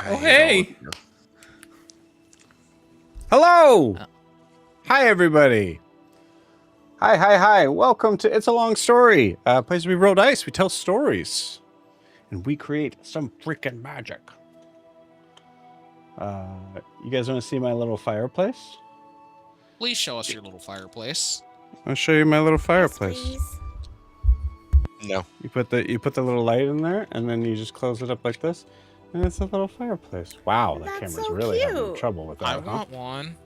Oh, hey. Hello. Hi, everybody. Hi. Welcome to It's a Long Story. Place we roll dice, we tell stories, and we create some freaking magic. You guys want to see my little fireplace? Please show us your little fireplace. I'll show you my little fireplace. Yes, No. You put the little light in there, and then you just close it up like this, and it's a little fireplace. Wow, that That's camera's so really having cute. trouble with that. I want one.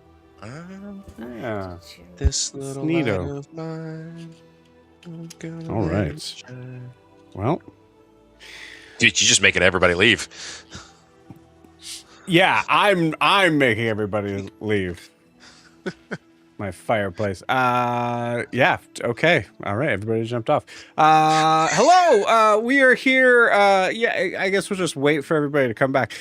Yeah. This little light neato. of mine. All right. Well, Dude, you're just making everybody leave. yeah, I'm making everybody leave. My fireplace. Yeah. Okay. All right. Everybody jumped off. Hello. We are here. Yeah. I guess we'll just wait for everybody to come back.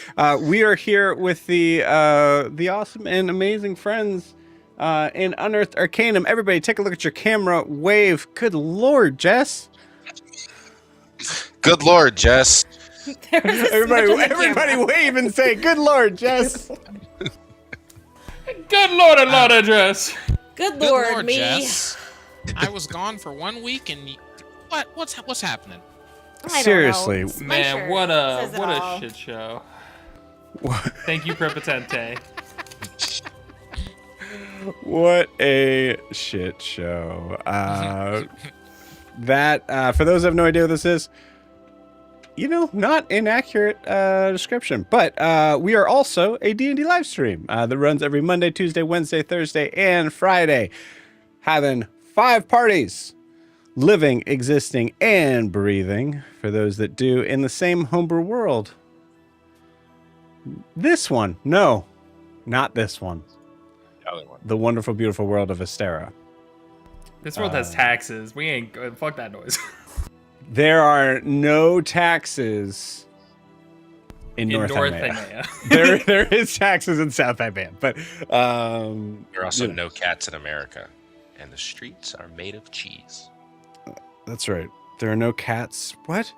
We are here with the awesome and amazing friends in Unearthed Arcanum. Everybody, take a look at your camera. Wave. Good Lord, Jess. Good Lord, Jess. Everybody, wave and say, "Good Lord, Jess." Good Lord, and Lord address. Good Good Lord, Lord, me. Jess. I was gone for 1 week, and what's happening? I don't Seriously. know. It's my Man, shirt. what Says it a all. shit show. Thank you, Prepotente. What a shit show. That for those who have no idea what this is, not inaccurate description, but we are also a D&D live stream that runs every Monday, Tuesday, Wednesday, Thursday, and Friday, having 5 parties, living, existing, and breathing for those that do in the same homebrew world. This one, no, not this one. The other one. The wonderful, beautiful world of Astera. This world has taxes. We ain't fuck that noise. There are no taxes in North Amaya. there is taxes in South Amaya, but There are also you know. no cats in America, and the streets are made of cheese. That's right. There are no cats. What?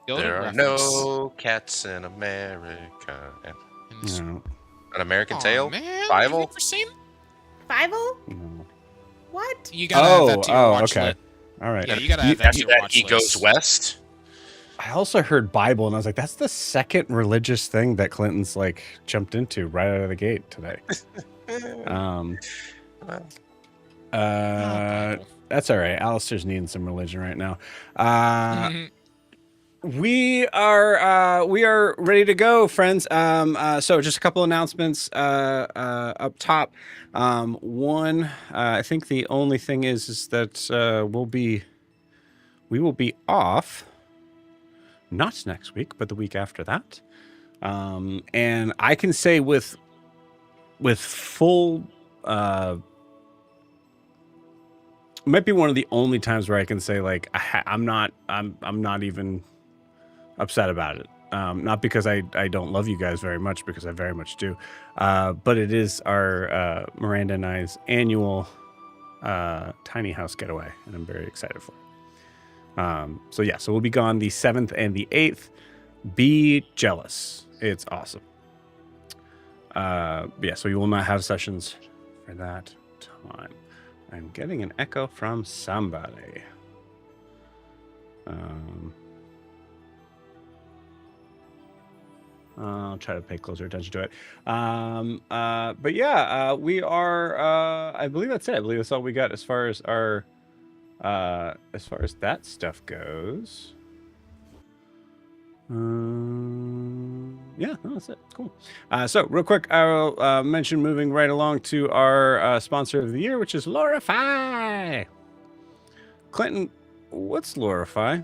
Yoda There are reference. no cats in America. And In this- No. An American Aw, Tale? man, Bible? You've never seen? Five-O? No. What? You gotta have that to your watch okay. lit. All right. Yeah, you gotta have that to After your that, watch he list. goes west. I also heard Bible, and I was like, that's the second religious thing that Clinton's like jumped into right out of the gate today. Well, Bible. That's all right. Alistair's needing some religion right now. Mhm. We are ready to go, friends. So just a couple announcements up top. One, I think the only thing is that we will be off, not next week, but the week after that. And I can say with full might be one of the only times where I can say like I'm not even upset about it. Not because I don't love you guys very much, because I very much do. But it is our Miranda and I's annual tiny house getaway, and I'm very excited for it. So we'll be gone the 7th and the 8th. Be jealous. It's awesome. So you will not have sessions for that time. I'm getting an echo from somebody. I'll try to pay closer attention to it. But yeah, we are. I believe that's it. I believe that's all we got as far as our, as far as that stuff goes. Yeah, no, that's it. Cool. So real quick, I'll mention moving right along to our sponsor of the year, which is Lorify. Clinton, what's Lorify?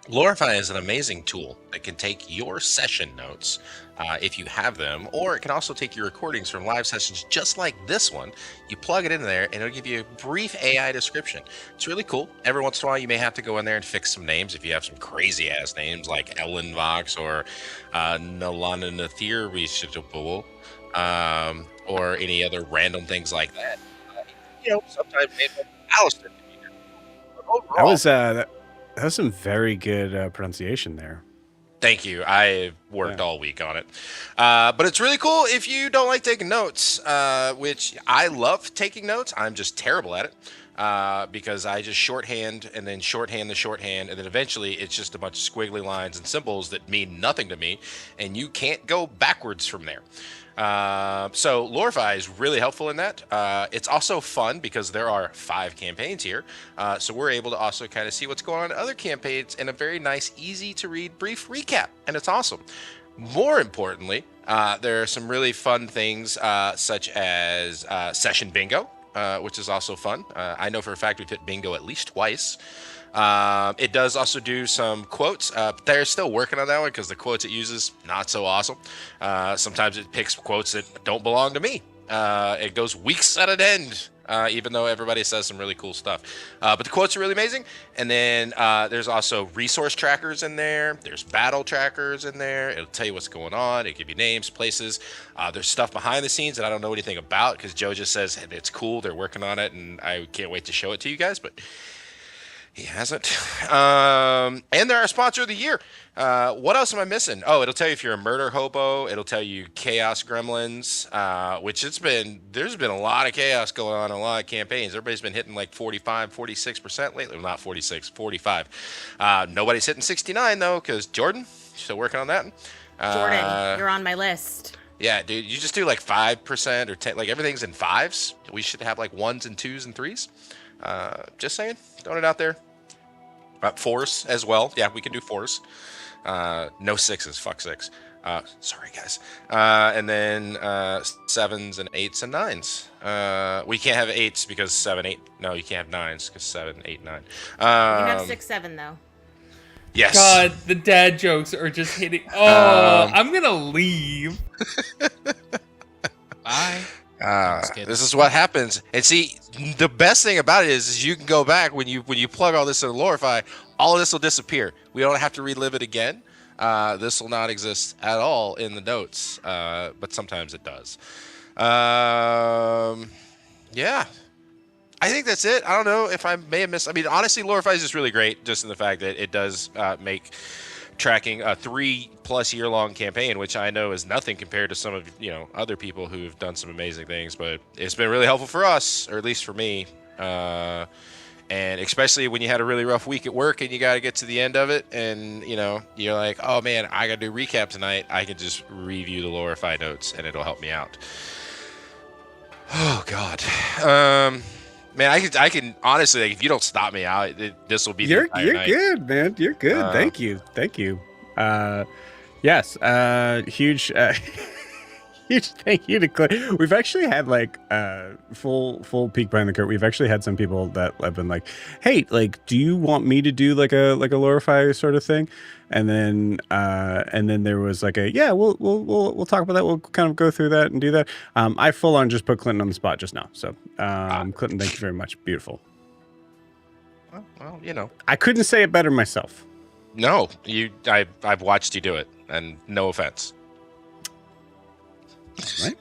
Lorify is an amazing tool that can take your session notes, if you have them, or it can also take your recordings from live sessions just like this one. You plug it in there, and it'll give you a brief AI description. It's really cool. Every once in a while, you may have to go in there and fix some names if you have some crazy-ass names like Ellen Vox or Nalana Nathir, or any other random things like that. Sometimes Alistair. But overall, That was some very good pronunciation there. Thank you. I worked all week on it. But it's really cool if you don't like taking notes, which I love taking notes. I'm just terrible at it because I just shorthand and then shorthand the shorthand. And then eventually it's just a bunch of squiggly lines and symbols that mean nothing to me. And you can't go backwards from there. So Lorify is really helpful in that. It's also fun because there are 5 campaigns here. So we're able to also kind of see what's going on in other campaigns in a very nice, easy to read brief recap. And it's awesome. More importantly, there are some really fun things such as session bingo, which is also fun. I know for a fact we've hit bingo at least twice. It does also do some quotes. They're still working on that one because the quotes it uses, not so awesome. Sometimes it picks quotes that don't belong to me. It goes weeks at an end, even though everybody says some really cool stuff. But the quotes are really amazing. And then there's also resource trackers in there. There's battle trackers in there. It'll tell you what's going on. It'll give you names, places. There's stuff behind the scenes that I don't know anything about because Joe just says it's cool. They're working on it, and I can't wait to show it to you guys. But he hasn't. And they're our sponsor of the year. What else am I missing? Oh, it'll tell you if you're a murder hobo. It'll tell you chaos gremlins, which there's been a lot of chaos going on in a lot of campaigns. Everybody's been hitting like 45, 46% lately. Well, not 46, 45. Nobody's hitting 69 though, because Jordan, still working on that. Jordan, you're on my list. Yeah, dude, you just do like 5% or 10, like everything's in 5s. We should have like 1s and 2s and 3s. Just saying, throwing it out there. 4s as well. Yeah, we can do 4s. No 6s. Fuck 6. Sorry, guys. And then 7s and 8s and 9s. We can't have 8s because 7, 8. No, you can't have 9s because 7, 8, 9. You can have 6, 7 though. Yes. God, the dad jokes are just hitting. Oh, I'm gonna leave. Bye. This is what happens. And see, the best thing about it is you can go back when you plug all this in Lorify, all of this will disappear. We don't have to relive it again. This will not exist at all in the notes, but sometimes it does. Yeah. I think that's it. I don't know if I may have missed. I mean, honestly, Lorify is just really great, just in the fact that it does make tracking a 3+ year long campaign, which I know is nothing compared to some of other people who've done some amazing things, but it's been really helpful for us, or at least for me. And especially when you had a really rough week at work and you got to get to the end of it, and you're like, oh man, I got to do recap tonight. I can just review the Lorify notes and it'll help me out. Oh God. Man, I can honestly, like, if you don't stop me out, this will be. You're night. good, man. You're good. Thank you. Yes. Huge, huge thank you to Clay. We've actually had like full peek behind the curtain. We've actually had some people that have been like, "Hey, like, do you want me to do like a Lorify sort of thing?" And then there was like we'll talk about that. We'll kind of go through that and do that. I full on just put Clinton on the spot just now. So Clinton, thank you very much. Beautiful. Well, I couldn't say it better myself. No, I've watched you do it, and no offense. Right.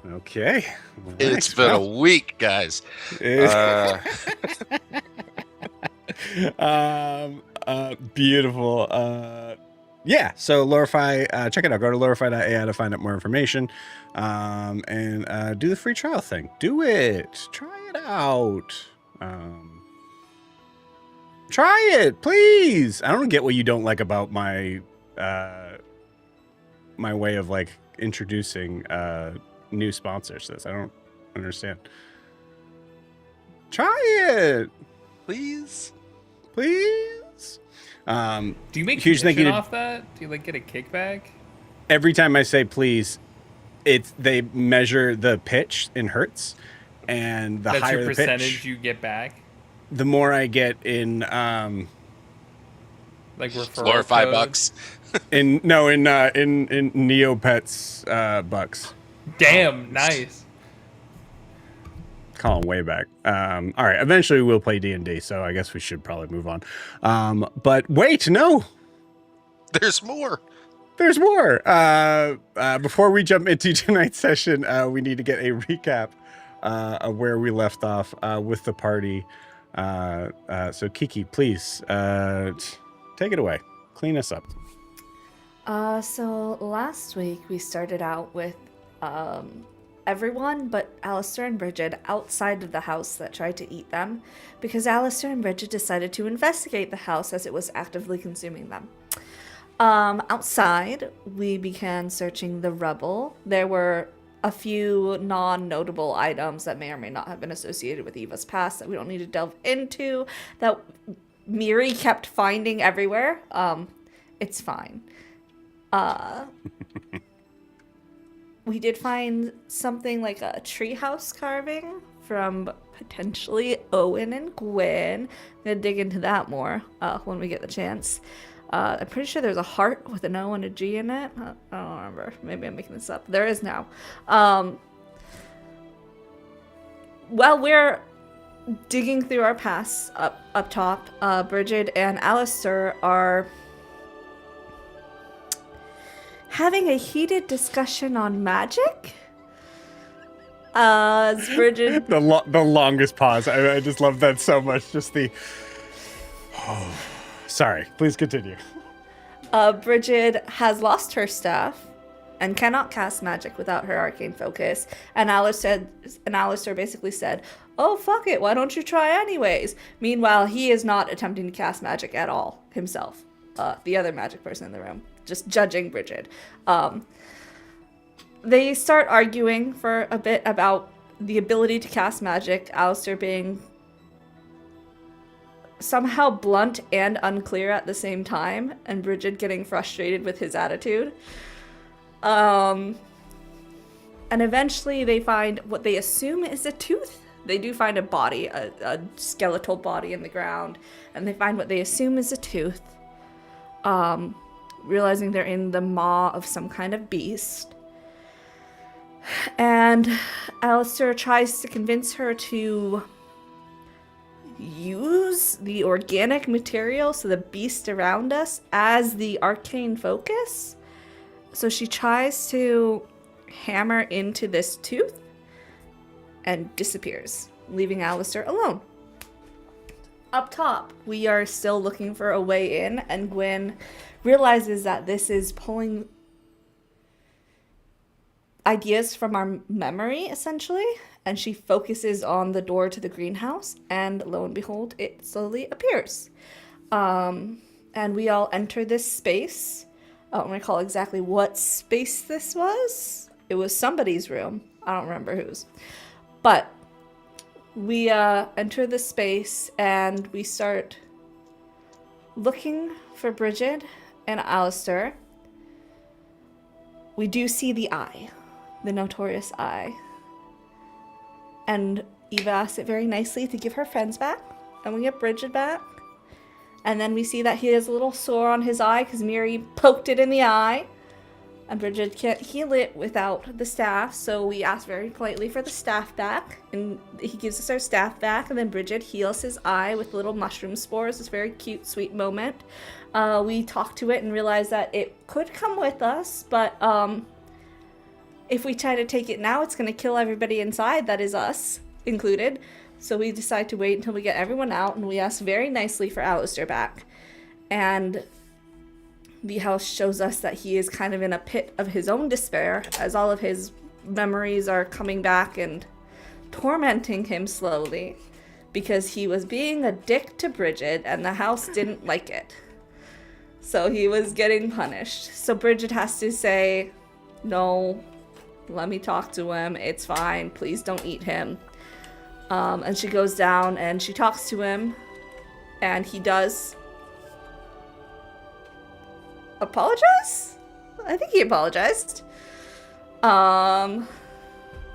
Okay. It's been a week, guys. Beautiful. Yeah, so Lorify, check it out. Go to lorify.ai to find out more information, and do the free trial thing. Do it. Try it out. Try it, please. I don't get what you don't like about my my way of like introducing new sponsors. I don't understand. Try it, Please. please. Do you make huge thank you commission to- off that? Do you like get a kickback? Every time I say please, they measure the pitch in hertz, and the That's higher your the percentage pitch, you get back. the more I get in Like referral Lorify code? bucks. in Neopets bucks. Damn, nice. Calling way back. All right, eventually we'll play D&D, so I guess we should probably move on. But wait, no, There's more. there's more. Before we jump into tonight's session, we need to get a recap of where we left off with the party. So Kiki, please take it away. Clean us up. So last week we started out with everyone but Alistair and Bridget outside of the house that tried to eat them because Alistair and Bridget decided to investigate the house as it was actively consuming them. Outside, we began searching the rubble. There were a few non-notable items that may or may not have been associated with Eva's past that we don't need to delve into, that Miri kept finding everywhere. It's fine. We did find something like a treehouse carving from potentially Owen and Gwen. I'm gonna dig into that more when we get the chance. I'm pretty sure there's a heart with an O and a G in it. I don't remember. Maybe I'm making this up. There is now. While we're digging through our past up top, Bridget and Alistair are having a heated discussion on magic. Bridget... the longest pause. I just love that so much. Just the... Oh. Sorry, please continue. Bridget has lost her staff and cannot cast magic without her arcane focus. And Alistair basically said, "Oh, fuck it, why don't you try anyways?" Meanwhile, he is not attempting to cast magic at all himself. The other magic person in the room, just judging Bridget. They start arguing for a bit about the ability to cast magic, Alistair being somehow blunt and unclear at the same time, and Bridget getting frustrated with his attitude. And eventually they find what they assume is a tooth. They do find a body, a skeletal body in the ground, and they find what they assume is a tooth, realizing they're in the maw of some kind of beast. And Alistair tries to convince her to use the organic material, so the beast around us, as the arcane focus. So she tries to hammer into this tooth and disappears, leaving Alistair alone. Up top, we are still looking for a way in, and Gwen realizes that this is pulling ideas from our memory, essentially, and she focuses on the door to the greenhouse, and lo and behold, it slowly appears. And we all enter this space. I don't recall exactly what space this was. It was somebody's room. I don't remember whose. But we enter the space, and we start looking for Bridget and Alistair. We do see the eye. The notorious eye. And Eva asks it very nicely to give her friends back. And we get Bridget back. And then we see that he has a little sore on his eye because Miri poked it in the eye. And Bridget can't heal it without the staff. So we ask very politely for the staff back. And he gives us our staff back. And then Bridget heals his eye with little mushroom spores. It's a very cute, sweet moment. We talk to it and realize that it could come with us. But if we try to take it now, it's going to kill everybody inside, that is us included. So we decide to wait until we get everyone out, and we ask very nicely for Alistair back. And the house shows us that he is kind of in a pit of his own despair, as all of his memories are coming back and tormenting him slowly, because he was being a dick to Bridget, and the house didn't like it. So he was getting punished. So Bridget has to say, "No, let me talk to him. It's fine. Please don't eat him." And she goes down and she talks to him, and he does apologize? I think he apologized.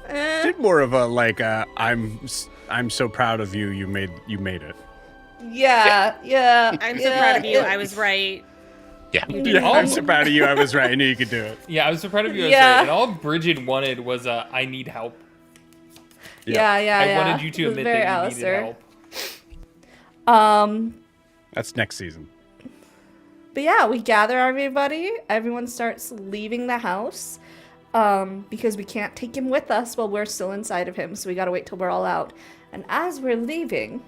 Did more of a like I'm so proud of you. You made it. Yeah. I'm so proud of you. I was right. Yeah. I'm so proud of you. I was right. I knew you could do it. Yeah, I was so proud of you. Yeah. And all Bridget wanted was I need help. Yeah. I wanted you to admit that you Alistair. needed help. That's next season. But yeah, we gather everybody. Everyone starts leaving the house because we can't take him with us while we're still inside of him. So we gotta wait till we're all out. And as we're leaving,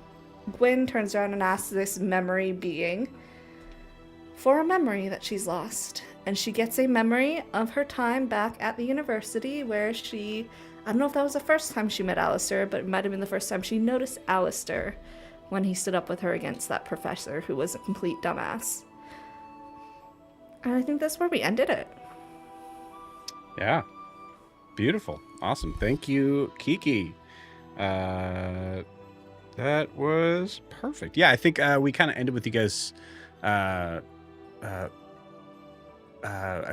Gwyn turns around and asks this memory being for a memory that she's lost. And she gets a memory of her time back at the university where she, I don't know if that was the first time she met Alistair, but it might have been the first time she noticed Alistair when he stood up with her against that professor who was a complete dumbass. And I think that's where we ended it. Yeah. Beautiful. Awesome. Thank you, Kiki. That was perfect. Yeah, I think we kind of ended with you guys. I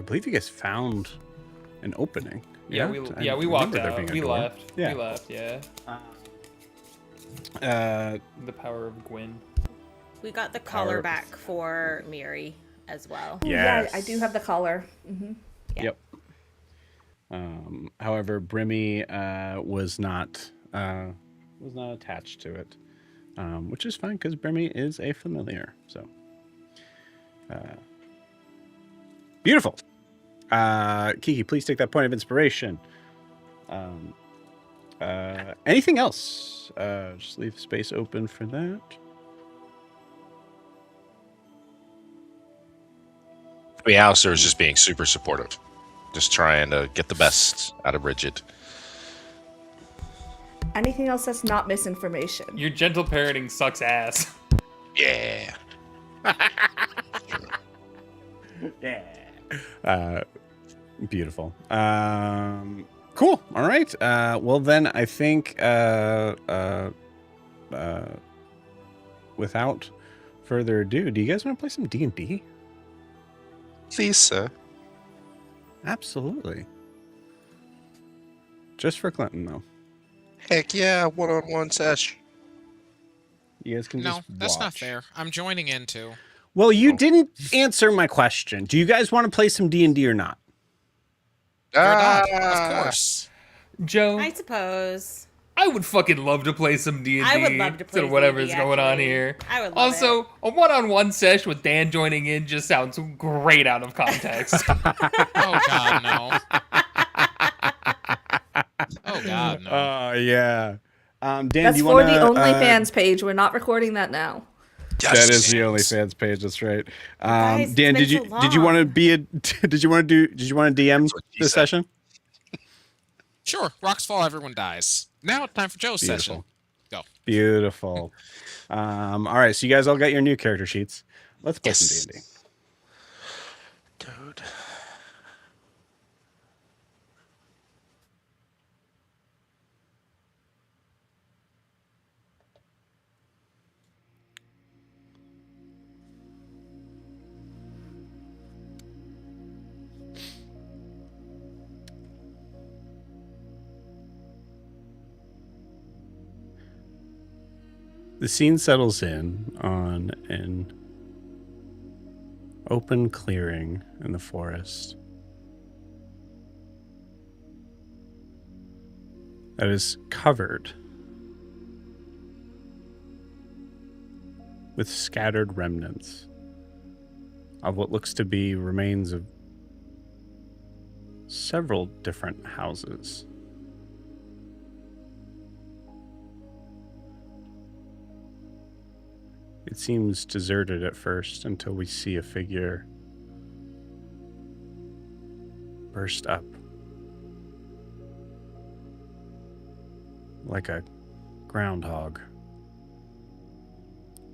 believe you guys found an opening. Yeah, we walked remember there out. being a We door. left. Yeah. We left. Yeah. The power of Gwyn. We got the Power collar of- back for Miri as well. Oh, Yes. yeah, I do have the collar. Yeah. Yep. However, Brimmy was not attached to it, which is fine because Brimmy is a familiar. So, beautiful. Kiki, please take that point of inspiration. Anything else? Just leave space open for that. I mean, Alistair is just being super supportive, just trying to get the best out of Bridget. Anything else that's not misinformation? Your gentle parenting sucks ass. Yeah. Beautiful. Cool. All right. Well, then I think without further ado, do you guys want to play some D&D? Please, sir. Absolutely. Just for Clinton, though. Heck yeah, one-on-one sesh. You guys can No, just that's not watch. fair. I'm joining in too. Well, you didn't answer my question. Do you guys want to play some D&D or not? You're not, of course. Joe, I suppose. I would fucking love to play some D&D. I would love to play instead of whatever's D&D, going on actually. here. I would love Also, a one-on-one sesh with Dan joining in just sounds great out of context. Oh God, no. Oh God, no. Yeah. Dan, That's do you for wanna, the OnlyFans page. We're not recording that now. That is the OnlyFans page. That's right. Guys, Dan, it's did been you so want to long. be a did you want to DM That's what she this said. session? Sure, rocks fall, everyone dies. Now it's time for Joe's session. Go. Beautiful. All right, so you guys all got your new character sheets. Let's play some D&D. Dude. The scene settles in on an open clearing in the forest that is covered with scattered remnants of what looks to be remains of several different houses. It seems deserted at first until we see a figure burst up like a groundhog,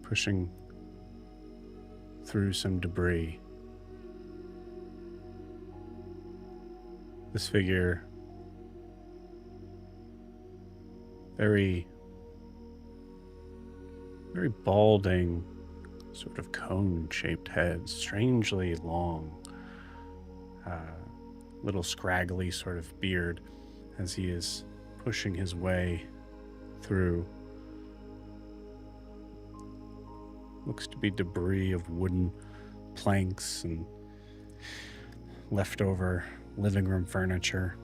pushing through some debris. This figure, very balding, sort of cone-shaped head, strangely long, little scraggly sort of beard as he is pushing his way through. Looks to be debris of wooden planks and leftover living room furniture.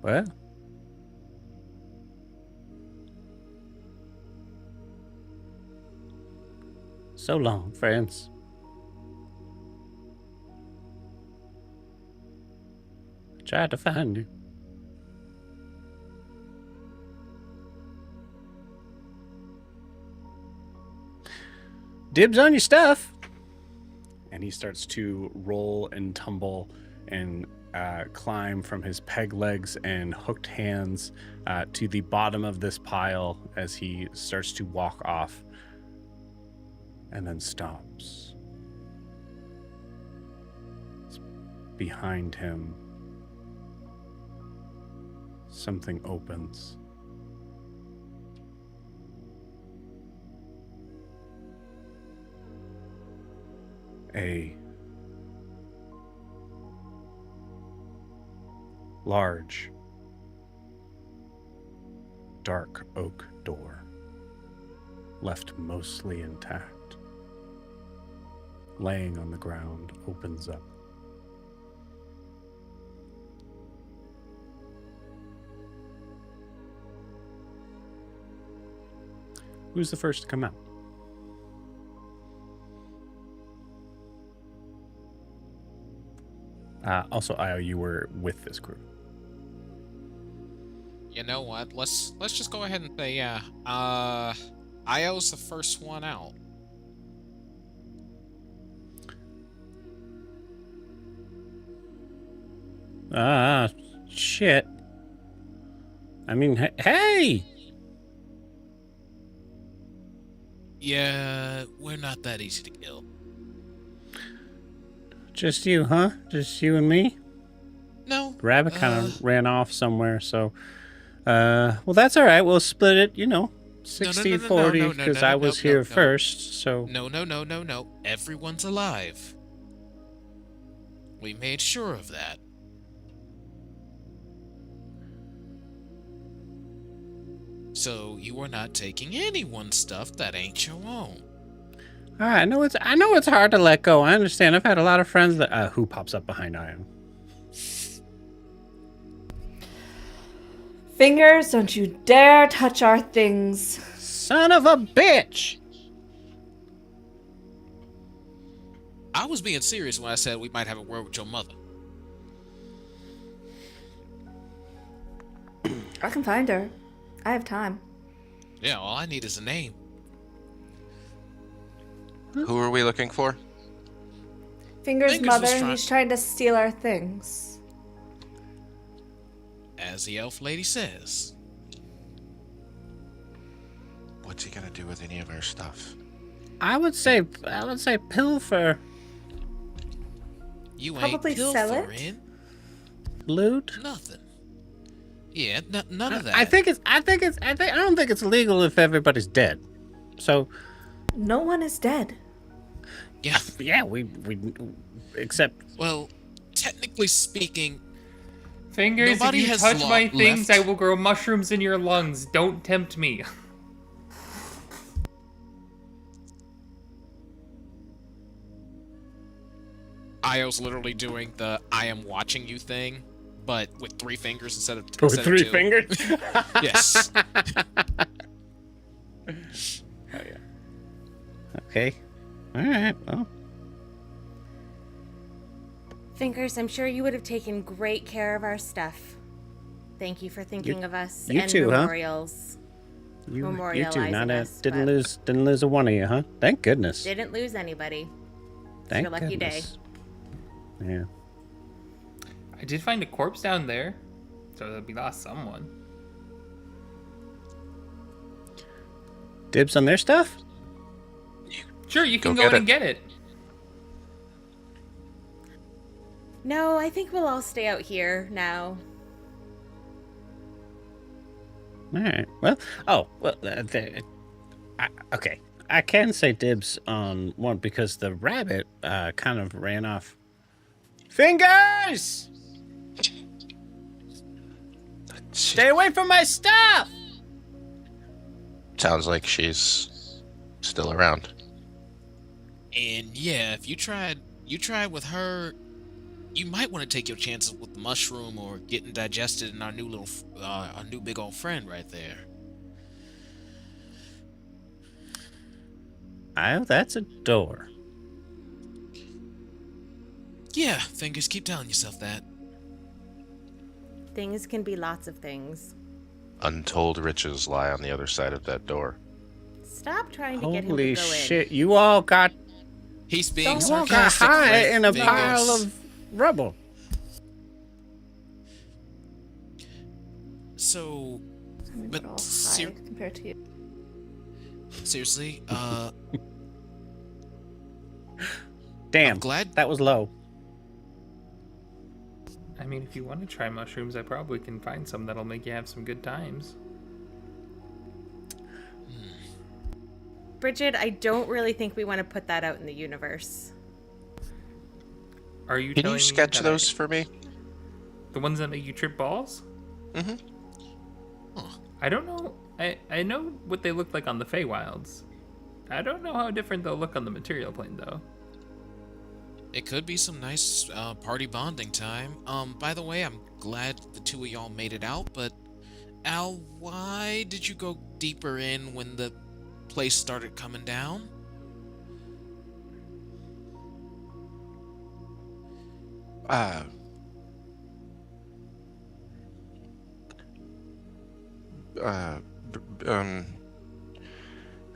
What? So long, friends. Tried to find you. Dibs on your stuff. And he starts to roll and tumble and climb from his peg legs and hooked hands to the bottom of this pile as he starts to walk off and then stops. Behind him, something opens. A large, dark oak door, left mostly intact, laying on the ground, opens up. Who's the first to come out? Also, Io, you were with this group. You know what? Let's just go ahead and say, yeah. Io's the first one out. Shit. I mean, hey! Yeah, we're not that easy to kill. Just you, huh? Just you and me? No. Rabbit kind of ran off somewhere, so... well, that's all right. We'll split it, 60-40, because I was here first, so... No. Everyone's alive. We made sure of that. So you are not taking anyone's stuff that ain't your own. All right, I know it's hard to let go. I understand. I've had a lot of friends that... who pops up behind Io? Fingers, don't you dare touch our things. Son of a bitch! I was being serious when I said we might have a word with your mother. I can find her. I have time. Yeah, all I need is a name. Who are we looking for? Fingers' Fingers mother, was try- he's trying to steal our things. As the elf lady says. What's he gonna do with any of our stuff? I would say pilfer. You Probably ain't sell it. pilfering Loot. nothing. Yeah, none of that. I don't think it's legal if everybody's dead. So, No one is dead. Yeah. we except Well, technically speaking, Fingers, Nobody if you has touch my things, left. I will grow mushrooms in your lungs. Don't tempt me. Io's literally doing the I am watching you thing, but with 3 fingers instead of with instead of 3 2. fingers. Yes. Oh yeah. Okay. All right. Well, Fingers, I'm sure you would have taken great care of our stuff. Thank you for thinking of us you and too, huh? memorials. you too. Memorializing us, Didn't but- lose a one of you, huh? Thank goodness. Didn't lose anybody. Thank your lucky day. goodness. Yeah. I did find a corpse down there, so we lost someone. Dibs on their stuff. Sure, you can Go go get in and get it. No, I think we'll all stay out here now. All right. Well. Oh. Well. Okay. I can say dibs on one because the rabbit kind of ran off. Fingers! Stay away from my stuff! Sounds like she's still around. And yeah, if you tried with her, you might want to take your chances with the mushroom or getting digested in our new big old friend right there. Oh, that's a door. Yeah, Fingers, keep telling yourself that. Things can be lots of things. Untold riches lie on the other side of that door. Stop trying to get him to Holy go shit! You all got He's being Don't- you all got sarcastic. high in a Fingers. pile of rubble. So, I mean, But we're all ser- high compared to you. seriously, Damn, I'm glad. that was low. I mean, if you want to try mushrooms, I probably can find some that'll make you have some good times. Bridget, I don't really think we want to put that out in the universe. Are you Can telling you me sketch that those for me? the ones that make you trip balls? Mm-hmm. I don't know. I know what they look like on the Feywilds. I don't know how different they'll look on the material plane, though. It could be some nice party bonding time. By the way, I'm glad the two of y'all made it out, but Al, why did you go deeper in when the place started coming down?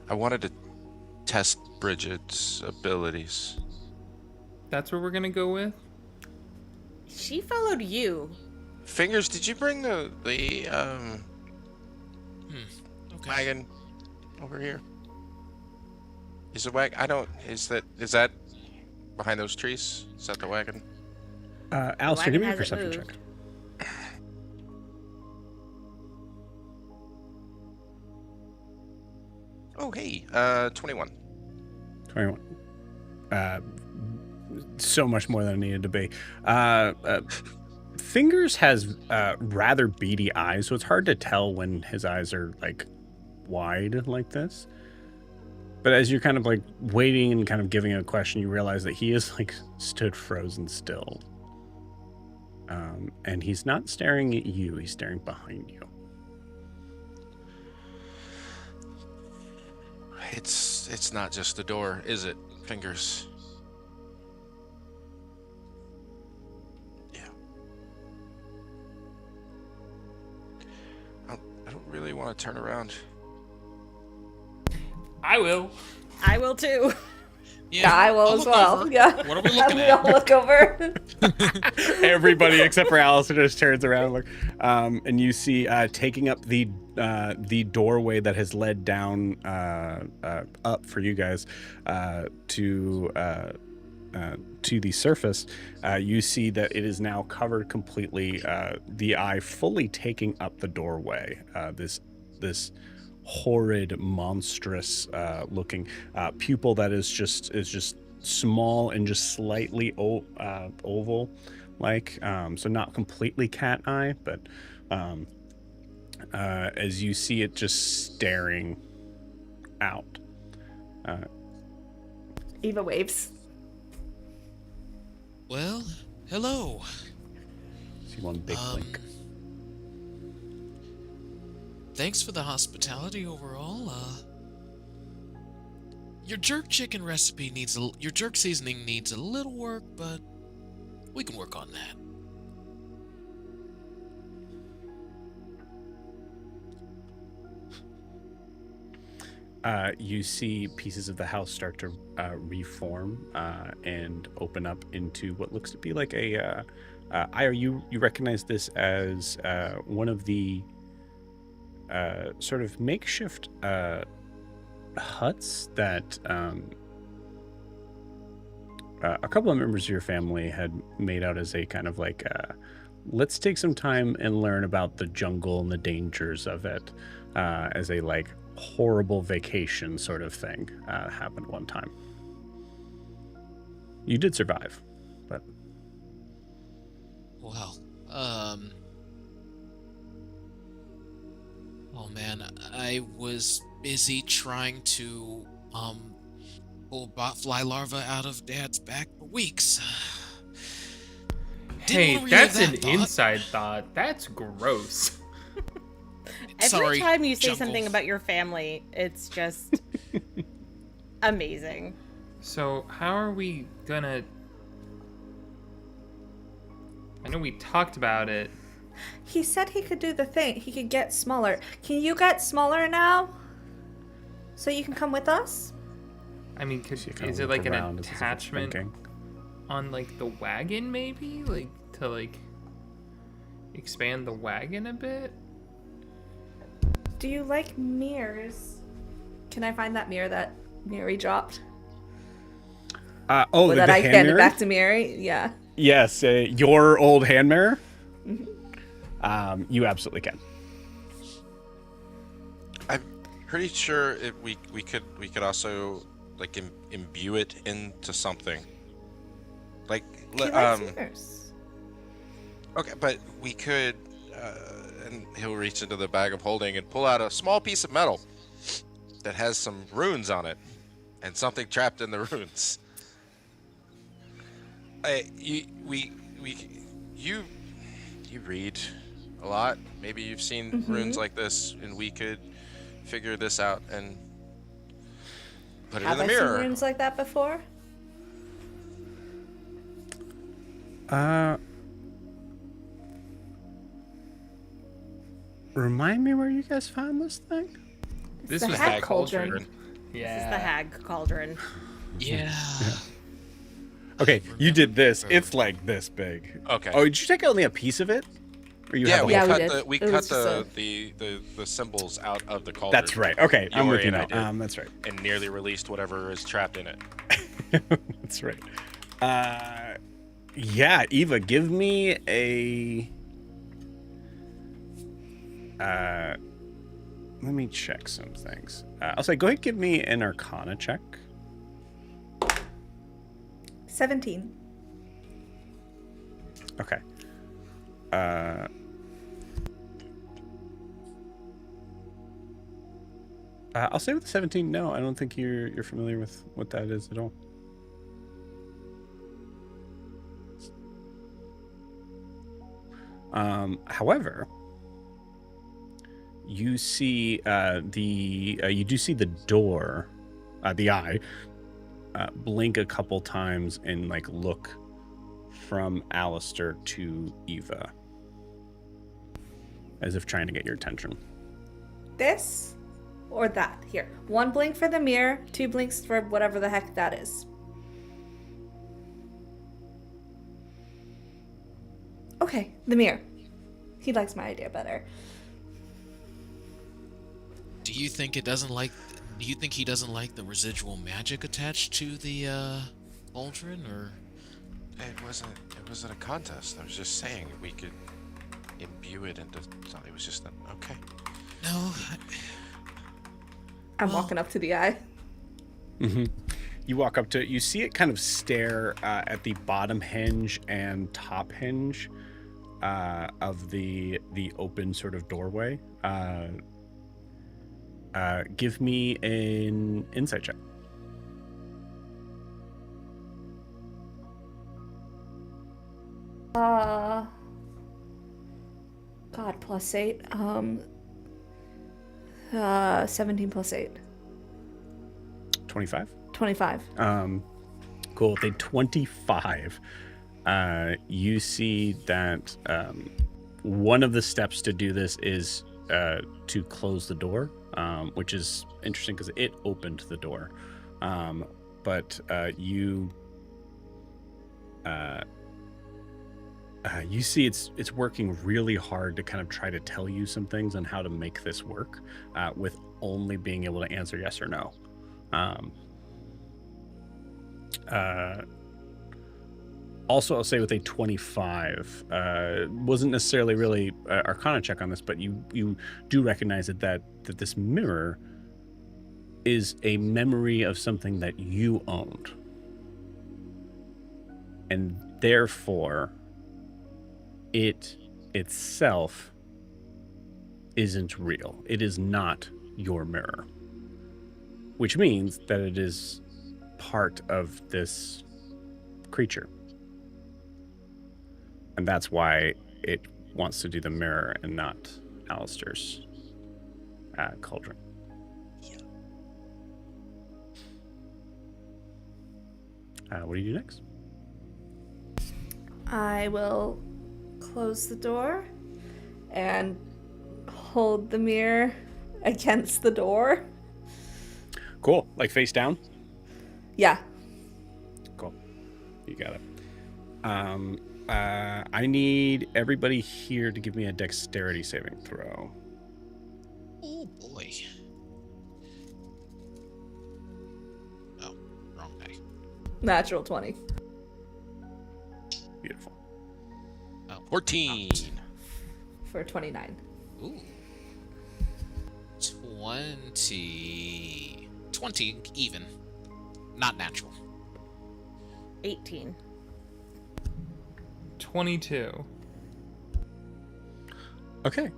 I wanted to test Bridget's abilities. That's what we're gonna go with? She followed you. Fingers, did you bring the Okay. wagon over here? Is the wagon? I don't. Is that behind those trees? Is that the wagon? Alistair, give me a wagon hasn't perception moved. check. Oh, hey, 21. 21. So much more than it needed to be. Fingers has rather beady eyes, so it's hard to tell when his eyes are like wide like this. But as you're kind of like waiting and kind of giving a question, you realize that he is like stood frozen still. And he's not staring at you, he's staring behind you. It's not just the door, is it, Fingers? Yeah. I don't really want to turn around. I will. I will too. Yeah, I will I'll as look well. over. Yeah. What are we looking We at? all look over. Everybody except for Alistair just turns around, look, and you see taking up the doorway that has led down up for you guys to the surface. You see that it is now covered completely. The eye fully taking up the doorway. This horrid, monstrous looking pupil that is just small and just slightly oval like, so not completely cat eye, but as you see it just staring out. Eva waves. Well, hello. See one big blink. Thanks for the hospitality overall. Your jerk chicken recipe your jerk seasoning needs a little work, but we can work on that. You see pieces of the house start to reform and open up into what looks to be like a. Ira, you recognize this as one of the sort of makeshift huts that a couple of members of your family had made out as a kind of like, let's take some time and learn about the jungle and the dangers of it, as a like horrible vacation sort of thing happened one time. You did survive, but Well, oh man, I was busy trying to pull botfly larva out of Dad's back for weeks. Didn't Hey, wanna relive that's that an thought. inside thought. That's gross. Every Sorry, time you say Jungle. something about your family, it's just amazing. So, how are we gonna... I know we talked about it, He said he could do the thing. He could get smaller. Can you get smaller now? So you can come with us? I mean, She kinda is it look like an around as if it's attachment thinking. on like the wagon, maybe, like to like expand the wagon a bit? Do you like mirrors? Can I find that mirror that Miri dropped? Oh, Or the that I hand handed mirror? back to Miri? Yeah. Yes, your old hand mirror. You absolutely can. I'm pretty sure we could also like imbue it into something. Like He likes mirrors. okay, but we could, and he'll reach into the bag of holding and pull out a small piece of metal that has some runes on it, and something trapped in the runes. You read a lot. Maybe you've seen runes like this, and we could figure this out and put it Have in the I mirror. seen rooms like that before? Remind me where you guys found this thing? This the was hag Hag cauldron. This is the yeah. hag cauldron. Yeah. Okay, you did this. It's like this big. Okay. Oh, did you take only a piece of it? Or you Yeah, have we the Yeah, whole we cut did. the we It cut was just the symbols out of the cauldron. That's right. Okay, I'm with Yuri you and now. I did. That's right. And nearly released whatever is trapped in it. That's right. Yeah, Eva, give me a. Let me check some things. I'll say, go ahead, and give me an Arcana check. 17. Okay. I'll say with 17. No, I don't think you're familiar with what that is at all. However, you see you do see the door, the eye, blink a couple times and like look from Alistair to Eva, as if trying to get your attention. This or that? Here. 1 blink for the mirror, 2 blinks for whatever the heck that is. Okay, the mirror. He likes my idea better. Do you think he doesn't like the residual magic attached to the cauldron, or? It wasn't a contest. I was just saying we could imbue it into something. It was just okay. No. I'm Well- walking up to the eye. You walk up to it. You see it kind of stare at the bottom hinge and top hinge of the open sort of doorway. Give me an insight check. God, +8. 17 +8. 25. 25. Cool. With a 25, you see that one of the steps to do this is to close the door, which is interesting because it opened the door. But you see it's working really hard to kind of try to tell you some things on how to make this work with only being able to answer yes or no. Also, I'll say with a 25, wasn't necessarily really Arcana check on this, but you do recognize that this mirror is a memory of something that you owned, and therefore it itself isn't real. It is not your mirror, which means that it is part of this creature. And that's why it wants to do the mirror and not Alistair's cauldron. What do you do next? I will close the door and hold the mirror against the door. Cool. Like face down? Yeah. Cool. You got it. I need everybody here to give me a dexterity saving throw. Oh boy. Oh, wrong day. Natural 20. Beautiful. Oh, 14. For 29. ooh. 20 even. Not natural. 18. 22. Okay.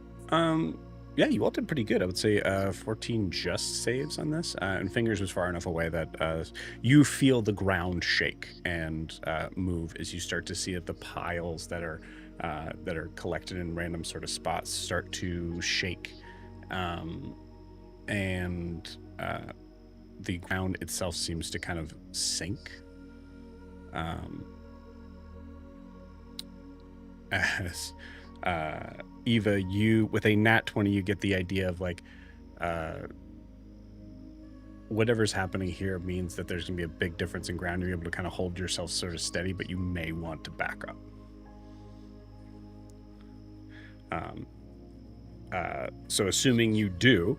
Yeah, you all did pretty good. I would say 14 just saves on this. And Fingers was far enough away that you feel the ground shake and move as you start to see that the piles that are collected in random sort of spots start to shake. And the ground itself seems to kind of sink. As Eva, you with a nat 20, you get the idea of like whatever's happening here means that there's gonna be a big difference in ground. You're able to kind of hold yourself sort of steady, but you may want to back up. So assuming you do,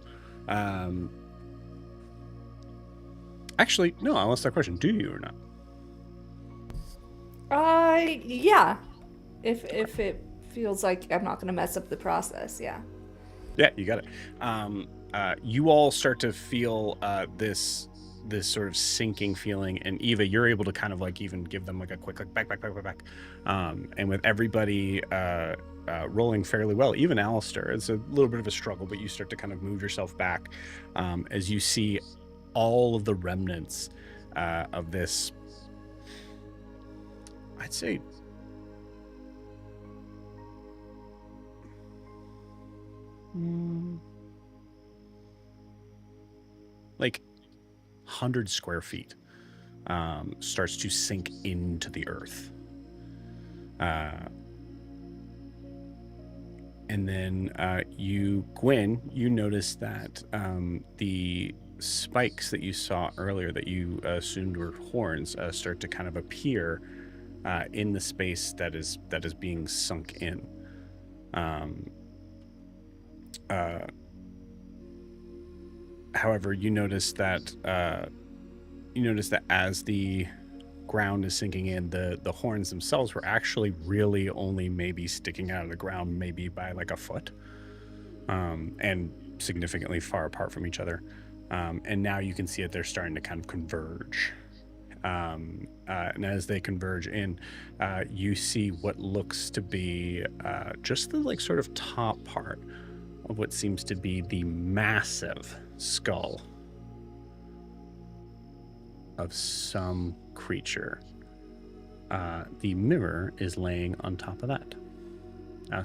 actually, no, I'll ask that question. Do you or not? Yeah. If it feels like I'm not gonna mess up the process, yeah. Yeah, you got it. You all start to feel this sort of sinking feeling, and Eva, you're able to kind of like even give them like a quick like back. And with everybody rolling fairly well, even Alistair, it's a little bit of a struggle, but you start to kind of move yourself back as you see all of the remnants of this, I'd say, like 100 square feet starts to sink into the earth. And then you, Gwen, you notice that the spikes that you saw earlier that you assumed were horns start to kind of appear in the space that is being sunk in. However, you notice that as the ground is sinking in, the horns themselves were actually really only maybe sticking out of the ground maybe by like a foot, and significantly far apart from each other. And now you can see that they're starting to kind of converge. And as they converge in, you see what looks to be just the like sort of top part of what seems to be the massive skull of some creature. The mirror is laying on top of that.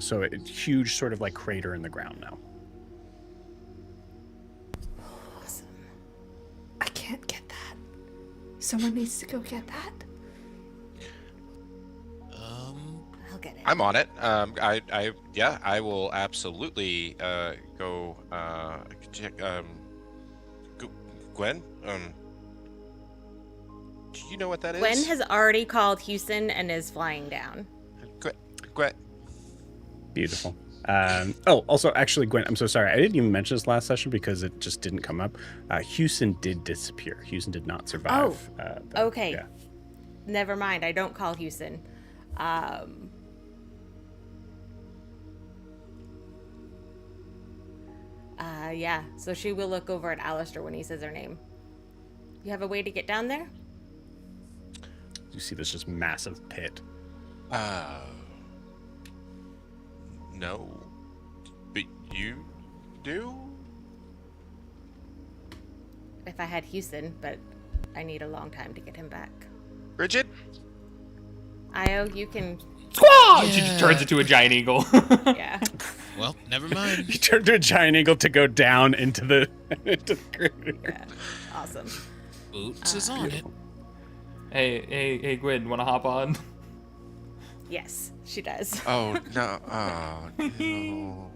So a huge sort of like crater in the ground now. Awesome. I can't get that. Someone needs to go get that. I'll get it. I'm on it. I will absolutely go check. Gwen, do you know what that is? Gwen has already called Houston and is flying down. Gwen. Beautiful. Also, actually, Gwen, I'm so sorry. I didn't even mention this last session because it just didn't come up. Houston did disappear. Houston did not survive. Okay. Yeah. Never mind. I don't call Houston. Yeah. So she will look over at Alistair when he says her name. You have a way to get down there? You see this just massive pit. No. But you do? If I had Houston, but I need a long time to get him back. Bridget? Io, you can... Squaw! She just turns into a giant eagle. Yeah. Well, never mind. You turned to a giant eagle to go down into the crater. Yeah. Awesome. Boots is on it. Hey, Gwen, wanna hop on? Yes, she does. Oh no! Oh no!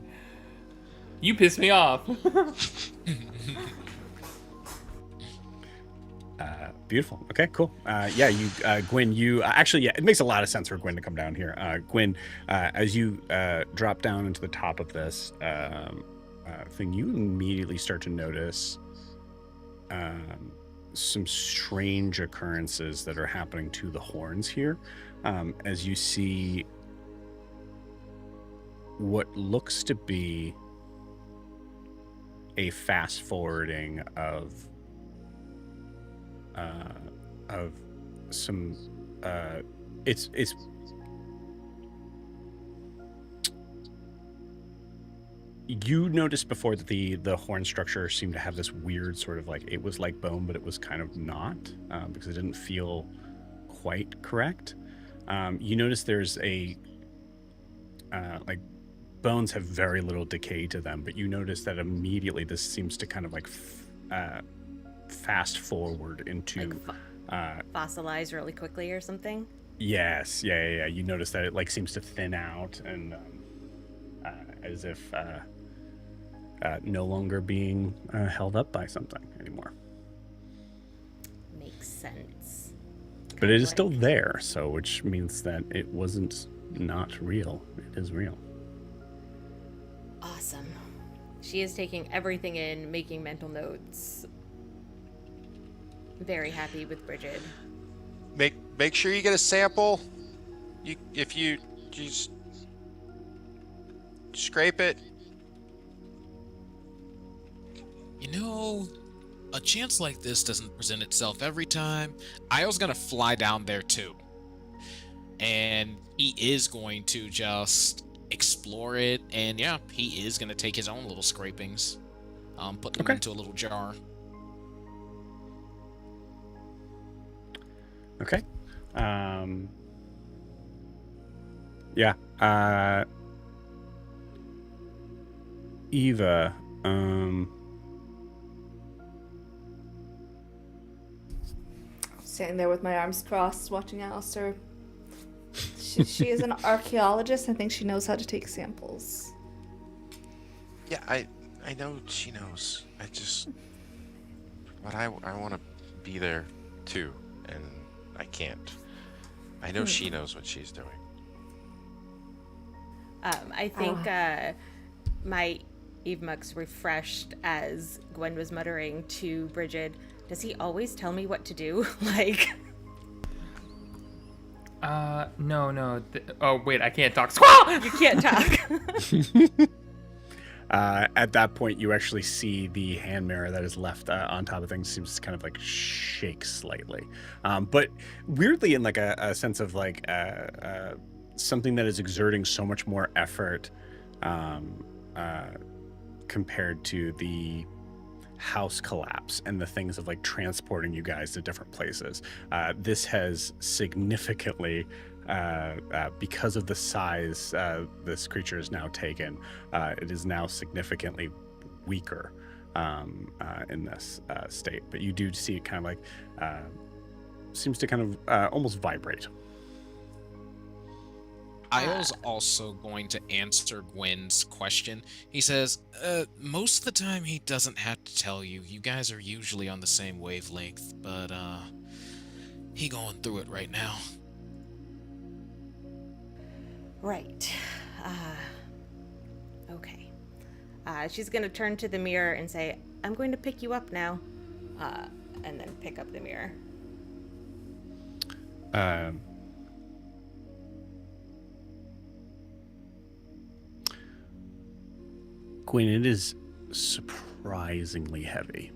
You pissed me off. Beautiful. Okay, cool. Yeah, you, Gwen, you actually, yeah, it makes a lot of sense for Gwen to come down here. Gwen, as you drop down into the top of this thing, you immediately start to notice some strange occurrences that are happening to the horns here. As you see what looks to be a fast forwarding of some it's you noticed before that the horn structure seemed to have this weird sort of like, it was like bone, but it was kind of not, because it didn't feel quite correct. You notice there's a like, bones have very little decay to them, but you notice that immediately this seems to kind of like fast forward into Fossilize really quickly or something. Yes, yeah. You notice that it like seems to thin out and as if no longer being held up by something anymore. Makes sense. But it is still there, so which means that it wasn't not real. It is real. Awesome. She is taking everything in, making mental notes. Very happy with Bridget. Make sure you get a sample. If you just scrape it. You know, a chance like this doesn't present itself every time. Io's gonna fly down there too. And he is going to just explore it, and yeah, he is gonna take his own little scrapings. Put them into a little jar. Okay. Yeah. Eva, Sitting there with my arms crossed, watching Alistair. She is an archaeologist. I think she knows how to take samples. Yeah, I know she knows. But I want to be there too, and I can't. I know she knows what she's doing. I think my Evemux refreshed as Gwen was muttering to Bridget, does he always tell me what to do? Like... No. Oh, wait, I can't talk. Squall! You can't talk. At that point, you actually see the hand mirror that is left on top of things seems to kind of like shake slightly. But weirdly in like a sense of like something that is exerting so much more effort compared to the house collapse and the things of like transporting you guys to different places. This has significantly, because of the size this creature is now taken, it is now significantly weaker in this state. But you do see it kind of like seems to kind of almost vibrate. Io's also going to answer Gwen's question. He says, most of the time he doesn't have to tell you. You guys are usually on the same wavelength, but he going through it right now. Right. Okay. She's going to turn to the mirror and say, I'm going to pick you up now. And then pick up the mirror. Gwen, it is surprisingly heavy.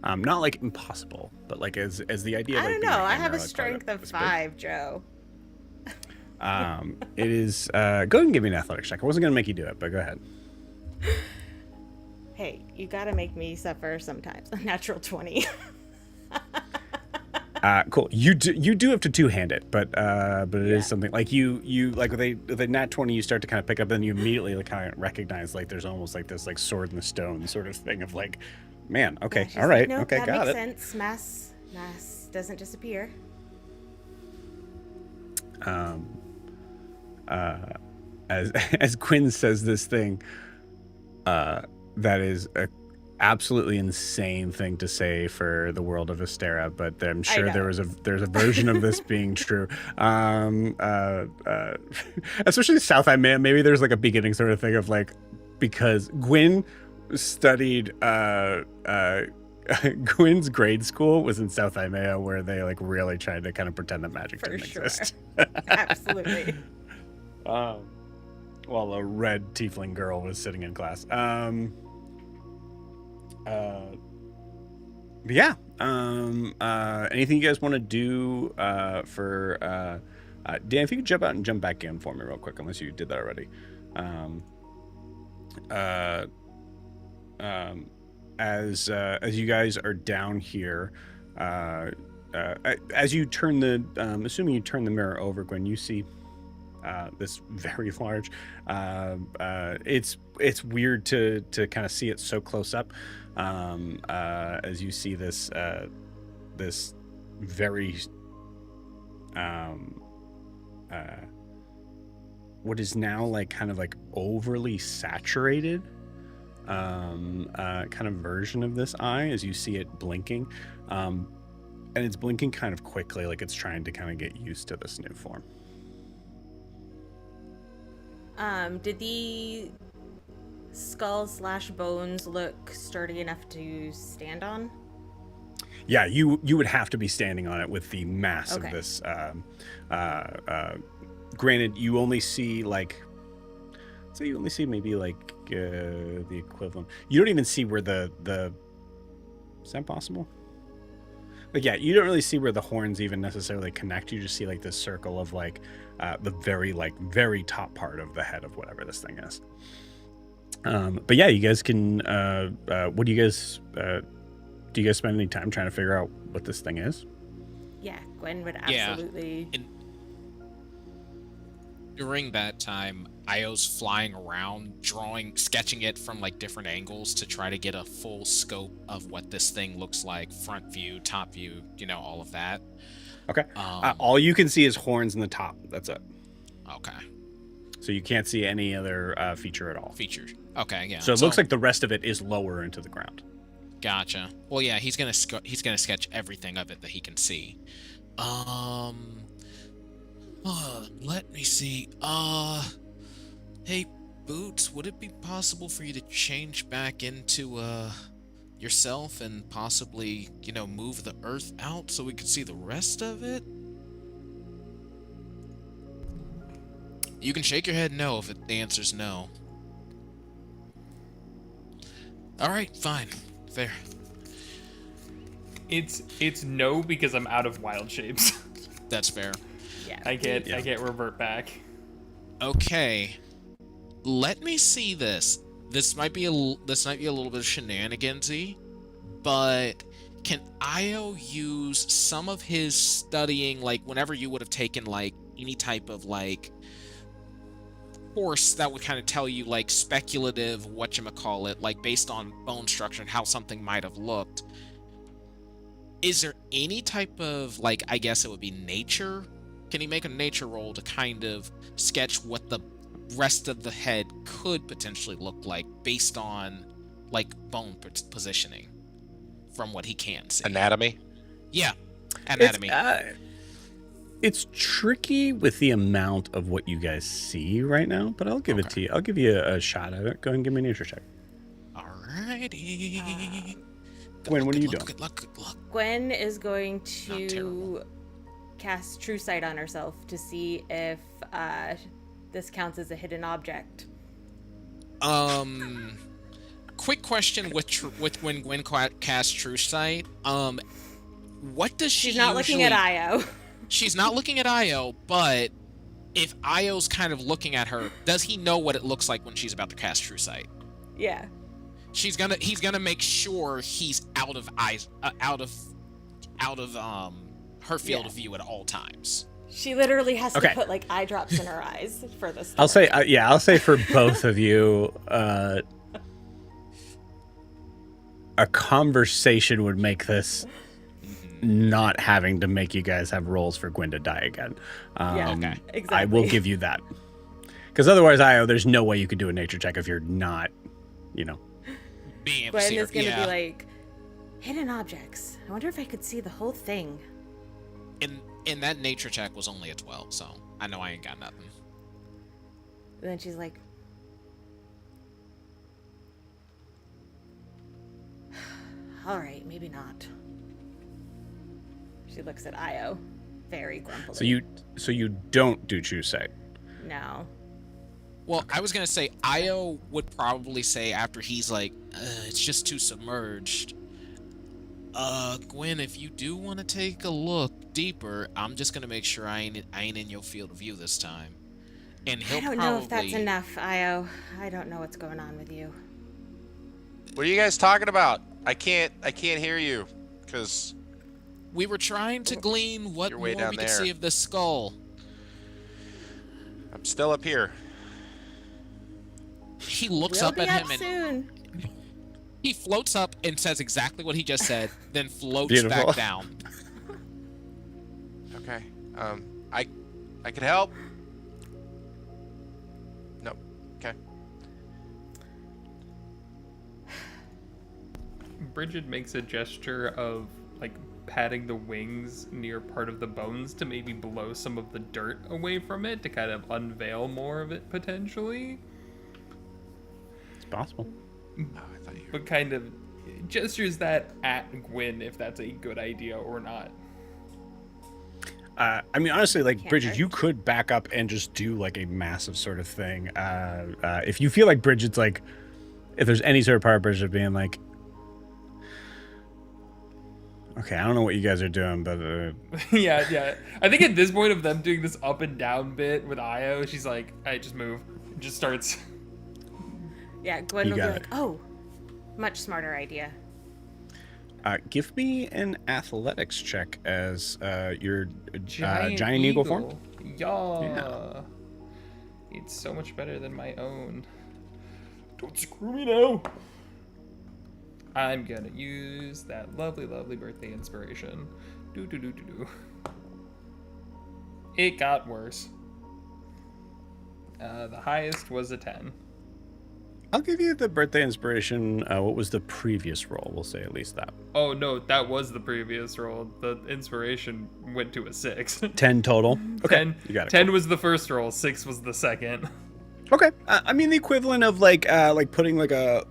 Not like impossible, but like as the idea of I like don't know. being I have a like, strength of 5, Joe. It is go ahead and give me an athletics check. I wasn't gonna make you do it, but go ahead. Hey, you gotta make me suffer sometimes. A natural 20. Cool. You do have to two-hand it, but it is something like you like with a nat 20, you start to kind of pick up, and you immediately like kind of recognize like there's almost like this like sword in the stone sort of thing of like, man, okay, Yeah, all right, like, nope, okay, that got makes it. sense. Mass doesn't disappear. as Quinn says this thing, that is a absolutely insane thing to say for the world of Astera, but I'm sure there's a version of this being true. Especially South Imea, maybe there's like a beginning sort of thing of like, because Gwyn studied Gwyn's grade school was in South Imea, where they like really tried to kind of pretend that magic didn't exist. Absolutely. While a red tiefling girl was sitting in class. Anything you guys want to do for Dan? If you could jump out and jump back in for me real quick, unless you did that already. As you guys are down here, as you turn the, assuming you turn the mirror over, Gwen, you see this very large. It's weird to kind of see it so close up. As you see this this very what is now like kind of like overly saturated kind of version of this eye, as you see it blinking, and it's blinking kind of quickly, like it's trying to kind of get used to this new form. Did the skull/bones look sturdy enough to stand on? Yeah, you would have to be standing on it with the mass of this. Granted, you only see like, so you only see maybe like the equivalent. You don't even see where the is that possible? Like, yeah, you don't really see where the horns even necessarily connect. You just see like this circle of like the very top part of the head of whatever this thing is. But yeah, you guys can. What do you guys spend any time trying to figure out what this thing is? Yeah, Gwen would absolutely. Yeah. During that time, Io's flying around, sketching it from like different angles to try to get a full scope of what this thing looks like, front view, top view, all of that. Okay. All you can see is horns in the top. That's it. Okay. So you can't see any other feature at all. Features. Okay, yeah. So it looks like the rest of it is lower into the ground. Gotcha. Well, yeah, he's gonna sketch everything of it that he can see. Let me see. Hey, Boots, would it be possible for you to change back into yourself and possibly, move the earth out so we could see the rest of it? You can shake your head no if the answer's no. All right, fine. Fair. It's no because I'm out of wild shapes. That's fair. Yeah. I get revert back. Okay. Let me see this. This might be a little bit of shenanigansy, but can Io use some of his studying, like whenever you would have taken like any type of like course that would kind of tell you like speculative whatchamacallit, like based on bone structure and how something might have looked? Is there any type of like, I guess it would be nature? Can he make a nature roll to kind of sketch what the rest of the head could potentially look like based on like bone positioning from what he can see? Anatomy? Yeah, anatomy. It's tricky with the amount of what you guys see right now, but I'll give it to you. I'll give you a shot at it. Go ahead and give me a nature check. Alrighty. Gwen, what are you doing? Good luck. Gwen is going Not to terrible. cast True Sight on herself to see if this counts as a hidden object. Quick question with when Gwen casts True Sight. What does she? She's not looking at Io. She's not looking at Io, but if Io's kind of looking at her, does he know what it looks like when she's about to cast True Sight? Yeah. He's gonna make sure he's out of her field of view at all times. She literally has to put like eye drops in her eyes for this. I'll say for both of you, a conversation would make this not having to make you guys have rolls for Gwen to die again. Okay. Exactly. I will give you that. Because otherwise, Io, there's no way you could do a nature check if you're not, Being able to Gwen see her. is gonna Yeah. be like, hidden objects. I wonder if I could see the whole thing. And that nature check was only a 12, so I know I ain't got nothing. And then she's like, all right, maybe not. She looks at Io very grumpily. So you don't do true sight. No. Well, I was gonna say Io would probably say after he's like, it's just too submerged. Gwen, if you do want to take a look deeper, I'm just gonna make sure I ain't in your field of view this time. And he'll I don't know if that's enough, Io. I don't know what's going on with you. What are you guys talking about? I can't hear you, because We were trying to glean what You're more way we down could there. see of the skull. I'm still up here. He looks We'll up be at up him and soon. he floats up and says exactly what he just said, then floats Beautiful. back down. Okay. I could help. Nope. Okay. Bridget makes a gesture of like patting the wings near part of the bones to maybe blow some of the dirt away from it to kind of unveil more of it potentially, It's possible. Oh, I thought you were... but kind of gestures that at Gwyn if that's a good idea or not. I mean, honestly, like, Can't Bridget, hurt. you could back up and just do, like, a massive sort of thing. If you feel like Bridget's, like, if there's any sort of part of Bridget being like, okay, I don't know what you guys are doing, but yeah. I think at this point of them doing this up and down bit with Io, she's like, "I just move." Just starts. Yeah, Gwen You will be got like, it. oh, much smarter idea. give me an athletics check as your Giant, giant eagle form. Yeah. It's so much better than my own. Don't screw me now. I'm gonna use that lovely, lovely birthday inspiration. Do. It got worse. The highest was a 10. I'll give you the birthday inspiration. What was the previous roll? We'll say at least that. Oh no, that was the previous roll. The inspiration went to a 6. 10 total. Okay, 10, you got it. 10 was the first roll, 6 was the second. Okay, I mean the equivalent of like putting like a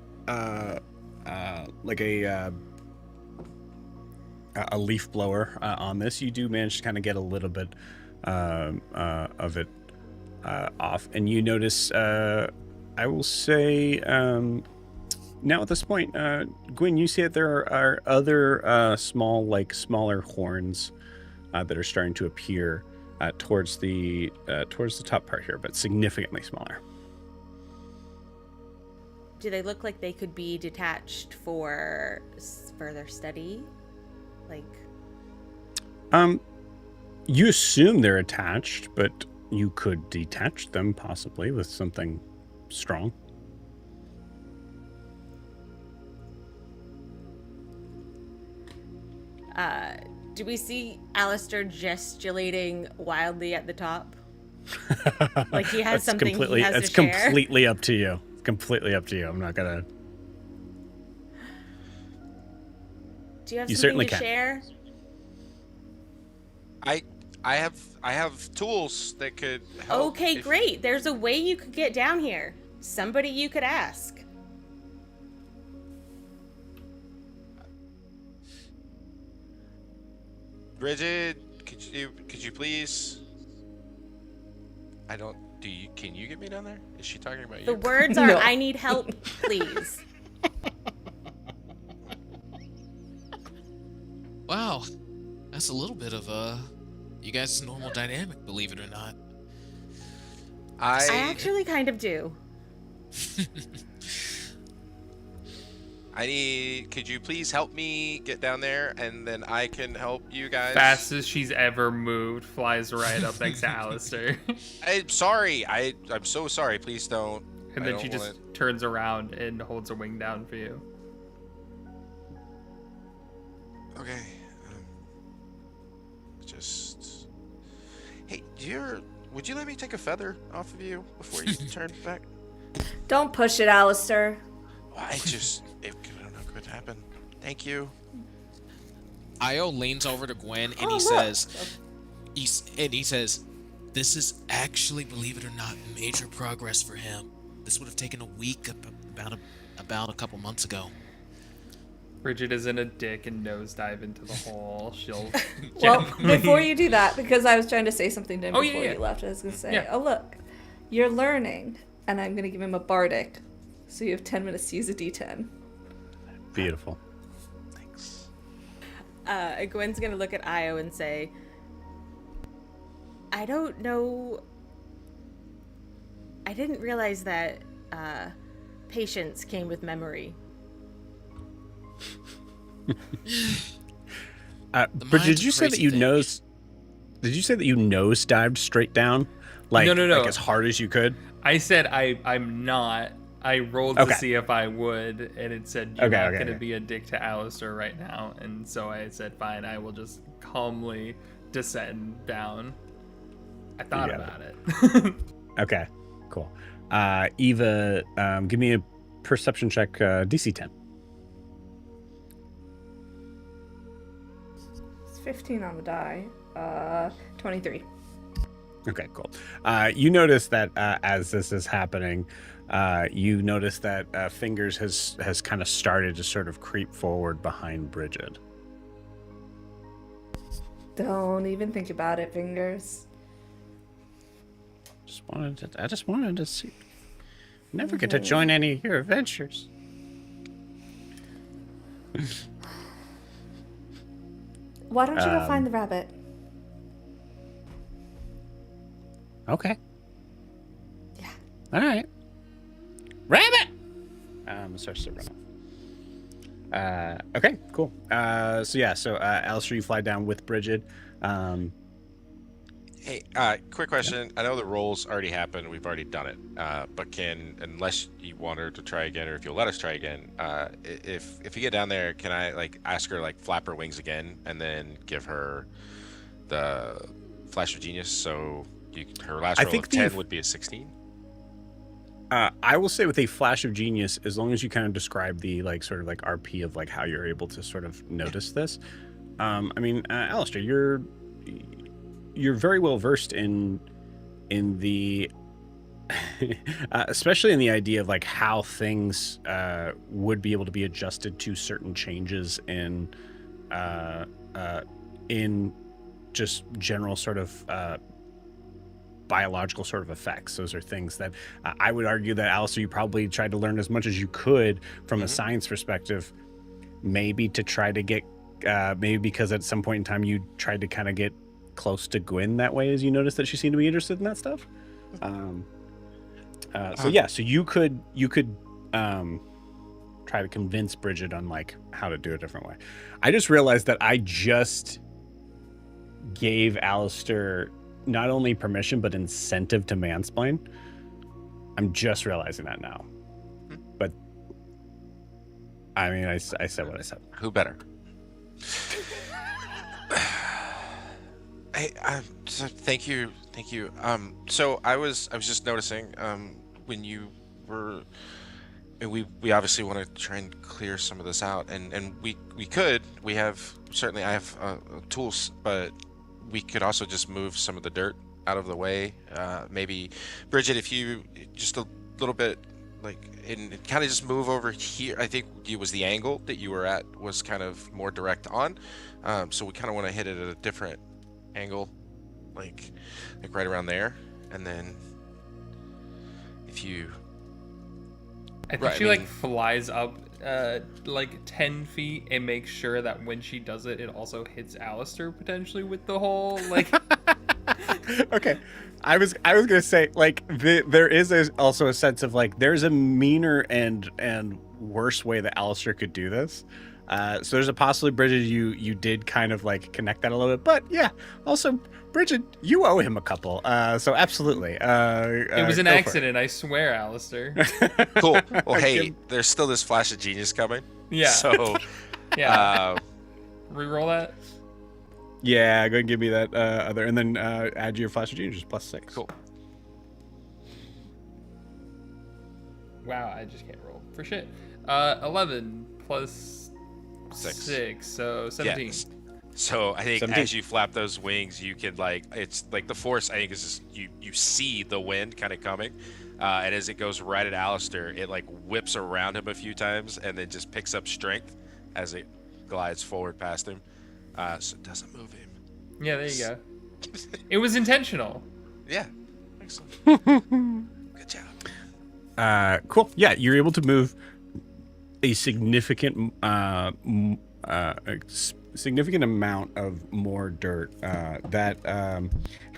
leaf blower on this. You do manage to kind of get a little bit of it off, and you notice. I will say now at this point, Gwen, you see that there are other smaller horns that are starting to appear towards the top part here, but significantly smaller. Do they look like they could be detached for further study? Like, You assume they're attached, but you could detach them possibly with something strong. do we see Alistair gesticulating wildly at the top? Like he has something he has to share? completely up to you. It's completely up to you. I'm not gonna. Do you have You something certainly to can. share? I have tools that could help. Okay, if- great. There's a way you could get down here. Somebody you could ask. Bridget, could you please? I don't. Can you get me down there? Is she talking about The you? words are, No. I need help, please. Wow, that's a little bit of you guys' normal dynamic, believe it or not. I actually kind of do. Could you please help me get down there, and then I can help you guys? Fastest she's ever moved, flies right up next to Alistair. I'm sorry. I'm so sorry. Please don't. And I then don't she just wanna- turns around and holds her wing down for you. Okay. Just. Hey, do you ever would you let me take a feather off of you before you turn back? Don't push it, Alistair. Well, I don't know what could happen. Thank you. Io leans over to Gwen and Oh, he look. says, "This is actually, believe it or not, major progress for him. This would have taken a week about a couple months ago." Bridget isn't a dick and nosedive into the hole. She'll Well, gently- before you do that, because I was trying to say something to him Oh, yeah, before yeah. you left, I was going to say, Yeah. oh, look, you're learning, and I'm going to give him a bardic. So you have 10 minutes to use a d10. Beautiful. Thanks. Gwen's gonna look at Io and say, I don't know. I didn't realize that patience came with memory. Bridget, mind's did a you say that crazy you thing. Did you say that you nose dived straight down? Like, No. like as hard as you could? I said I'm not. I rolled Okay. to see if I would, and it said you're Okay, not okay, going to okay. be a dick to Alistair right now. And so I said, fine, I will just calmly descend down. I thought got about it. Okay, cool. Eva, give me a perception check, DC 10. It's 15 on the die. 23. Okay, cool. You notice that as this is happening, you notice that Fingers has kind of started to sort of creep forward behind Bridget. Don't even think about it, Fingers. I just wanted to see. Never get to join any of your adventures. Why don't you go find the rabbit? Okay. Yeah. All right. Rabbit. Starts to run off. Okay, cool. So Alistair, you fly down with Bridget. Hey, quick question. I know the rolls already happened. We've already done it. But unless you want her to try again, or if you'll let us try again, if you get down there, can I ask her flap her wings again, and then give her the flash of genius? So her last I roll think of 10 would be a 16. I will say with a flash of genius, as long as you kind of describe the sort of RP of how you're able to sort of notice this. Alistair, you're very well versed in the especially in the idea of how things would be able to be adjusted to certain changes in just general sort of biological sort of effects. Those are things that I would argue that Alistair, you probably tried to learn as much as you could from a science perspective, maybe to try to get maybe because at some point in time you tried to kind of get close to Gwen that way, as you noticed that she seemed to be interested in that stuff. So you could try to convince Bridget on how to do it a different way. I just realized that I just gave Alistair not only permission but incentive to mansplain. I'm just realizing that now. But I said what I said. Who better? So thank you. So I was just noticing when you were, and we obviously want to try and clear some of this out, and we have certainly, I have tools, but we could also just move some of the dirt out of the way. Maybe Bridget, if you just a little bit and kind of just move over here. I think it was the angle that you were at was kind of more direct on, so we kind of want to hit it at a different angle, like right around there, and then if you I think she flies up 10 feet and makes sure that when she does it, it also hits Alistair potentially with the hole. Okay, I was gonna say there is also a sense of there's a meaner and worse way that Alistair could do this. So there's a possibility, Bridget, you did kind of connect that a little bit, but yeah, also Bridget, you owe him a couple. So absolutely. It was an accident, I swear, Alistair. Cool. Well, hey, there's still this flash of genius coming. Yeah. So Yeah. Reroll that. Yeah, go ahead and give me that other, and then add your flash of genius, plus 6. Cool. Wow, I just can't roll for shit. 11 plus 6. 6, so 17. Yes. So I think 17. as you flap those wings, you can like it's like the force. I think is just you see the wind kind of coming, and as it goes right at Alistair, it like whips around him a few times and then just picks up strength as it glides forward past him. So it doesn't move him. Yeah, there you go. It was intentional. Yeah. Excellent. Good job. Cool. Yeah, you're able to move a significant significant amount of more dirt that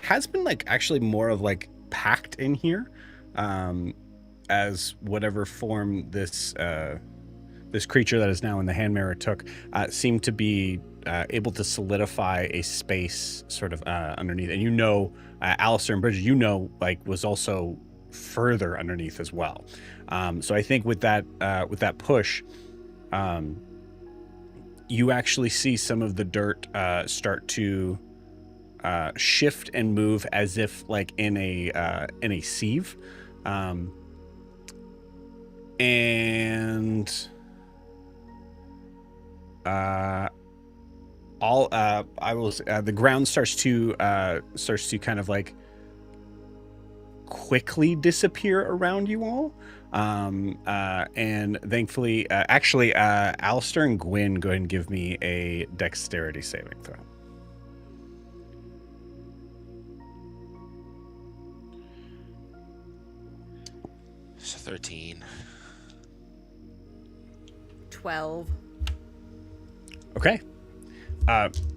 has been like actually more of like packed in here as whatever form this this creature that is now in the hand mirror took seemed to be able to solidify a space sort of underneath. And you know, Alistair and Bridget, you know, like was also further underneath as well. So I think with that push, you actually see some of the dirt start to shift and move as if like in a sieve, and the ground starts to kind of like quickly disappear around you all. And thankfully, Alistair and Gwyn, go ahead and give me a dexterity saving throw. So 13. 12. Okay.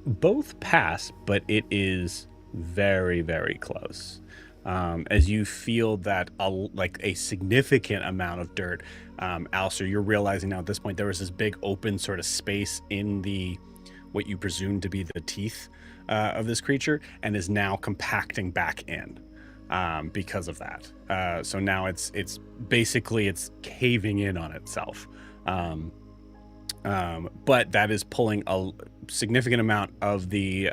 Both pass, but it is very, very close. As you feel that a significant amount of dirt, Alistair, you're realizing now at this point there was this big open sort of space in the what you presume to be the teeth of this creature, and is now compacting back in because of that. So now it's basically caving in on itself. But that is pulling a significant amount of the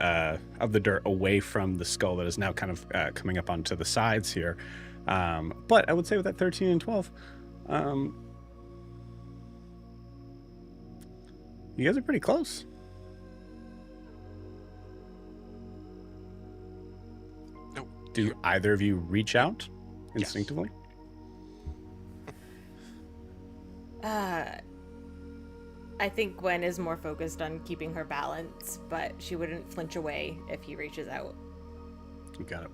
dirt away from the skull that is now kind of coming up onto the sides here. But I would say with that 13 and 12, you guys are pretty close. Nope. Do either of you reach out instinctively? I think Gwen is more focused on keeping her balance, but she wouldn't flinch away if he reaches out. You got it.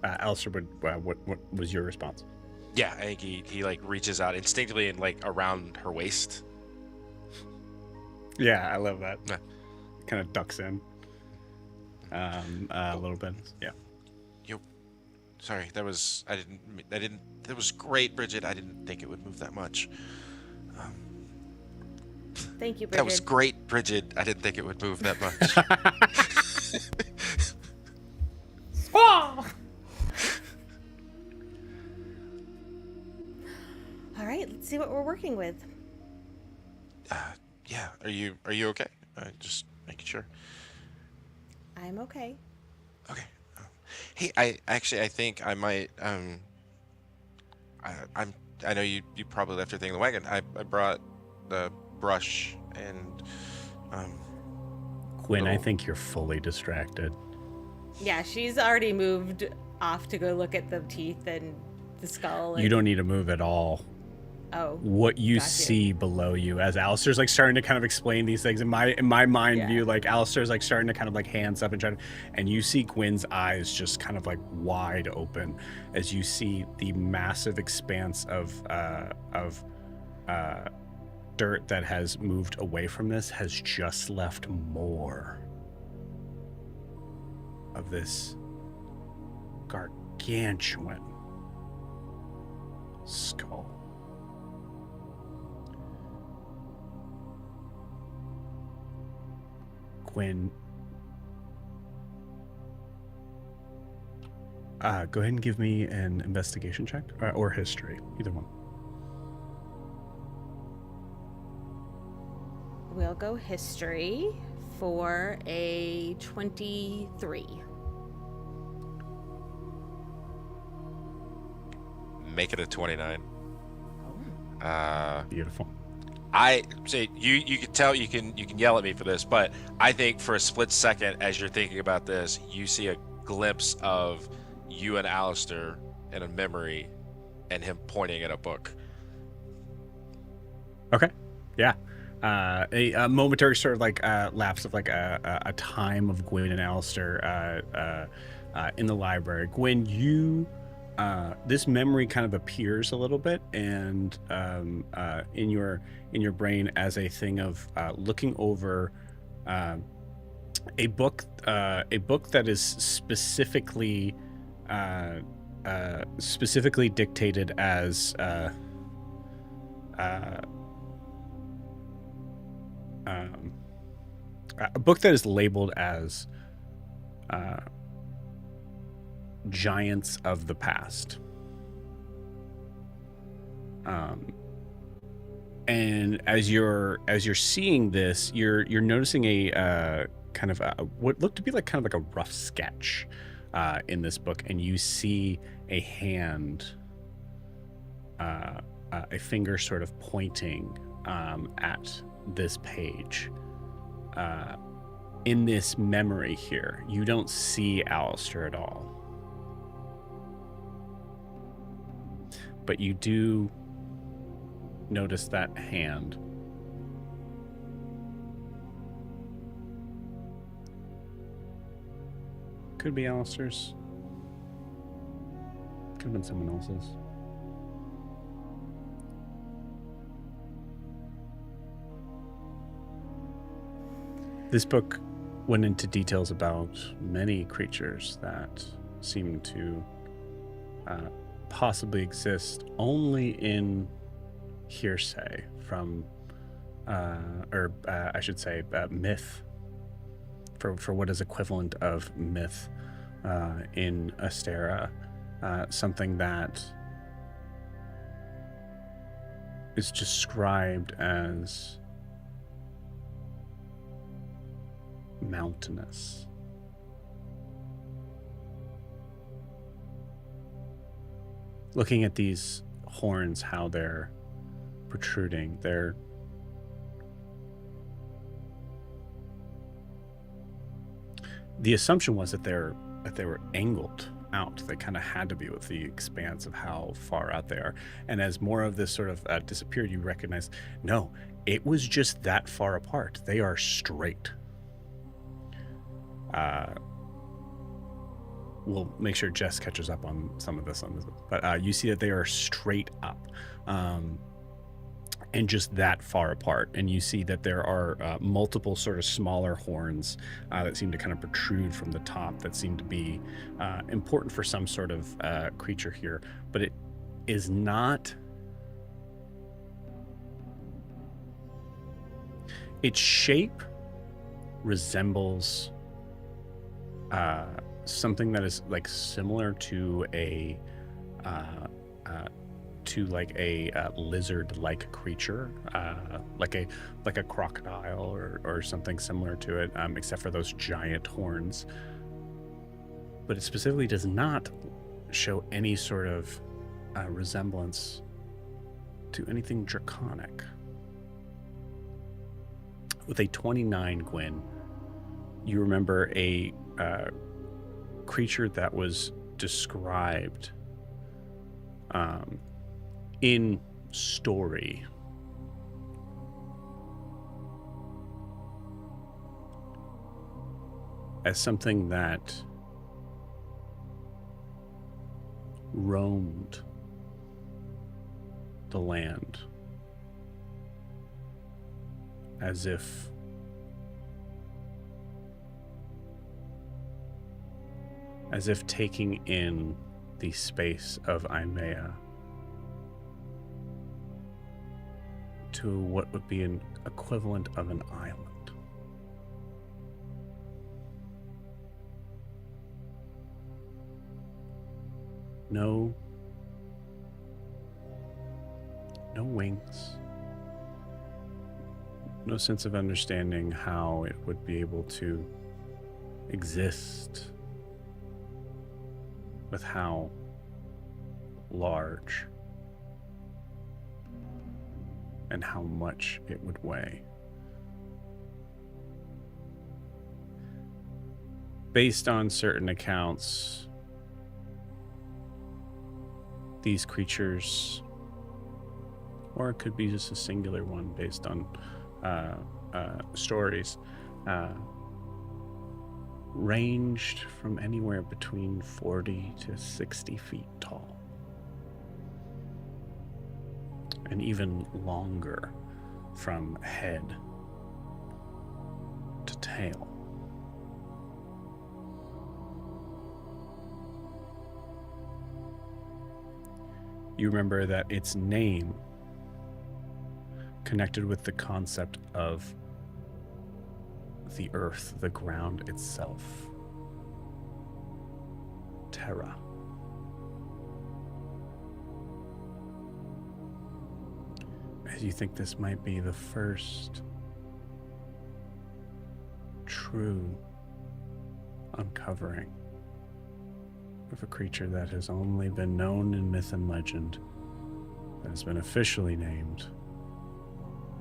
Alistair, what was your response? Yeah, I think he like reaches out instinctively and like around her waist. Yeah, I love that. Yeah. Kind of ducks in a little bit. Yeah. Sorry, that was that was great, Bridget. I didn't think it would move that much. Thank you, Bridget. That was great, Bridget. I didn't think it would move that much. All right, let's see what we're working with. Yeah. Are you okay? Just making sure. I'm okay. Okay. Hey, I think I might. I know you probably left your thing in the wagon. I brought the brush and Gwyn, I think you're fully distracted. Yeah, she's already moved off to go look at the teeth and the skull. And... You don't need to move at all. Oh. What you Gotcha. see below you as Alistair's like starting to kind of explain these things in my mind view, like Alistair's like starting to kind of like hands up and try to, and you see Gwyn's eyes just kind of like wide open as you see the massive expanse of dirt that has moved away from this has just left more of this gargantuan skull. Gwyn, go ahead and give me an investigation check or history, either one. We'll go history. for a 23. Make it a 29. Beautiful. I say you can tell you can yell at me for this, but I think for a split second as you're thinking about this, you see a glimpse of you and Alistair in a memory and him pointing at a book. Okay. Yeah. A momentary sort of like lapse of like a time of Gwyn and Alistair in the library. Gwyn, you this memory kind of appears a little bit, and in your brain as a thing of looking over a book that is specifically dictated as a book that is labeled as Giants of the Past. And as you're seeing this, you're noticing a kind of what looked to be like kind of like a rough sketch in this book, and you see a hand, a finger sort of pointing at this page. In this memory here, you don't see Alistair at all. But you do notice that hand. Could be Alistair's. Could have been someone else's. This book went into details about many creatures that seem to possibly exist only in hearsay from, I should say, myth, for what is equivalent of myth in Astera, something that is described as mountainous. Looking at these horns, how they're protruding, the assumption was that they were angled out. They kind of had to be, with the expanse of how far out they are. And as more of this sort of disappeared, you recognize, no, it was just that far apart. They are straight. We'll make sure Jess catches up on some of this, but you see that they are straight up, and just that far apart. And you see that there are multiple sort of smaller horns that seem to kind of protrude from the top, that seem to be important for some sort of creature here, but it is not. Its shape resembles something that is like similar to a lizard-like creature, like a crocodile or something similar to it, except for those giant horns. But it specifically does not show any sort of resemblance to anything draconic. With a 29, Gwyn, you remember a creature that was described in story as something that roamed the land as if taking in the space of Imea to what would be an equivalent of an island. No wings, no sense of understanding how it would be able to exist with how large and how much it would weigh. Based on certain accounts, these creatures, or it could be just a singular one based on stories, ranged from anywhere between 40 to 60 feet tall, and even longer from head to tail. You remember that its name connected with the concept of the earth, the ground itself. Terra. As you think this might be the first true uncovering of a creature that has only been known in myth and legend, that has been officially named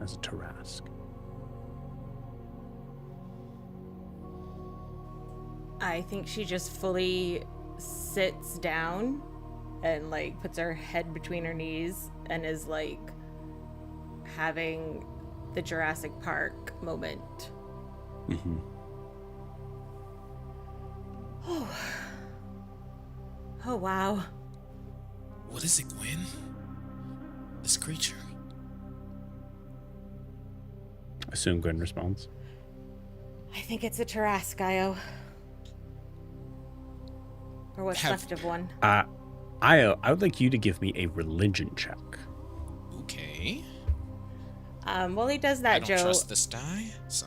as a Tarrasque. I think she just fully sits down and like puts her head between her knees and is like having the Jurassic Park moment. Mm-hmm. Oh wow. What is it, Gwen? This creature. Assume Gwen responds. I think it's a Tarrasque, Io. Or what's left of one. Io, I would like you to give me a religion check. Okay. While he does I that, don't Joe, trust this die, so...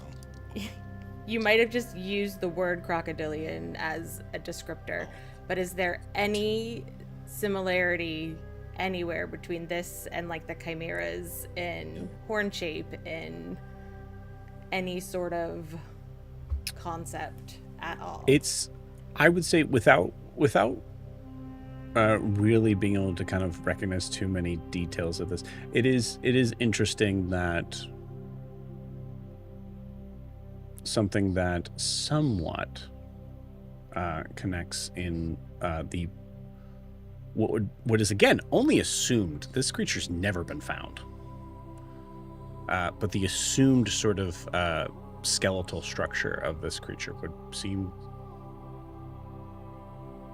you might have just used the word crocodilian as a descriptor, but is there any similarity anywhere between this and like the chimeras in horn shape, in any sort of concept at all? It's, I would say, without really being able to kind of recognize too many details of this, it is interesting that something that somewhat connects in the what is again only assumed. This creature's never been found, but the assumed sort of skeletal structure of this creature would seem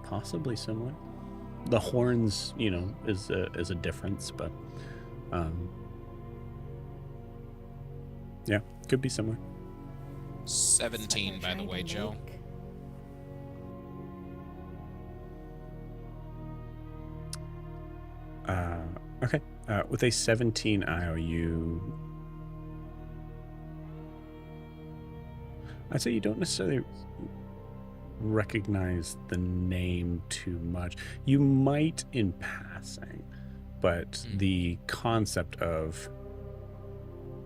possibly similar. The horns, is a difference, but yeah, could be similar. 17, by the way, Joe. Okay. With a 17 IOU, I'd say you don't necessarily recognize the name too much. You might in passing, but the concept of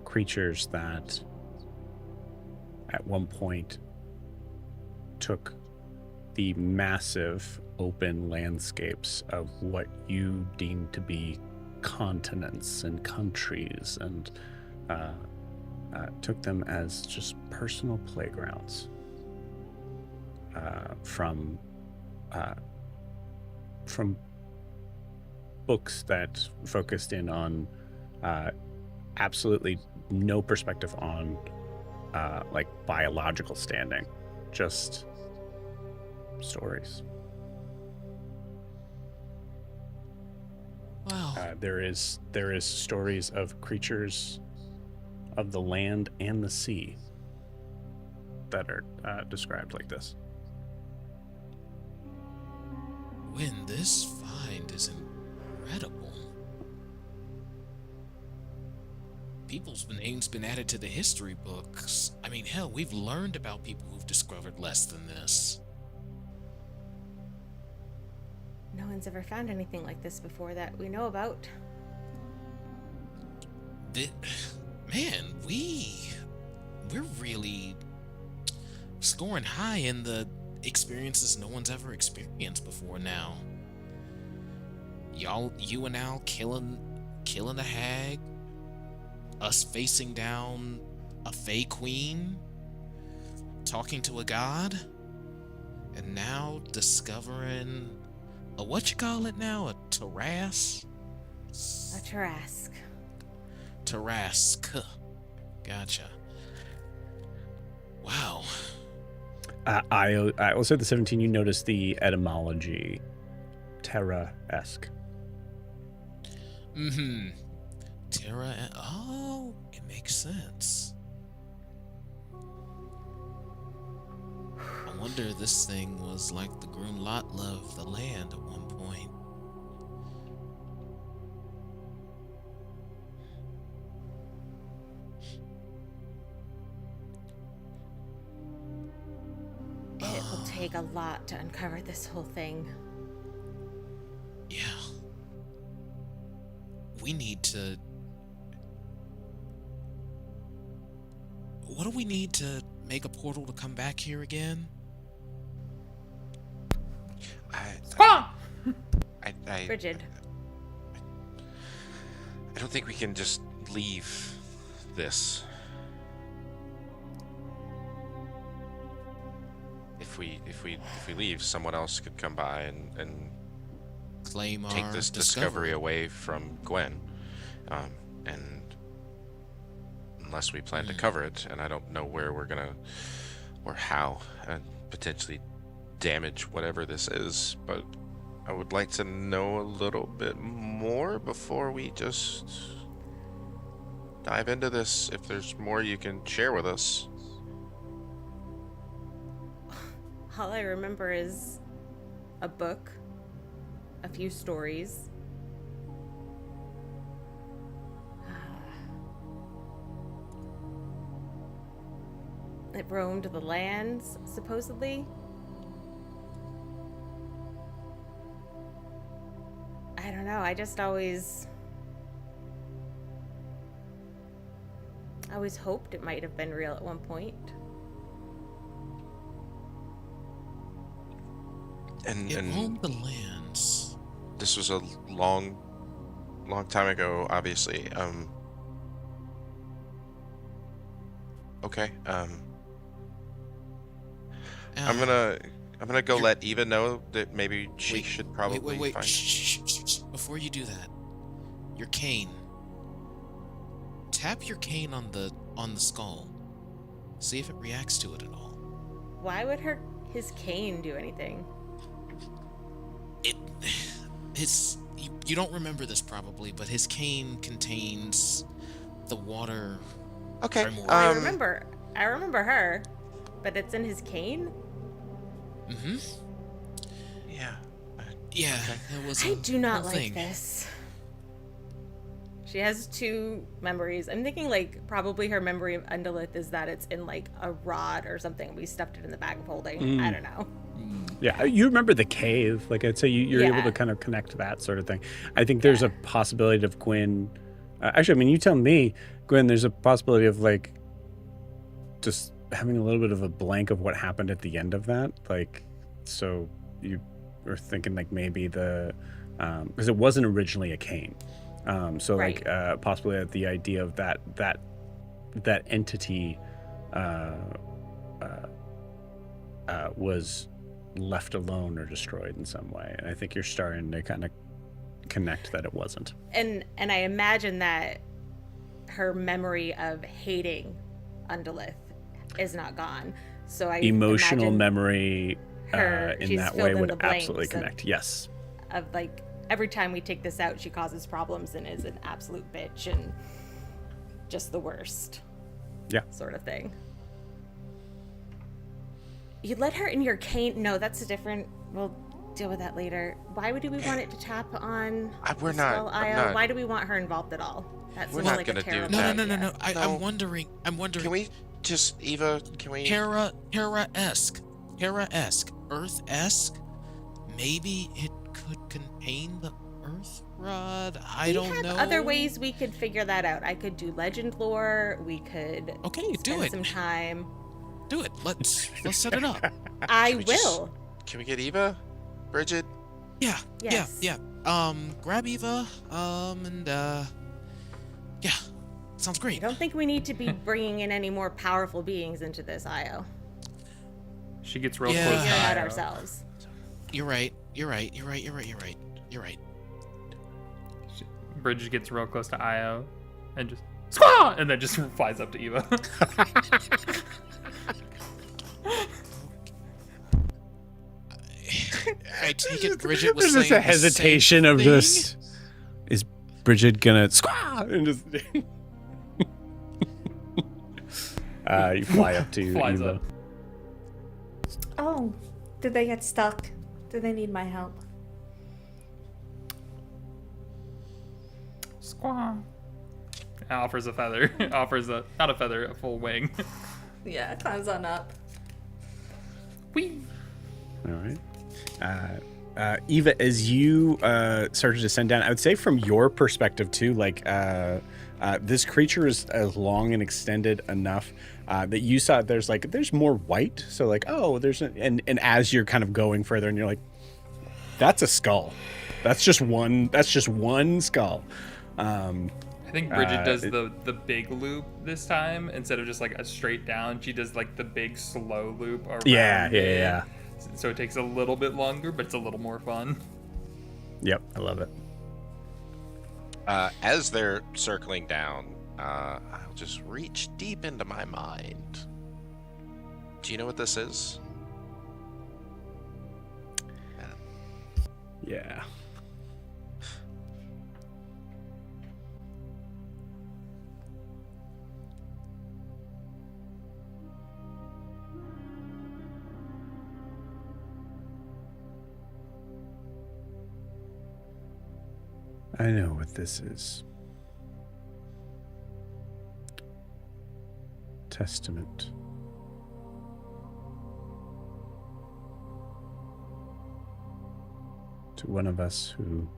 creatures that at one point took the massive open landscapes of what you deem to be continents and countries and took them as just personal playgrounds from books that focused in on absolutely no perspective on like biological standing, just stories. Wow. There is stories of creatures of the land and the sea that are described like this. When this find is incredible. People's names been added to the history books. I mean, hell, we've learned about people who've discovered less than this. No one's ever found anything like this before that we know about. Man, we're really scoring high in the experiences no one's ever experienced before now. You and Al killing a hag, us facing down a Fey Queen, talking to a god, and now discovering a what you call it now? A Tarrasque? A Tarrasque. Tarrasque. Gotcha. Wow. I will say the 17. You notice the etymology, Terra-esque. Terra. Oh, it makes sense. I wonder if this thing was like the Grunlotla of the land at one point. It will take a lot to uncover this whole thing. Yeah. We need to... What do we need to make a portal to come back here again? Frigid. I don't think we can just leave this. If we leave, someone else could come by and Claim take our this discovery away from Gwen. And unless we plan to cover it, and I don't know where we're gonna or how, and potentially damage whatever this is, but I would like to know a little bit more before we just dive into this. If there's more you can share with us. All I remember is a book, a few stories. It roamed the lands, supposedly. I don't know, I always hoped it might have been real at one point. It And roamed the lands. this was a long time ago, obviously. Okay. I'm gonna go let Eva know that maybe she should probably Wait. find. Shh. Before you do that, your cane. Tap your cane on the skull. See if it reacts to it at all. Why would his cane do anything? You don't remember this probably, but his cane contains the water. Okay. Primordial. I remember her, but it's in his cane? Yeah. Yeah, it was. I do not whole like thing. this. She has two memories. I'm thinking like probably her memory of Undulith is that it's in like a rod or something. We stuffed it in the bag of holding. I don't know. Yeah, you remember the cave. Like I'd say you're able Yeah. to kind of connect that sort of thing. I think there's a possibility of Gwen. Actually, I mean, you tell me, Gwen, there's a possibility of like just having a little bit of a blank of what happened at the end of that. Like, so you were thinking like maybe because it wasn't originally a cane. So Right. like possibly the idea of that entity was left alone or destroyed in some way, and I think you're starting to kind of connect that it wasn't. And I imagine that her memory of hating Undulith is not gone. So I Emotional imagine memory in she's that filled way in would the blanks absolutely of- connect. Yes. of like every time we take this out, she causes problems and is an absolute bitch and just the worst. Yeah. Sort of thing. You let her in your cane? No, that's a different. We'll deal with that later. Why would we want it to tap on We're the not- Skull I'm Isle? not- Why do we want her involved at all? That We're seems not like gonna a do terrible that. No. idea. I'm wondering. Can we just, Eva? Can we? Terra-esque, Earth-esque. Maybe it could contain the Earth Rod? I We don't have know. other ways we could figure that out. I could do legend lore. We could Okay, do spend it. some time. Do it. Let's set it up. I we just- will. Can we get Eva? Bridget? Yeah. Yes. Yeah. Grab Eva. And yeah. Sounds I great. don't think we need to be bringing in any more powerful beings into this IO. She gets real Yeah. close Figure to it out Io. ourselves. You're right. You're right. Bridget gets real close to Io and just squaw, and then just flies up to Eva. I take it Bridget was There's just saying a hesitation the of same just, is Bridget gonna squaw and just you fly up to Flies Eva. up. Oh, did they get stuck? Do they need my help? Squaw. Offers a feather. Offers a not a feather, a full wing. Yeah, climbs on up. Whee! All right. Eva, as you start to descend down, I would say from your perspective too, like this creature is long and extended enough that you saw there's more white. So like, oh, and as you're kind of going further, and you're like, that's a skull. That's just one skull. I think Bridget does the big loop this time instead of just like a straight down. She does like the big slow loop around. Yeah. So it takes a little bit longer, but it's a little more fun. Yep, I love it. As they're circling down, I'll just reach deep into my mind. Do you know what this is? Yeah. I know what this is. Testament. To one of us who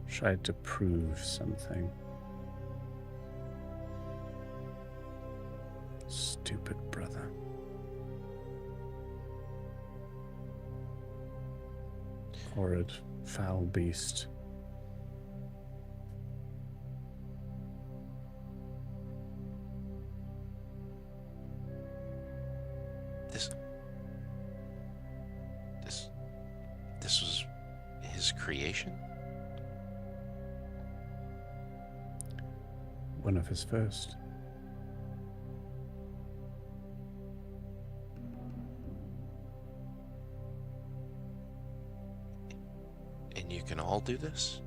tried to prove something. Stupid brother. Horrid, foul beast. This was his creation? One of his first. And you can all do this?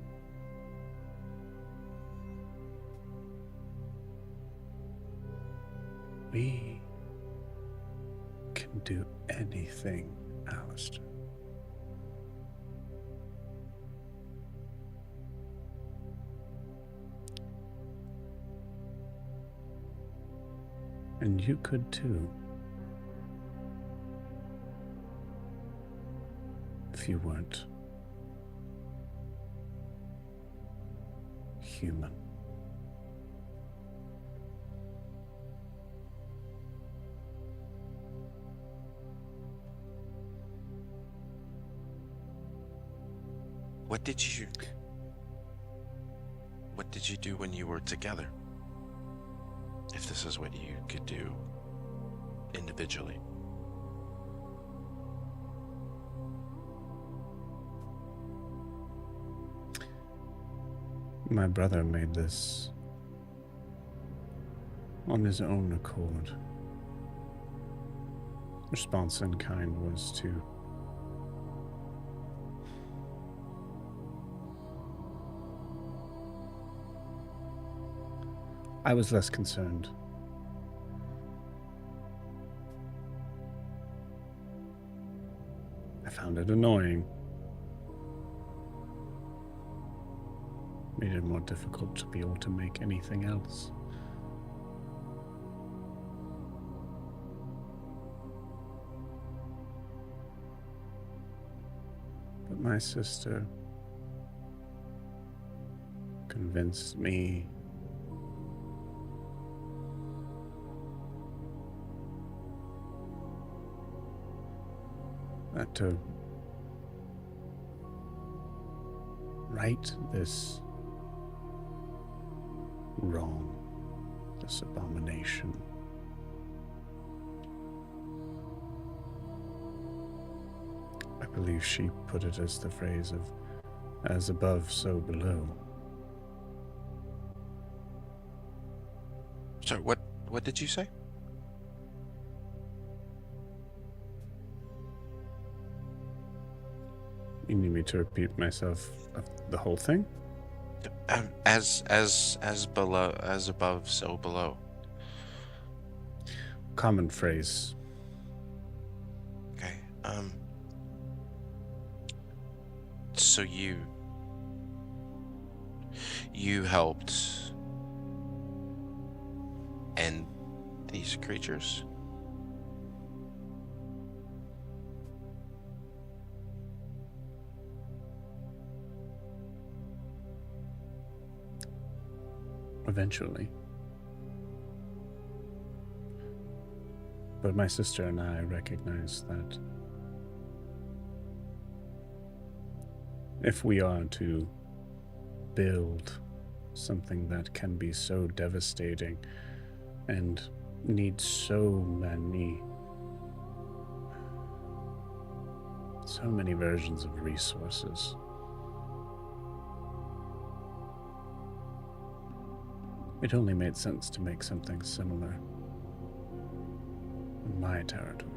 We can do anything, Alistair. And you could too. If you weren't human. What did you do when you were together? If this is what you could do individually. My brother made this on his own accord. Response in kind was to I was less concerned. I found it annoying. Made it more difficult to be able to make anything else. My sister convinced me that to right this wrong, this abomination, I believe she put it as the phrase of as above, so below. Sorry, what did you say? You need me to repeat myself the whole thing? As below, as above, so below. Common phrase. Okay. So you helped end these creatures? Eventually. But my sister and I recognize that if we are to build something that can be so devastating and needs so many versions of resources, it only made sense to make something similar in my territory.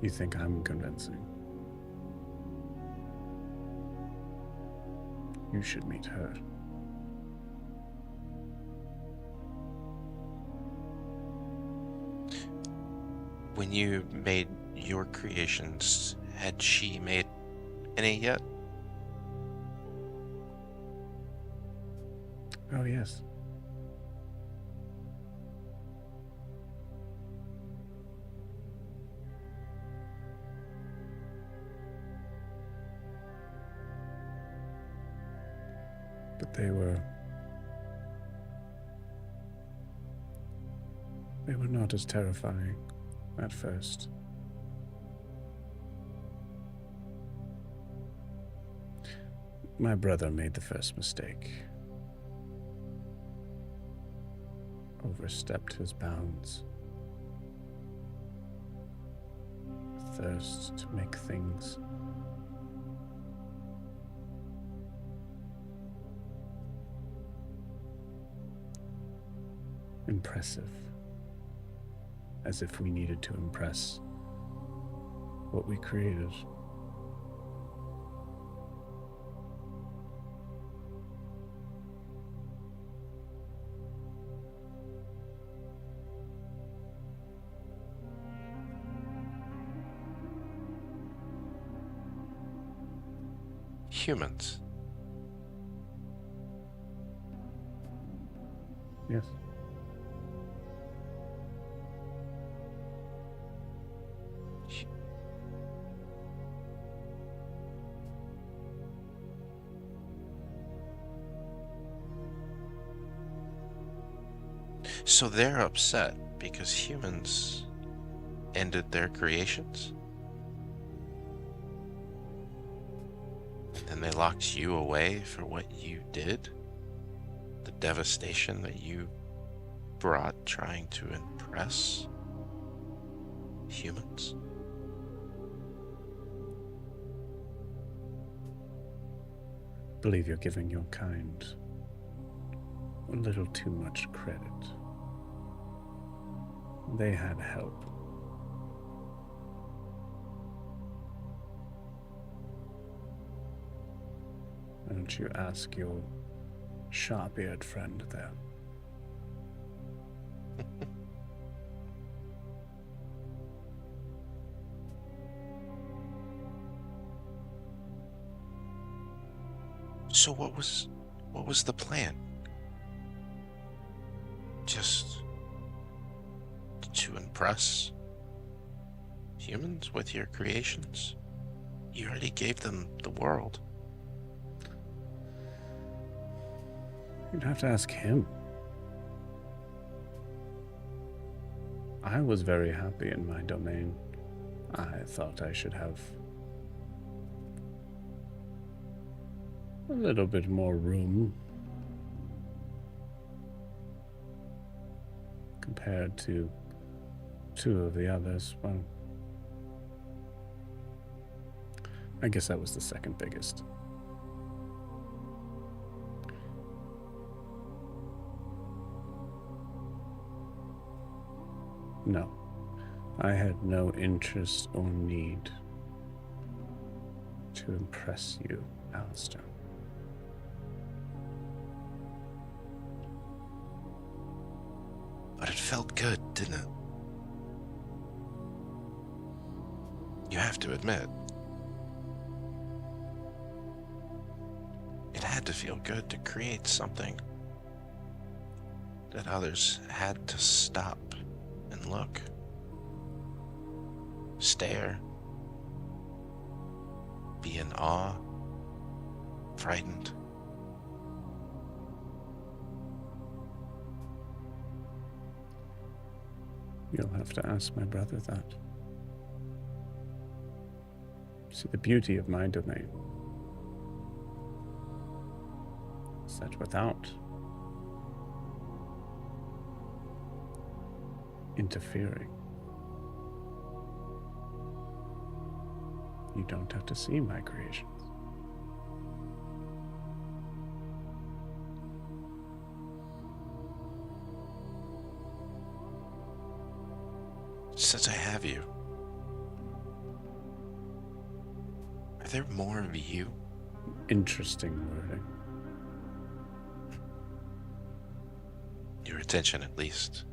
You think I'm convincing? You should meet her. When you made your creations, had she made any yet? Oh, yes. But they were not as terrifying at first. My brother made the first mistake. Overstepped his bounds. Thirst to make things impressive, as if we needed to impress what we created. Humans. Yes. So they're upset because humans ended their creations? And they locked you away for what you did? The devastation that you brought trying to impress humans? I believe you're giving your kind a little too much credit. They had help. Why don't you ask your sharp-eared friend there? So what was the plan? Just to impress humans with your creations? You already gave them the world. You'd have to ask him. I was very happy in my domain. I thought I should have a little bit more room compared to two of the others. Well, I guess that was the second biggest. No, I had no interest or need to impress you, Alistair. But it felt good, didn't it? You have to admit, it had to feel good to create something that others had to stop and look, stare, be in awe, frightened. You'll have to ask my brother that. See, the beauty of my domain is that without interfering, you don't have to see my creations. Since I have you, are there more of you? Interesting wording. Your attention, at least.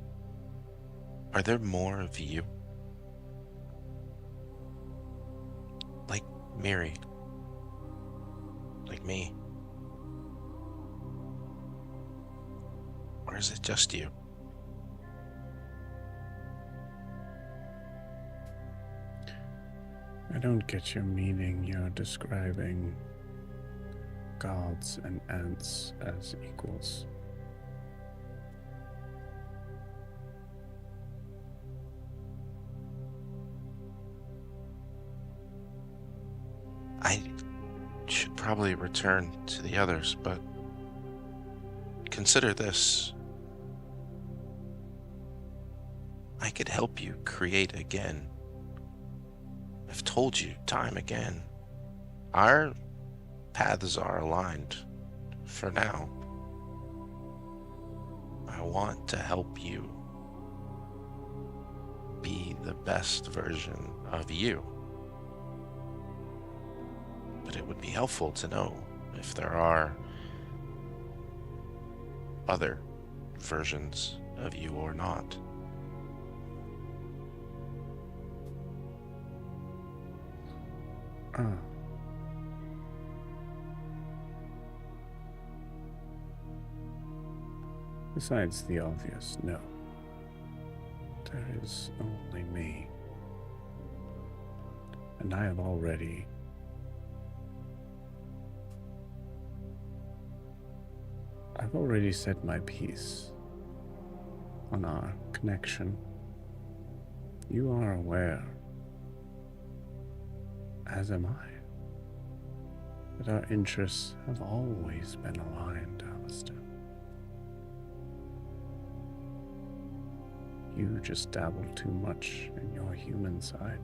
Are there more of you? Like Miri. Like me. Or is it just you? I don't get your meaning. You're describing gods and ants as equals. I should probably return to the others, but consider this. I could help you create again. I've told you time again. Our paths are aligned for now. I want to help you be the best version of you. But it would be helpful to know if there are other versions of you or not. Ah. Besides the obvious, no. There is only me. And I have already said my piece on our connection. You are aware, as am I, that our interests have always been aligned, Alistair. You just dabble too much in your human side.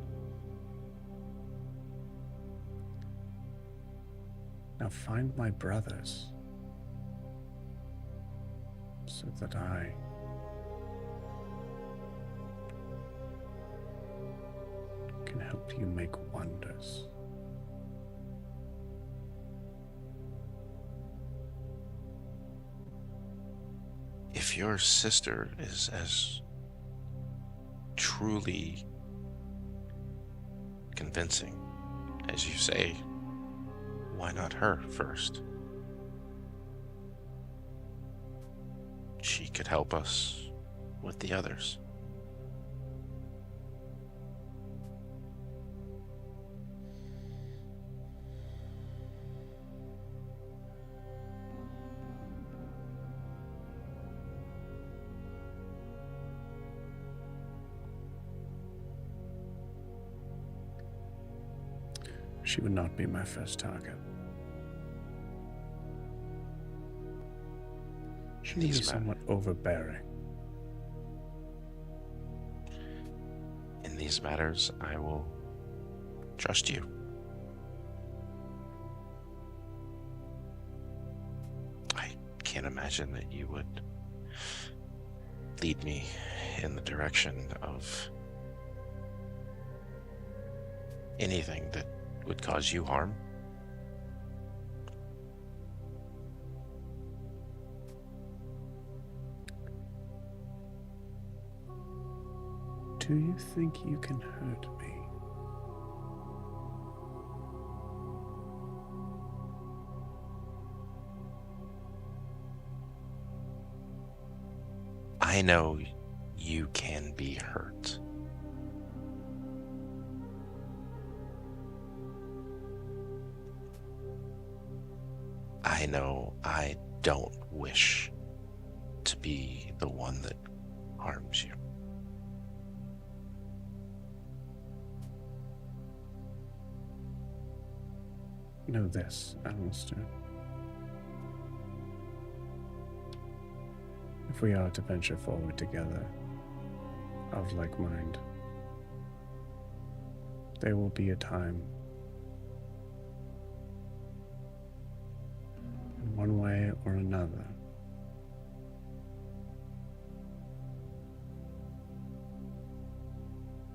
Now find my brothers, so that I can help you make wonders. If your sister is as truly convincing as you say, why not her first? She could help us with the others. She would not be my first target. She would be These somewhat overbearing. In these matters, I will trust you. I can't imagine that you would lead me in the direction of anything that would cause you harm. Do you think you can hurt me? I know you can be hurt. I know I don't wish to be the one that harms you. Know this, Alistair. If we are to venture forward together, of like mind, there will be a time, in one way or another,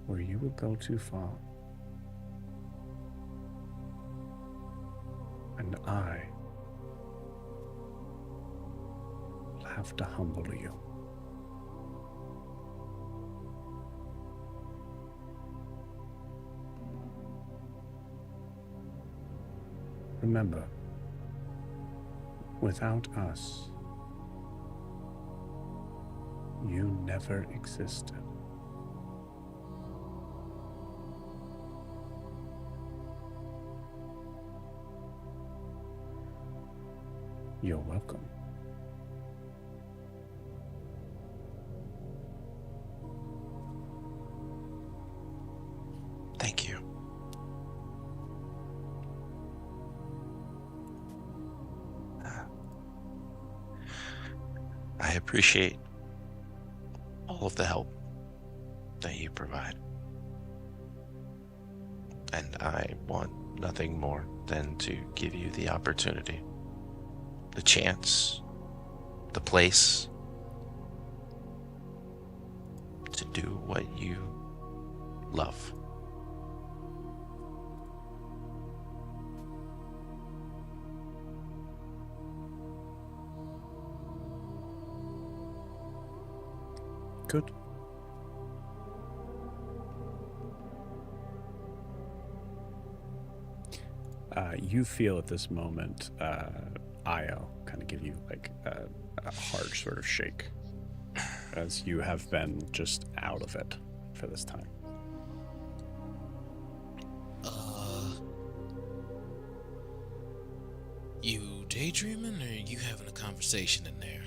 where you will go too far, and I will have to humble you. Remember, without us, you never existed. You're welcome. Thank you. I appreciate all of the help that you provide. And I want nothing more than to give you the opportunity, the chance, the place to do what you love. Good. You feel at this moment, Io kind of give you like a hard sort of shake, as you have been just out of it for this time. You daydreaming or you having a conversation in there?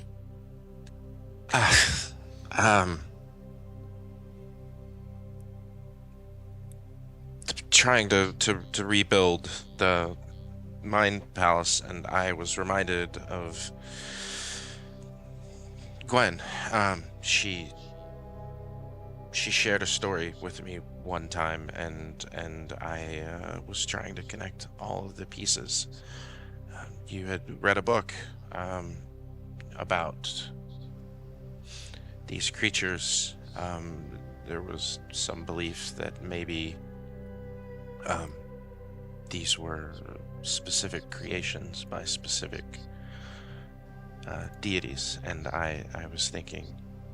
Trying to rebuild the Mind Palace, and I was reminded of Gwen. She shared a story with me one time, and I was trying to connect all of the pieces. You had read a book about these creatures. There was some belief that maybe these were specific creations by specific deities, and I was thinking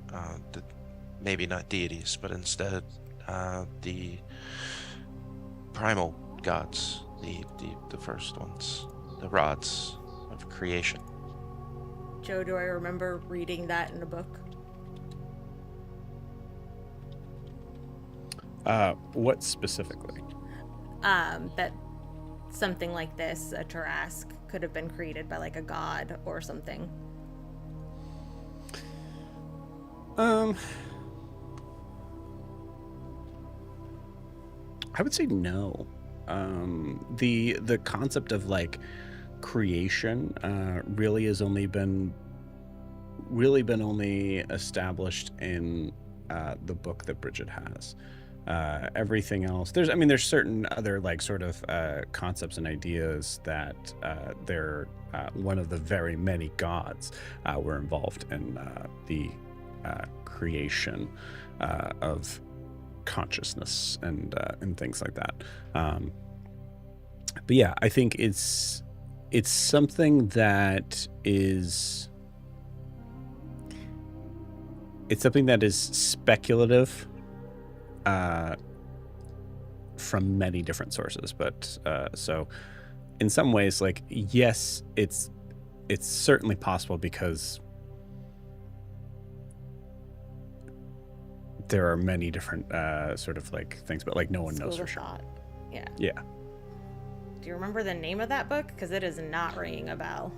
that maybe not deities, but instead the primal gods, the first ones, the rods of creation. Joe, do I remember reading that in a book? What specifically? That something like this, a Tarask, could have been created by like a god or something. I would say no. The concept of like creation really has only been only established in the book that Bridget has. Everything else, there's certain other like sort of concepts and ideas that they're one of the very many gods were involved in the creation of consciousness and things like that. But yeah, I think it's something that is speculative from many different sources, but so in some ways, like, yes, it's certainly possible because there are many different sort of like things, but like no one knows School for of sure. thought. Yeah. Yeah. Do you remember the name of that book? Because it is not ringing a bell.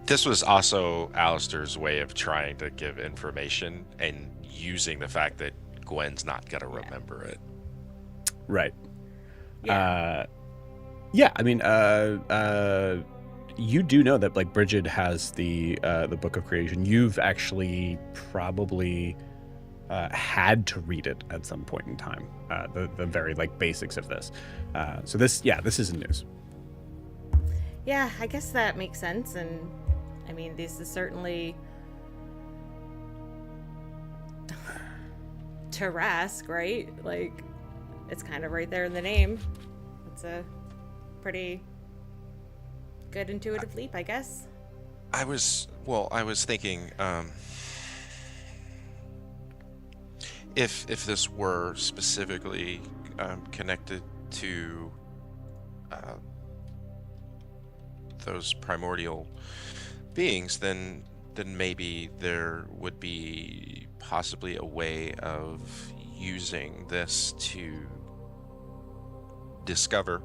This was also Alistair's way of trying to give information and using the fact that Gwen's not going to remember it. Right. Yeah. Yeah, I mean, you do know that like Bridget has the Book of Creation. You've actually probably had to read it at some point in time. The very like basics of this. So this isn't news. Yeah, I guess that makes sense. And I mean, this is certainly Tarask, right? Like, it's kind of right there in the name. It's a pretty good intuitive leap, I guess. I was thinking, if this were specifically connected to those primordial beings, then maybe there would be possibly a way of using this to discover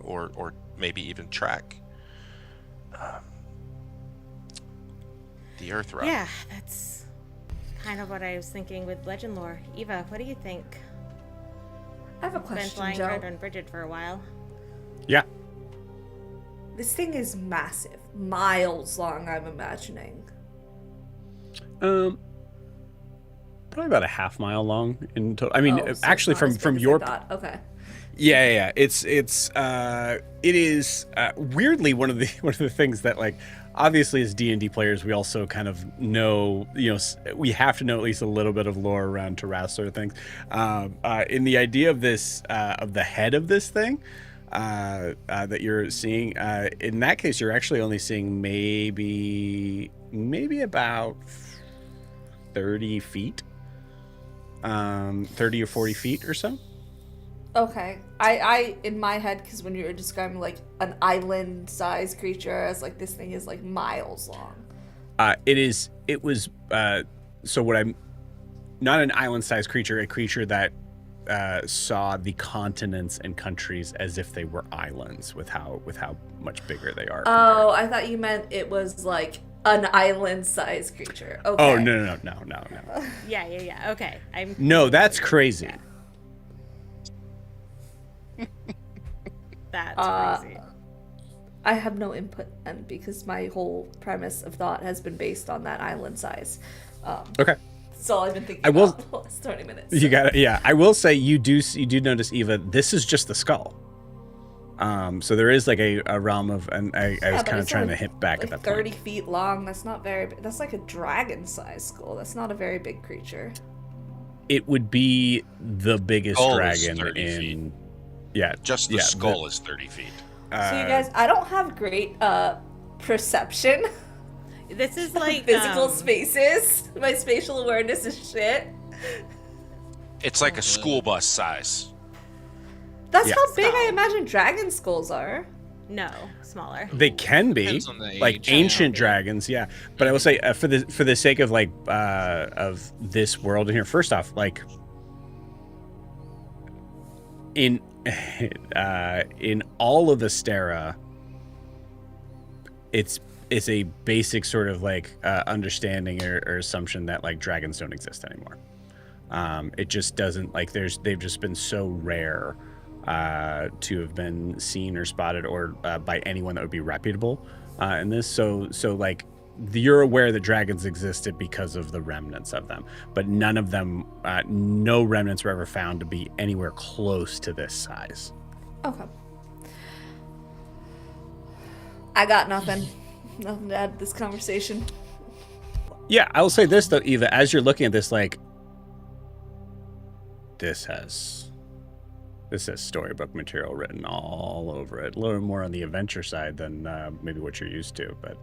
or maybe even track the Earth realm. Yeah, that's kind of what I was thinking with legend lore. Eva, what do you think? I have a Been question, flying Joe. around on Bridget for a while. Yeah. This thing is massive, miles long, I'm imagining. Probably about a half mile long in total. I mean, Oh, so actually, it's not as from big as your I thought. Okay. Yeah. It is weirdly one of the things that, like, obviously as D&D players, we also kind of know, we have to know at least a little bit of lore around Tarask sort of things. In the idea of this, of the head of this thing that you're seeing, in that case, you're actually only seeing maybe about 30 feet, 30 or 40 feet or so. Okay. I in my head, because when you were describing like an island-sized creature, I was like, this thing is like miles long. It was so what I'm not an island-sized creature, a creature that saw the continents and countries as if they were islands with how much bigger they are. Oh, I thought you meant it was like an island-sized creature. Okay. Oh, no. Yeah. Okay. No, that's crazy. Yeah. That's crazy. I have no input then because my whole premise of thought has been based on that island size. Okay. That's all I've been thinking I will- about the last 20 minutes. You got it. Yeah, I will say you do notice, Eva, this is just the skull. So there is like a realm of, and I was but kind of it's trying like- to hit back like at that 30 point. feet long. That's not very big. That's like a dragon-sized skull. That's not a very big creature. It would be the biggest Skull is dragon 30 in. feet. Yeah, Just the yeah, skull is 30 feet. So you guys, I don't have great perception. This is like Physical spaces. My spatial awareness is shit. It's like a school bus size. That's Yeah. how big I Skull. imagine dragon skulls are. No, smaller. They can be Depends on the like age. ancient dragons, yeah. But I will say, for the sake of like of this world in here, first off, like in all of Astera, it's a basic sort of like understanding or assumption that like dragons don't exist anymore. It just doesn't, like, they've just been so rare to have been seen or spotted or by anyone that would be reputable in this. So like you're aware that dragons existed because of the remnants of them, but none of them, no remnants were ever found to be anywhere close to this size. Okay. I got nothing. Nothing to add to this conversation. Yeah, I will say this though, Eva, as you're looking at this, like, this has storybook material written all over it. A little more on the adventure side than maybe what you're used to, but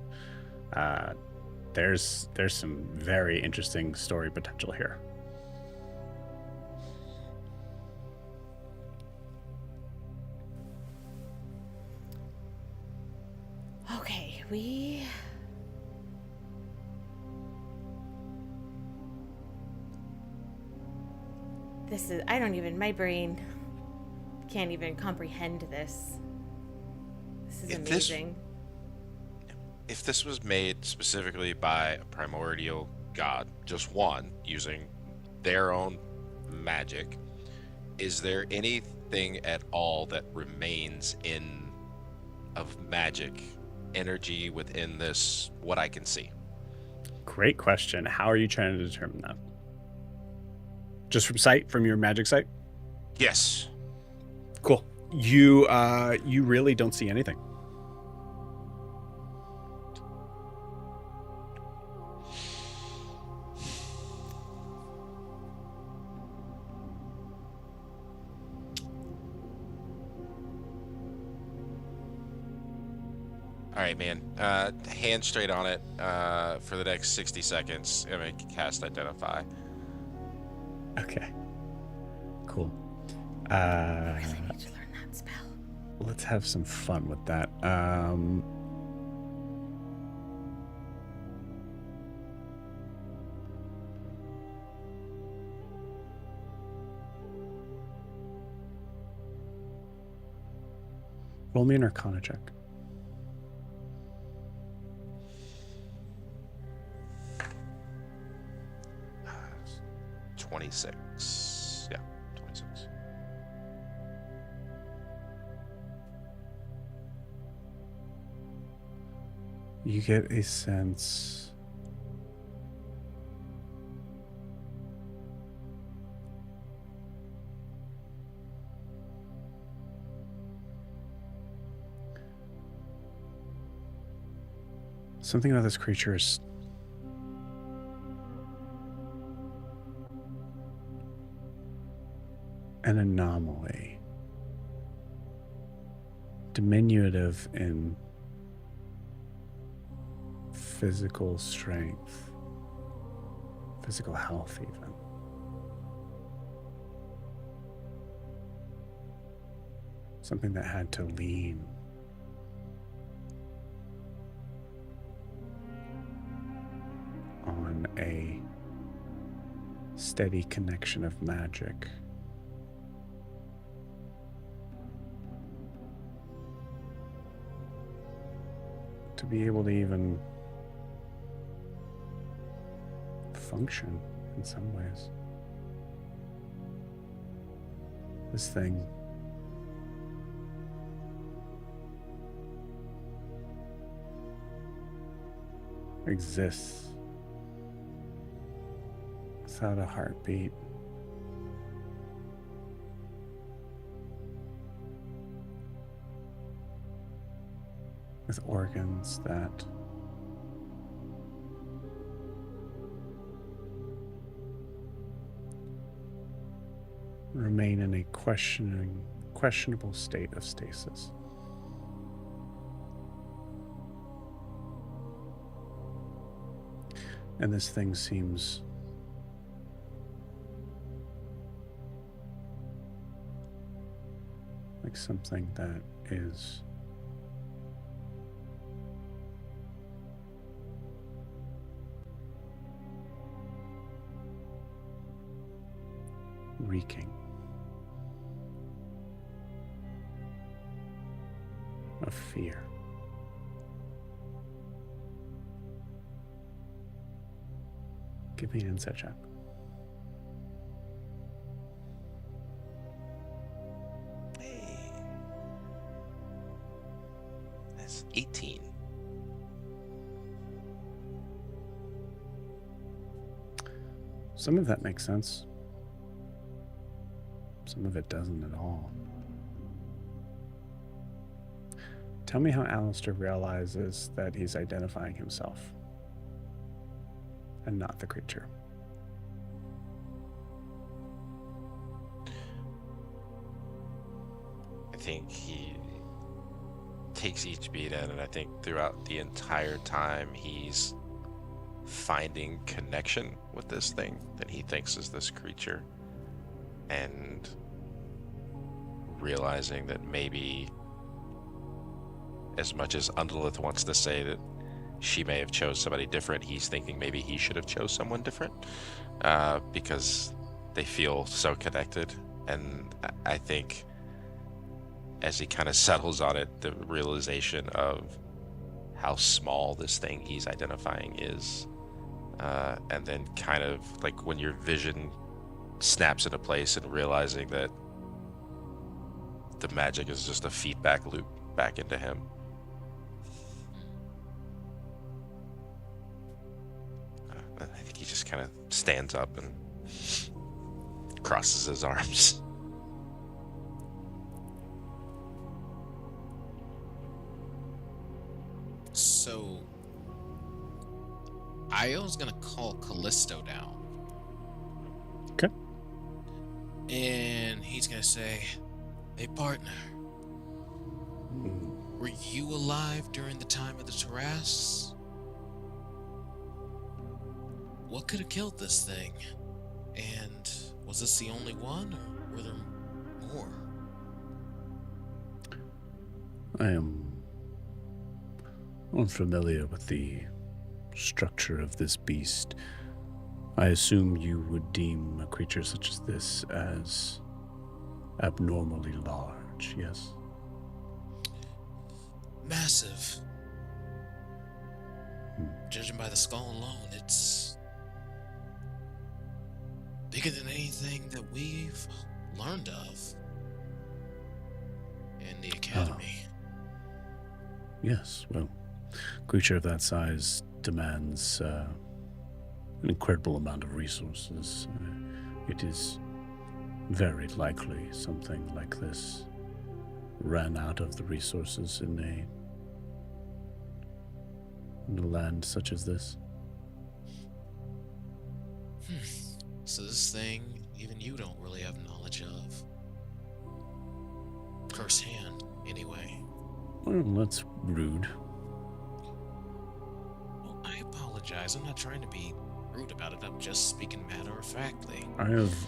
there's some very interesting story potential here. Okay, this is, my brain can't even comprehend this. This is amazing. If this was made specifically by a primordial god, just one, using their own magic, is there anything at all that remains of magic energy within this, what I can see? Great question. How are you trying to determine that? Just from sight, from your magic sight? Yes. Cool. You really don't see anything. All right, man. Hand straight on it for the next 60 seconds. I'm going to cast Identify. Okay. Cool. I really need to learn that spell. Let's have some fun with that. Roll me an Arcana check. 26. Yeah, 26. You get a sense something about this creature is an anomaly, diminutive in physical strength, physical health even. Something that had to lean on a steady connection of magic. To be able to even function in some ways. This thing exists without a heartbeat. With organs that remain in a questionable state of stasis. And this thing seems like something that is reeking of fear. Give me an insight check. 18. Some of that makes sense. Some of it doesn't at all. Tell me how Alistair realizes that he's identifying himself and not the creature. I think he takes each beat in, and I think throughout the entire time he's finding connection with this thing that he thinks is this creature, and realizing that maybe, as much as Undalith wants to say that she may have chose somebody different, he's thinking maybe he should have chose someone different, because they feel so connected. And I think as he kind of settles on it, the realization of how small this thing he's identifying is, and then kind of like when your vision snaps into place and realizing that the magic is just a feedback loop back into him. I think he just kind of stands up and crosses his arms. So, Io's gonna call Callisto down. Okay. And he's gonna say, "Hey, partner, were you alive during the time of the Terras? What could have killed this thing? And was this the only one, or were there more?" I am unfamiliar with the structure of this beast. I assume you would deem a creature such as this as abnormally large, yes? Massive. Judging by the skull alone, it's bigger than anything that we've learned of in the academy. Yes, well, a creature of that size demands an incredible amount of resources. It is very likely something like this ran out of the resources in a land such as this. So this thing, even you don't really have knowledge of. Firsthand, anyway. Well, that's rude. Well, I apologize. I'm not trying to be rude about it. I'm just speaking matter-of-factly.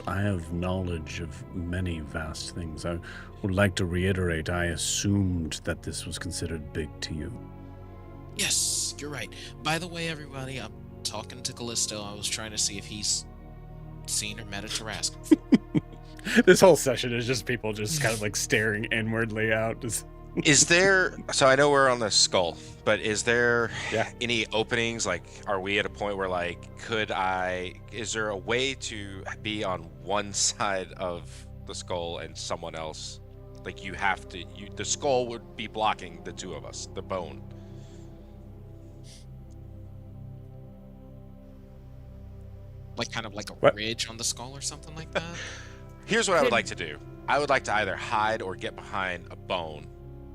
I have knowledge of many vast things. I would like to reiterate, I assumed that this was considered big to you. Yes, you're right. By the way, everybody, I'm talking to Callisto. I was trying to see if he's seen or met a Tarrasque. This whole session is just people just kind of like staring inwardly out. Is there, so I know we're on the skull, but is there Yeah. any openings? Like, are we at a point where, like, is there a way to be on one side of the skull and someone else? Like, the skull would be blocking the two of us, the bone. Like, kind of like a What? ridge on the skull or something like that? Here's what I would like to do. I would like to either hide or get behind a bone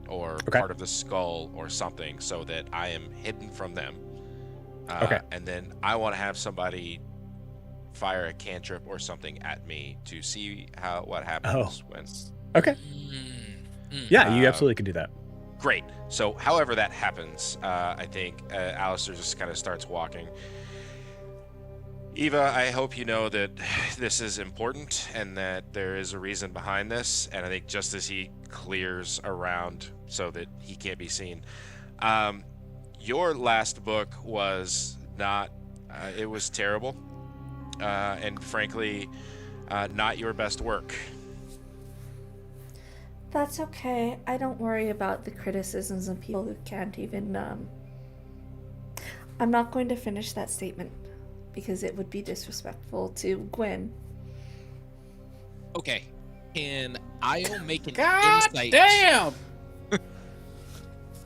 or Okay. part of the skull or something so that I am hidden from them. Okay. And then I want to have somebody fire a cantrip or something at me to see what happens when. Okay. Mm. Yeah, you absolutely can do that. Great. So however that happens, I think Alistair just kind of starts walking. Eva, I hope you know that this is important and that there is a reason behind this. And I think just as he clears around so that he can't be seen, your last book was not, it was terrible. And frankly, not your best work. That's okay. I don't worry about the criticisms of people who can't even, I'm not going to finish that statement because it would be disrespectful to Gwen. Okay. Can Io make an God insight? damn!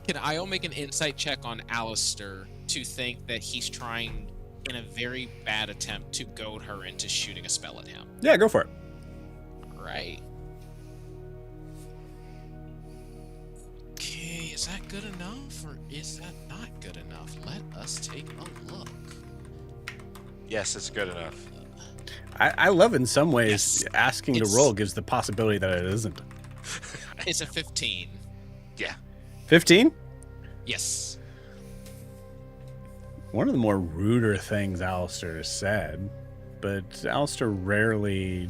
Can Io make an insight check on Alistair to think that he's trying in a very bad attempt to goad her into shooting a spell at him? Yeah, go for it. Right. Okay, is that good enough or is that not good enough? Let us take a look. Yes, it's good enough. I love in some ways Yes, asking to it's- roll gives the possibility that it isn't. It's a 15. Yeah. 15? Yes. One of the more ruder things Alistair has said, but Alistair rarely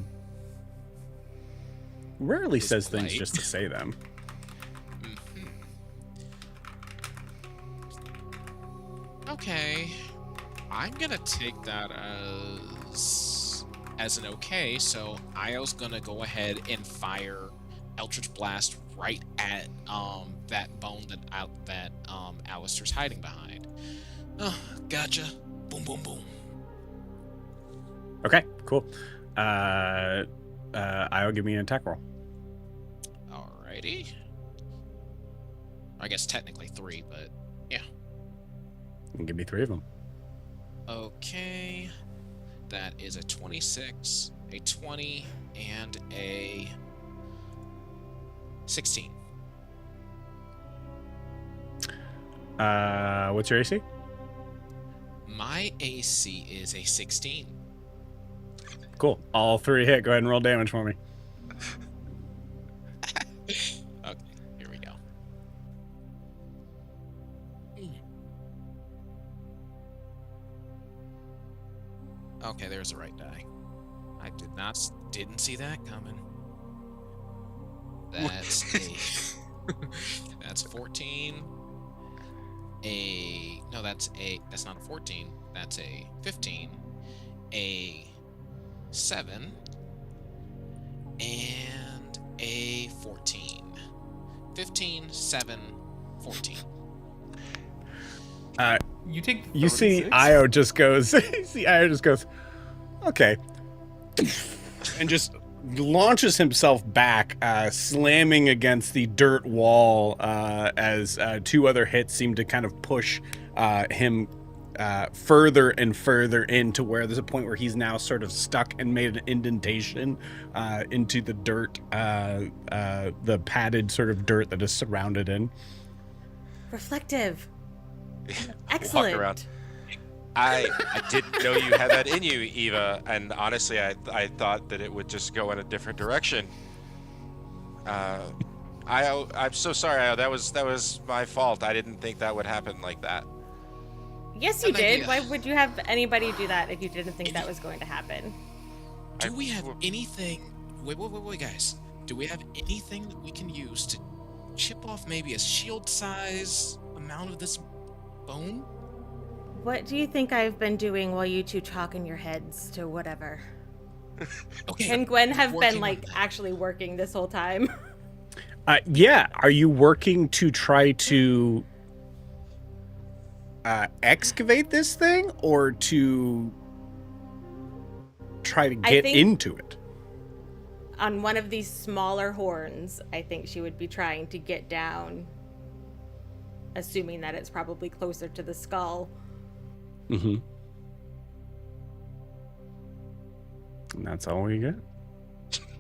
says things polite. just to say them. Okay. I'm gonna take that as an okay, so Io's gonna go ahead and fire Eldritch Blast right at that bone that Alistair's hiding behind. Oh, gotcha. Boom boom boom. Okay, cool. I'll give me an attack roll. Alrighty. I guess technically 3, but yeah. And give me 3 of them. Okay. That is a 26, a 20, and a 16. What's your AC? My AC is a 16. Cool. All 3 hit. Go ahead and roll damage for me. Okay, here we go. Okay, there's the right die. I didn't see that coming. That's that's 14. That's not a 14. That's a 15. A 7 and a 14. 15, 7, 14. You take. You see 36? Io just goes, okay. And just launches himself back, slamming against the dirt wall as 2 other hits seem to kind of push him further and further into where there's a point where he's now sort of stuck and made an indentation into the dirt, the padded sort of dirt that is surrounded in. Reflective. Walk Excellent. around. I didn't know you had that in you, Eva, and honestly, I thought that it would just go in a different direction. I'm so sorry, Io. That was my fault. I didn't think that would happen like that. Yes, you Good did. idea. Why would you have anybody do that if you didn't think that was going to happen? Do we have anything? Wait, guys. Do we have anything that we can use to chip off maybe a shield size amount of this bone? What do you think I've been doing while you two talk in your heads to whatever? Okay. And Gwen have working been on like that. actually working this whole time. Yeah, are you working to try to excavate this thing or to try to I get think- into it? On one of these smaller horns, I think she would be trying to get down, assuming that it's probably closer to the skull. Mm-hmm. And that's all we get. To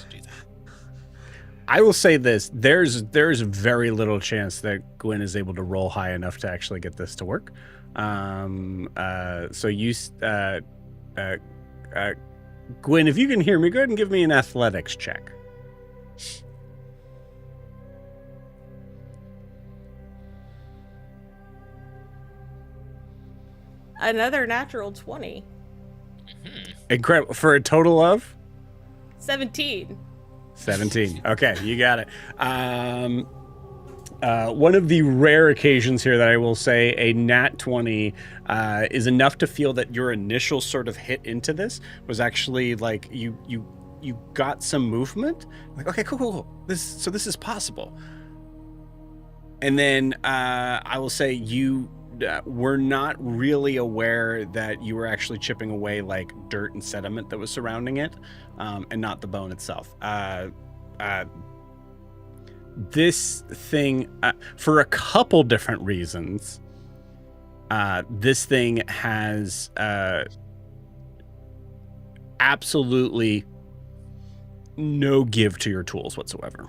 do that. I will say this: there's very little chance that Gwen is able to roll high enough to actually get this to work. So you, Gwen, if you can hear me, go ahead and give me an athletics check. Another natural 20. Incredible for a total of 17. 17. Okay, you got it. One of the rare occasions here that I will say a nat 20 is enough to feel that your initial sort of hit into this was actually like you got some movement. Like, okay, cool. This is possible. And then I will say you were not really aware that you were actually chipping away like dirt and sediment that was surrounding it, and not the bone itself. This thing, for a couple different reasons, this thing has absolutely no give to your tools whatsoever.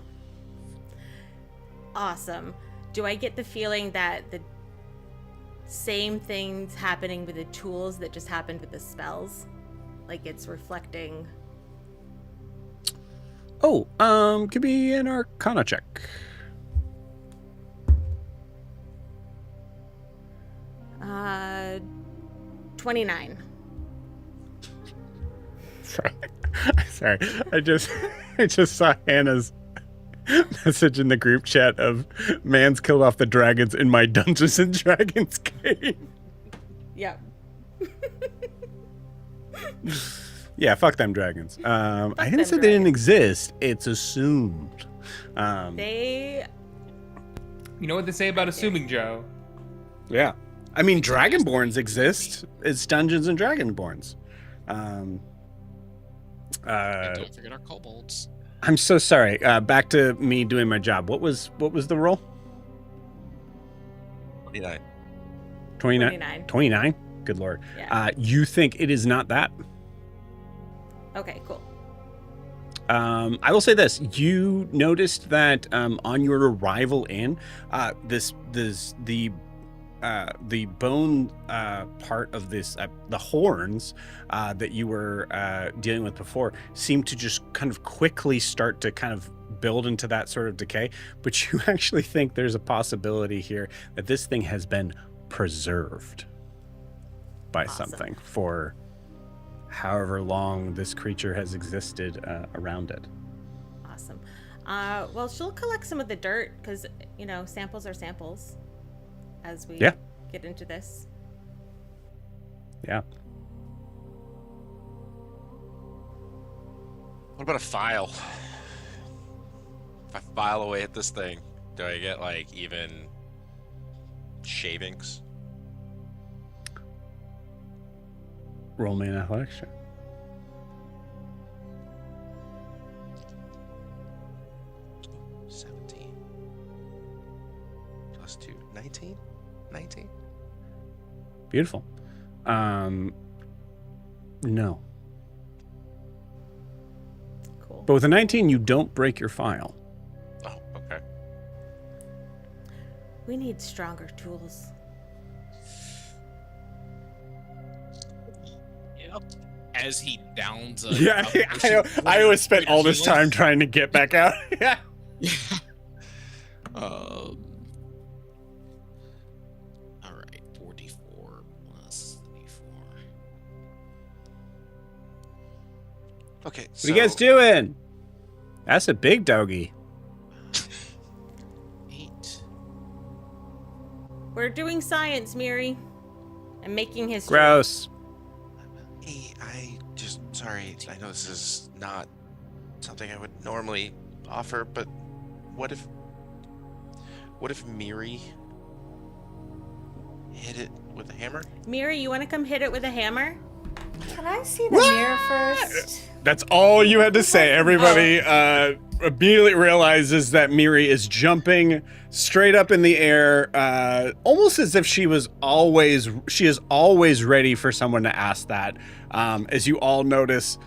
Awesome. Do I get the feeling that the same things happening with the tools that just happened with the spells? Like it's reflecting. Oh, give me an Arcana check. Uh, 29. Sorry. I just saw Hannah's message in the group chat of man's killed off the dragons in my Dungeons and Dragons game. Yep. Yeah, fuck them dragons. I didn't them say they didn't dragons. exist. It's assumed. They. You know what they say about assuming, Joe? Yeah. I mean, Dragonborns exist. It's Dungeons and Dragonborns. And don't forget our kobolds. I'm so sorry. Back to me doing my job. What was the roll? 29. 29. 29? Good lord. Yeah. You think it is not that? Okay, cool. I will say this: you noticed that on your arrival in, the bone part of this, the horns that you were dealing with before, seemed to just kind of quickly start to kind of build into that sort of decay. But you actually think there's a possibility here that this thing has been preserved by Awesome. something for however long this creature has existed around it. Awesome. Well, she'll collect some of the dirt because, samples are samples as we Yeah. get into this. Yeah. What about a file? If I file away at this thing, do I get like even shavings? Roll me an athletics check. Oh, 17 plus 2, 19? 19? Beautiful. No. Cool. But with a 19, you don't break your file. Oh, okay. We need stronger tools. Yep. As he downs a Yeah, a- I always spent all this time trying to get back out. Yeah. All right, 44 plus 34. Okay, What are you guys doing? That's a big doggy. 8. We're doing science, Miri. And making history. Gross. Hey, sorry, I know this is not something I would normally offer, but what if Miri hit it with a hammer? Miri, you want to come hit it with a hammer? Can I see the mirror first? That's all you had to say. Everybody immediately realizes that Miri is jumping straight up in the air, almost as if she is always ready for someone to ask that. As you all notice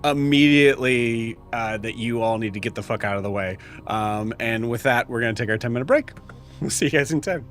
immediately that you all need to get the fuck out of the way. And with that, we're going to take our 10-minute break. We'll see you guys in 10.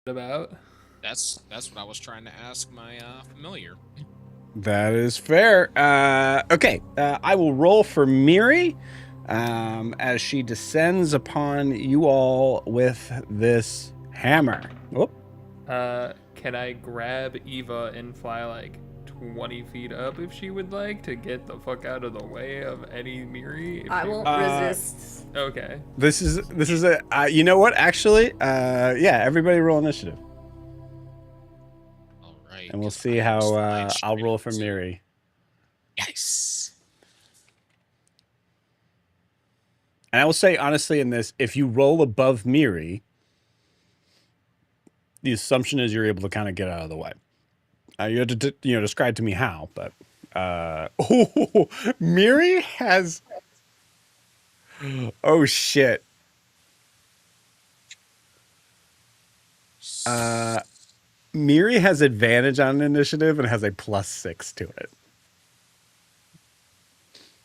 about. That's what I was trying to ask my familiar. That is fair. Okay, I will roll for Miri as she descends upon you all with this hammer. Whoop. Can I grab Eva and fly like 20 feet up if she would like to get the fuck out of the way of any Miri? If I she won't would- resist. Okay. This is a you know what, actually, yeah, everybody roll initiative, All right. and we'll 'cause see I how almost I'll live roll for streamed it. Miri. Yes. And I will say honestly, in this, if you roll above Miri, the assumption is you're able to kind of get out of the way. You have to describe to me how, but Miri has, oh shit. Miri has advantage on initiative and has a +6 to it.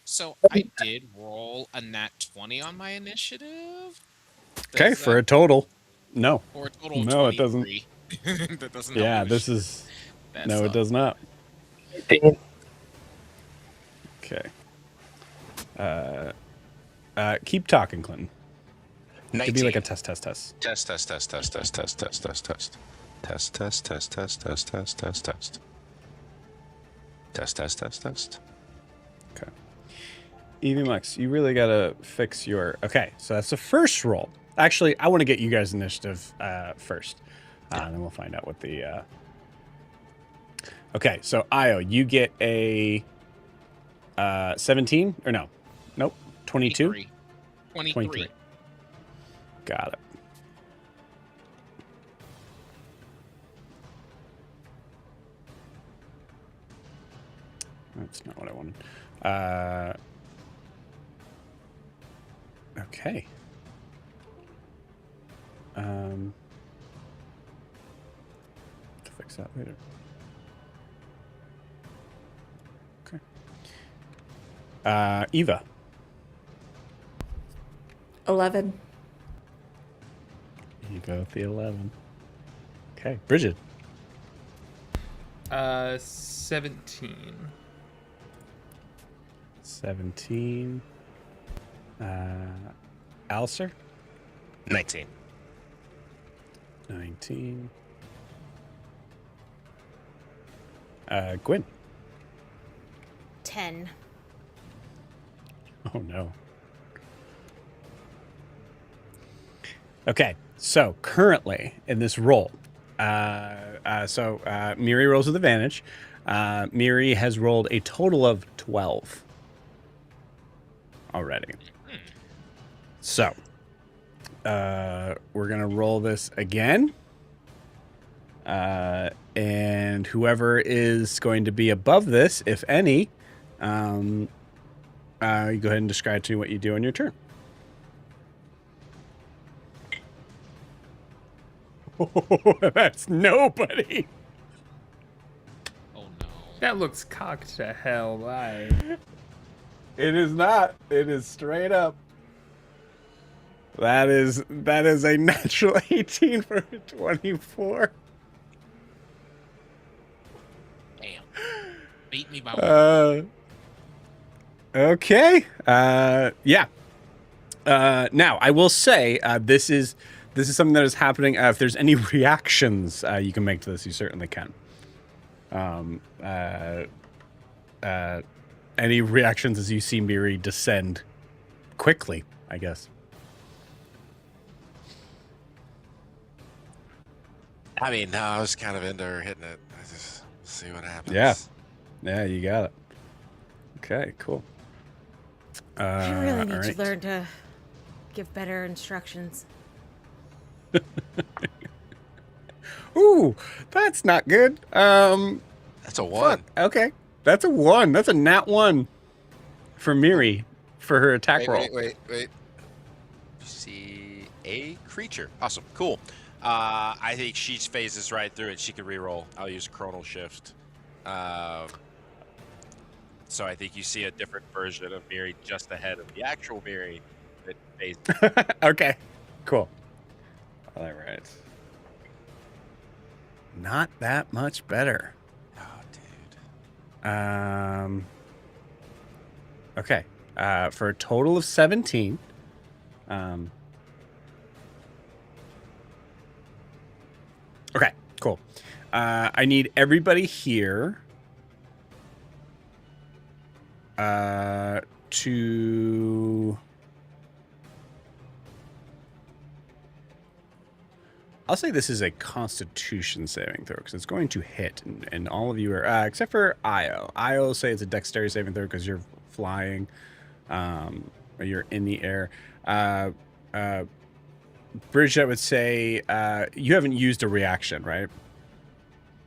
So I did roll a nat 20 on my initiative. Okay, Does for that- a total. No. or a total of No, it doesn't. 23. That doesn't help Yeah, me with this shit. is. That No, it sucks. does not. Okay. Keep talking, Clinton. It'd 19. be like a test. Test, test, test, test, test, test, test, test, test, test, test. Test, test, test, test, test, test, test, test. Test, test, test, test. Okay. Evie Mux, you really gotta fix your. Okay, so that's the first roll. Actually, I want to get you guys initiative first, and then we'll find out what the. Okay, so Io, you get a 17 or no? Nope, 22. 23. 23. Got it. That's not what I wanted. Okay. To fix that later. Okay. Eva. 11. You go with the 11. Okay. Bridget. 17. 17. Alcer. 19. 19. Gwen. 10. Oh no. Okay, so currently in this roll, Miri rolls with advantage. Miri has rolled a total of 12 already. So, we're gonna roll this again. And whoever is going to be above this, if any, you go ahead and describe to me what you do on your turn. That's nobody. Oh no. That looks cocked to hell. Why? It is not. It is straight up. That is a natural 18 for a 24. Damn. Beat me by one. Okay. Yeah. Now I will say this is something that is happening. If there's any reactions you can make to this, you certainly can. Any reactions as you see Miri descend quickly, I guess. I mean, no, I was kind of into her hitting it. I just see what happens. Yeah. Yeah, you got it. Okay, cool. I really need alright. to learn to give better instructions. Ooh, that's not good. That's a 1. Fuck. Okay, that's a 1. That's a nat 1 for Miri for her attack roll. Wait. See a creature. Awesome. Cool. I think she phases right through it. She can reroll. I'll use Chronal Shift. So I think you see a different version of Miri just ahead of the actual Miri that phases. Okay, cool. All right. not that much better. Oh, dude. Okay. For a total of 17. Okay, cool. I need everybody here to... I'll say this is a Constitution saving throw because it's going to hit, and all of you are, except for Io. Io will say it's a Dexterity saving throw because you're flying, or you're in the air. Bridget would say you haven't used a reaction, right?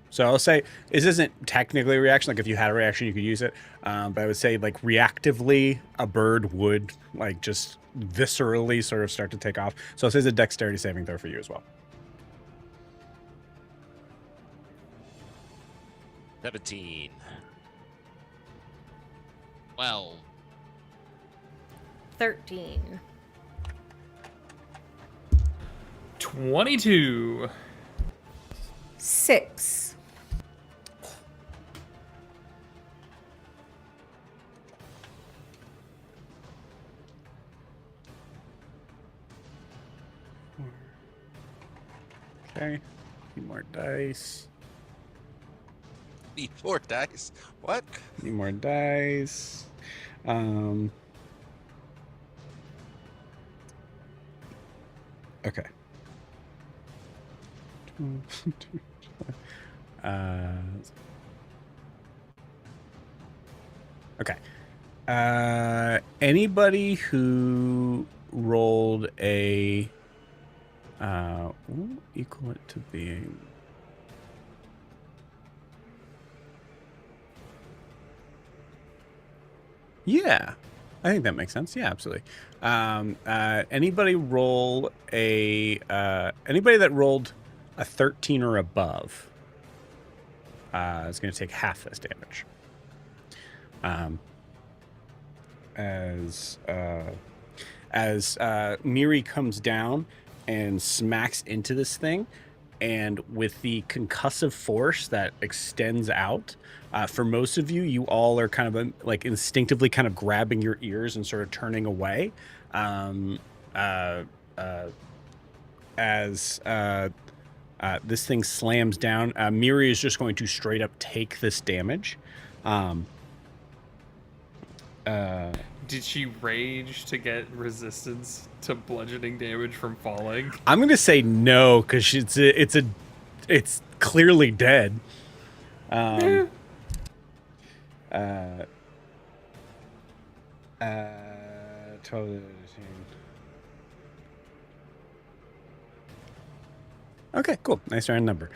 So I'll say this isn't technically a reaction. Like if you had a reaction, you could use it. But I would say like reactively, a bird would like just viscerally sort of start to take off. So I'll say it's a Dexterity saving throw for you as well. 17. 12. 13. 22. 6. Okay. Need more dice. Need 4 dice. What? Need more dice. Okay. Okay. Anybody who rolled a we'll equal it to being yeah, I think that makes sense. Yeah, absolutely. Anybody roll a anybody that rolled a 13 or above is going to take half this damage. As Miri comes down and smacks into this thing, and with the concussive force that extends out, for most of you, you all are kind of like instinctively kind of grabbing your ears and sort of turning away. As this thing slams down, Miri is just going to straight up take this damage. Did she rage to get resistance to bludgeoning damage from falling? I'm gonna say no because it's clearly dead. Totally. Okay, cool. Nice round number.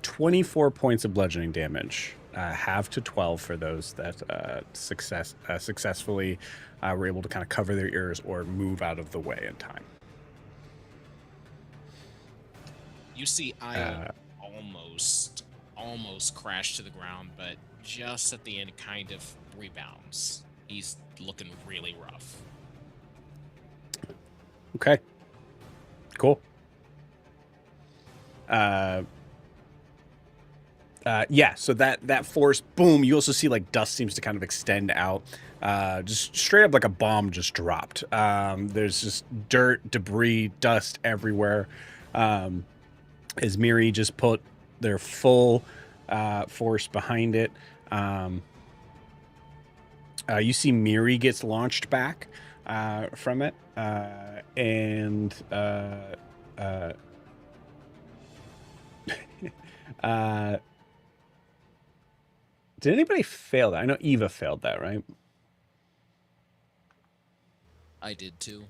24 points of bludgeoning damage. Half to 12 for those that successfully were able to kind of cover their ears or move out of the way in time. You see Io almost crash to the ground, but just at the end kind of rebounds. He's looking really rough. Okay. Cool. Yeah, so that force, boom, you also see like dust seems to kind of extend out. Just straight up like a bomb just dropped. There's just dirt, debris, dust everywhere. As Miri just put their full force behind it. You see Miri gets launched back from it. Did anybody fail that? I know Eva failed that, right? I did too.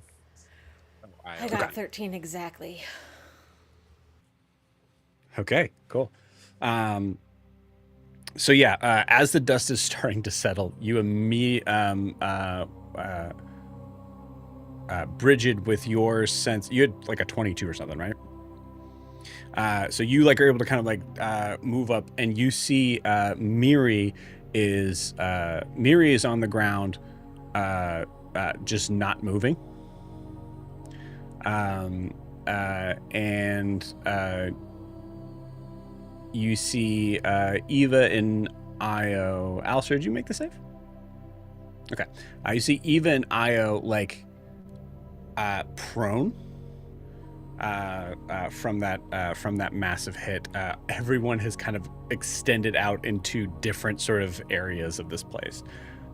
I got 13 exactly. Okay, cool. So yeah, as the dust is starting to settle, you Bridget, with your sense, you had like a 22 or something, right? So you like are able to kind of like move up, and you see Miri is on the ground, just not moving. you see Eva and Io. Alistair, did you make the save? Okay. You see Eva and Io like prone from that massive hit. Everyone has kind of extended out into different sort of areas of this place,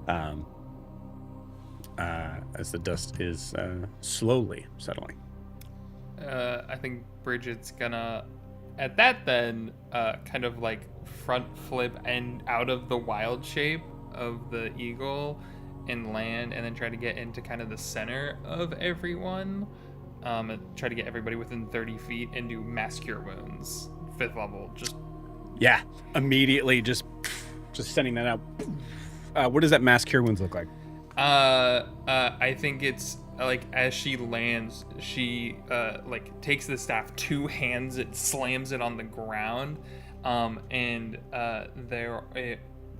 as the dust is slowly settling. I think Bridget's gonna, at that then, kind of like front flip and out of the wild shape of the eagle and land, and then try to get into kind of the center of everyone. And try to get everybody within 30 feet and do mass cure wounds, 5th level. Just Yeah, immediately just sending that out. What does that mass cure wounds look like? I think it's like as she lands, she like takes the staff, 2 hands it, slams it on the ground, and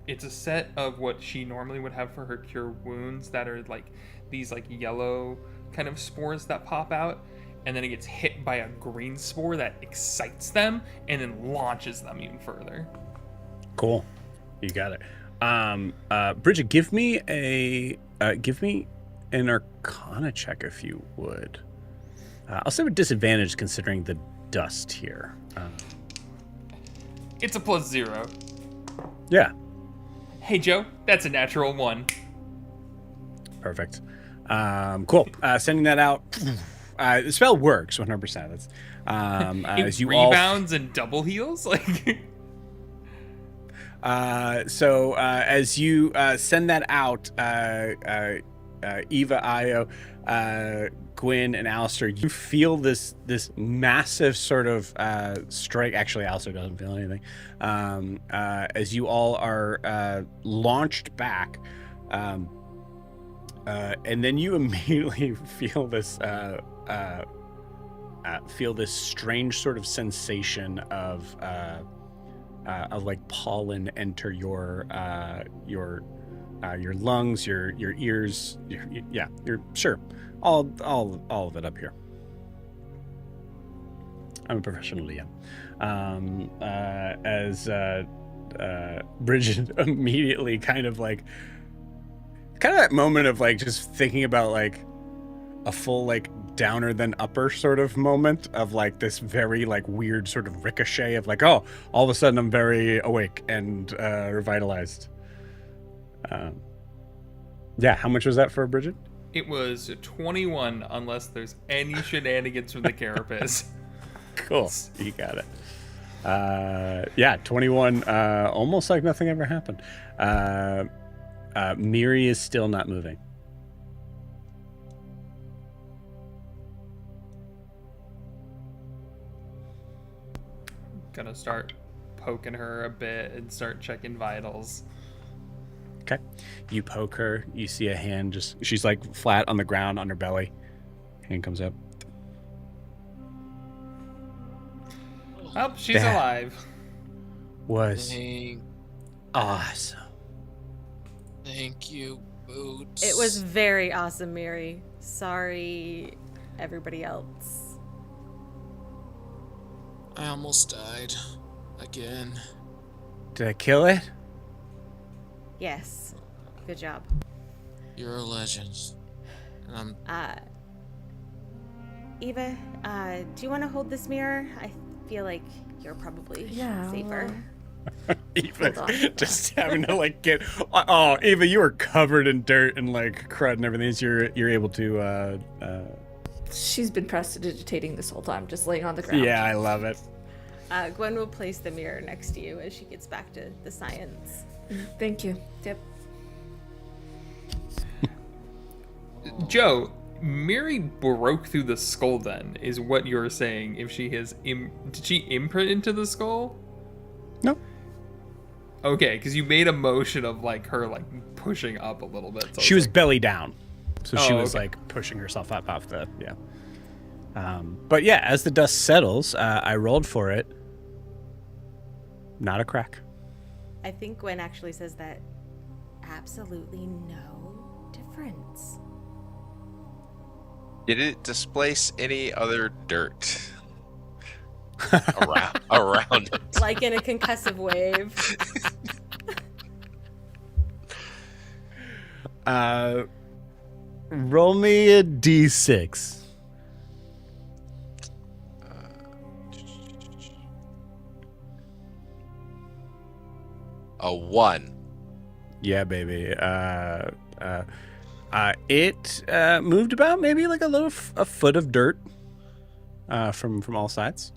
it's a set of what she normally would have for her cure wounds that are like these like yellow kind of spores that pop out, and then it gets hit by a green spore that excites them and then launches them even further. Cool, you got it. Bridget, give me an Arcana check if you would. I'll say with disadvantage considering the dust here. It's a +0. Yeah. Hey Joe, that's a natural 1. Perfect. Cool. Sending that out. The spell works 100%. That's It as you rebounds and double heals like. So as you send that out, Eva, Io, Gwyn, and Alistair, you feel this massive sort of strike. Actually, Alistair doesn't feel anything. As you all are launched back, and then you immediately feel this strange sort of sensation of like pollen enter your lungs, your ears, your sure, all of it up here. I'm a professional DM. As Bridget immediately kind of that moment of like just thinking about like a full like downer than upper sort of moment of like this very like weird sort of ricochet of like, oh, all of a sudden I'm very awake and revitalized. Yeah, how much was that for Bridget? It was 21 unless there's any shenanigans from the carapace. Cool, you got it. Yeah, 21, almost like nothing ever happened. Miri is still not moving. Gonna start poking her a bit and start checking vitals. Okay. You poke her, you see a hand she's like flat on the ground on her belly. Hand comes up. Oh, she's That alive. Was Thank, awesome. thank you, Boots. It was very awesome, Miri. Sorry, everybody else. I almost died. Again. Did I kill it? Yes. Good job. You're a legend. And I'm Eva, do you want to hold this mirror? I feel like you're probably safer. Eva, Hold on. just having to like get. Oh, Eva, you are covered in dirt and like crud and everything. So you're able to. She's been prestidigitating this whole time, just laying on the ground. Yeah, I love it. Gwen will place the mirror next to you as she gets back to the science. Thank you. Yep. Joe, Miri broke through the skull then, is what you're saying. If she has did she imprint into the skull? No. Okay, because you made a motion of like her like pushing up a little bit. So She was like, belly down, so she Oh, was okay. like pushing herself up off the But yeah, as the dust settles, I rolled for it. Not a crack. I think Gwen actually says that absolutely no difference. Did it displace any other dirt around it? Like in a concussive wave. Roll me a d6. A 1. Yeah, baby. It moved about maybe like a foot of dirt from all sides.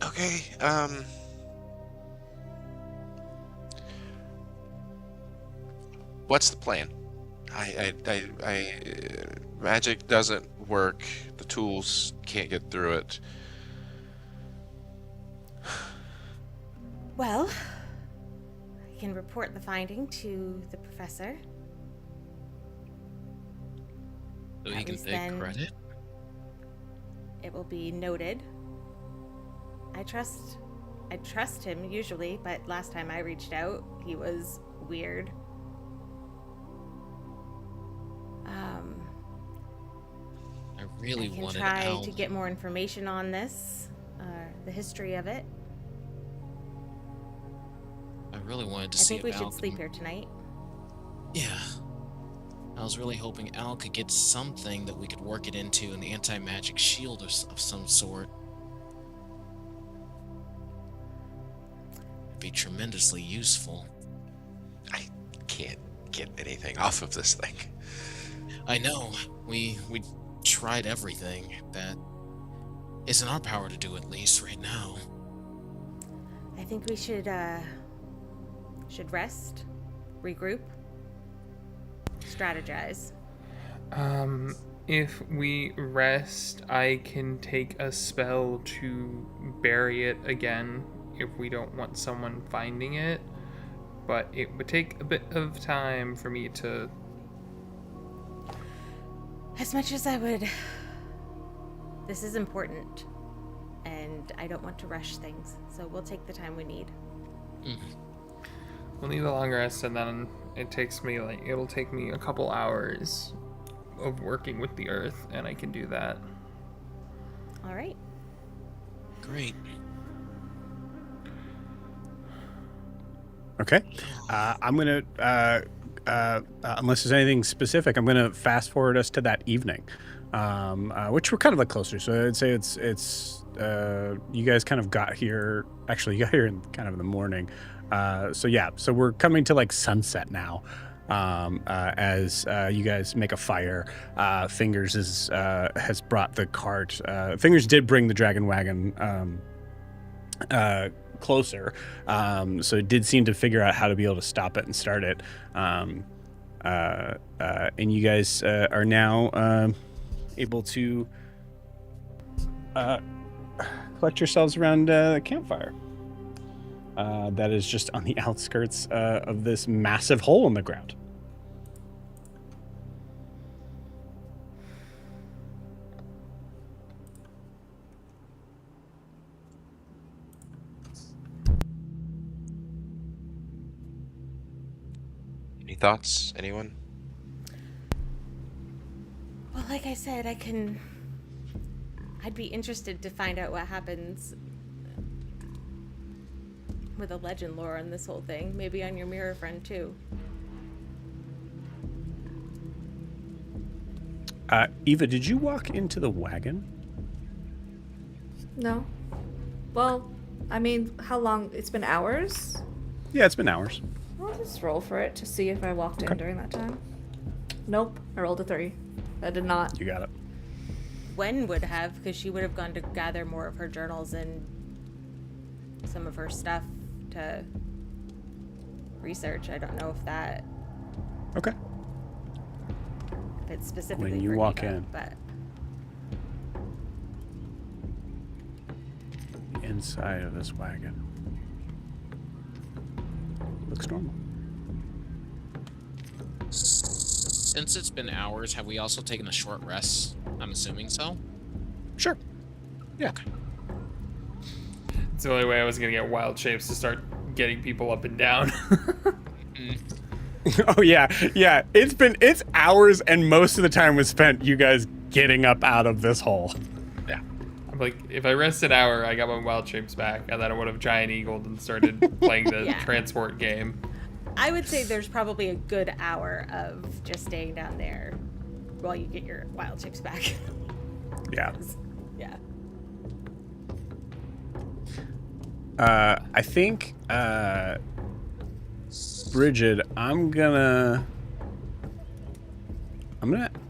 Okay. What's the plan? Magic doesn't work. The tools can't get through it. Well, I can report the finding to the professor. So he At can least take then- credit? It will be noted. I trust him usually, but last time I reached out, he was weird. I really I can wanted try Al. to get more information on this, the history of it. I really wanted to I see think we if Al should sleep can- here tonight. Yeah. I was really hoping Al could get something that we could work it into an anti-magic shield of some sort. It'd be tremendously useful. I can't get anything off of this thing. I know. We tried everything that is in our power to do, at least right now. I think we should rest, regroup, strategize. If we rest, I can take a spell to bury it again if we don't want someone finding it. But it would take a bit of time for me to... As much as I would, this is important, and I don't want to rush things, so we'll take the time we need. We'll need a long rest, and then it'll take me a couple hours of working with the earth, and I can do that. All right. Great. Okay. I'm going to, unless there's anything specific, I'm going to fast forward us to that evening, which we're kind of like closer. So I'd say it's you guys kind of got here. Actually, you got here in kind of in the morning. So we're coming to like sunset now. As you guys make a fire, Fingers has brought the cart. Fingers did bring the dragon wagon closer, so it did seem to figure out how to be able to stop it and start it. And you guys are now able to collect yourselves around a campfire. That is just on the outskirts of this massive hole in the ground. Any thoughts, anyone? Well, like I said, I'd be interested to find out what happens with the legend lore on this whole thing. Maybe on your mirror friend too. Eva, did you walk into the wagon? No. Well, I mean, how long? It's been hours? Yeah, it's been hours. I'll just roll for it to see if I walked in Okay. during that time. Nope, I rolled a 3. I did not. You got it. Gwen would have, because she would have gone to gather more of her journals and some of her stuff to research. I don't know if Okay. if it's specifically When you for walk Eva, in. but The inside of this wagon looks normal. Since it's been hours, have we also taken a short rest? I'm assuming so. Sure. Yeah. It's the only way I was gonna get wild shapes to start getting people up and down. Oh yeah. It's hours, and most of the time was spent you guys getting up out of this hole. Yeah. I'm like, if I rest an hour, I got my wild shapes back, and then I would have giant eagled and started playing the Yeah. transport game. I would say there's probably a good hour of just staying down there while you get your wild chicks back. Yeah. Yeah. I think, Bridget, I'm gonna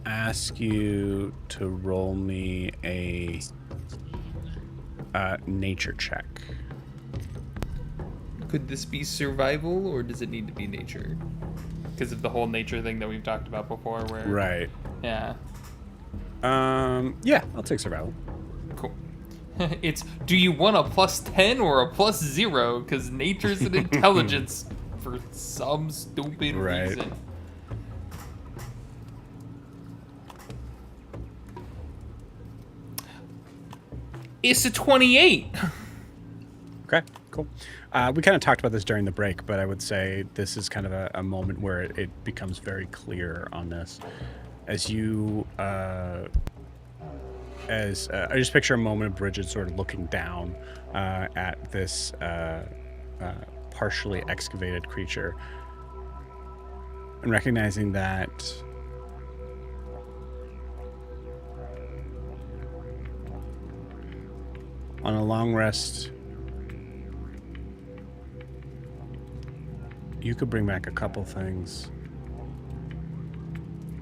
ask you to roll me a nature check. Could this be survival, or does it need to be nature? Because of the whole nature thing that we've talked about before, where... Right. Yeah. Yeah, I'll take survival. Cool. It's, do you want a +10 or a +0? Because nature's an intelligence for some stupid Right. reason. It's a 28. Okay, cool. We kind of talked about this during the break, but I would say this is kind of a moment where it becomes very clear on this. As you, I just picture a moment of Bridget sort of looking down at this partially excavated creature and recognizing that on a long rest, you could bring back a couple things.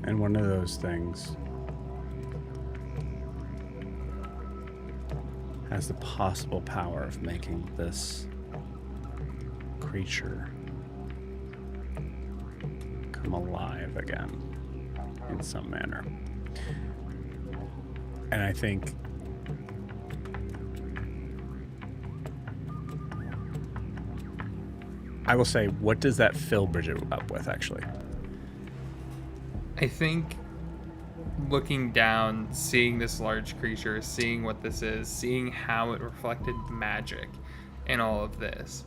And one of those things has the possible power of making this creature come alive again in some manner. And I think I will say, what does that fill Bridget up with, actually? I think looking down, seeing this large creature, seeing what this is, seeing how it reflected magic and all of this,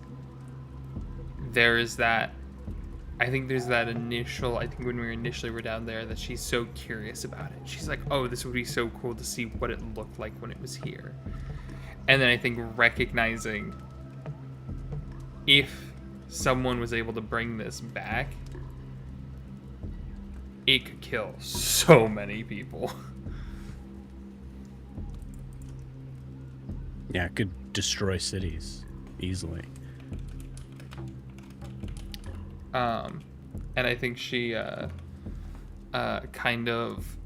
there's that, I think there's that initial, I think when we initially were down there, that she's so curious about it. She's like, oh, this would be so cool to see what it looked like when it was here. And then I think recognizing if someone was able to bring this back, it could kill so many people. Yeah, it could destroy cities easily. And I think she kind of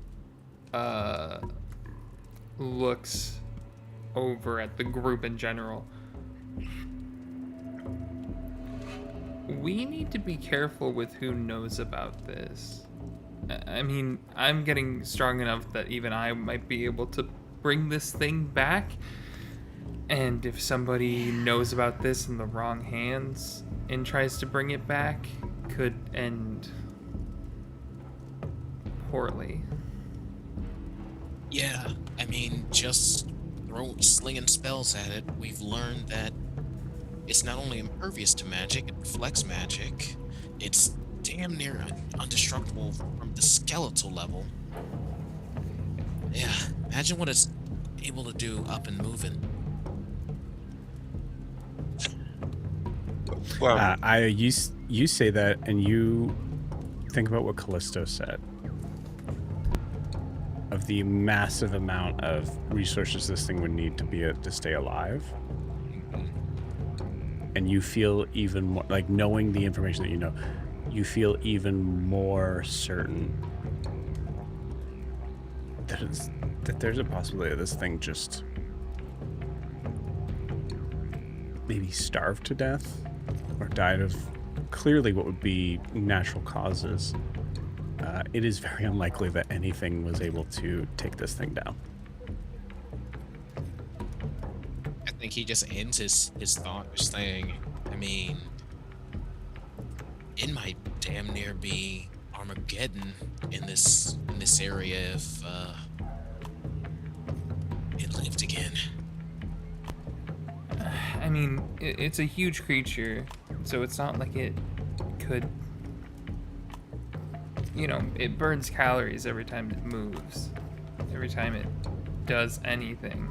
looks over at the group in general. We need to be careful with who knows about this. I mean, I'm getting strong enough that even I might be able to bring this thing back. And if somebody knows about this in the wrong hands and tries to bring it back, could end poorly. Yeah, I mean, just slinging spells at it. We've learned that it's not only impervious to magic, it reflects magic. It's damn near indestructible from the skeletal level. Yeah, imagine what it's able to do up and moving. Well, You say that, and you think about what Callisto said of the massive amount of resources this thing would need to stay alive. And you feel even more, like, knowing the information that you know, you feel even more certain that there's a possibility that this thing just maybe starved to death or died of clearly what would be natural causes. It is very unlikely that anything was able to take this thing down. I think he just ends his thought with saying, I mean, it might damn near be Armageddon in this area if it lived again. I mean, it's a huge creature, so it's not like it could you know, it burns calories every time it moves, every time it does anything.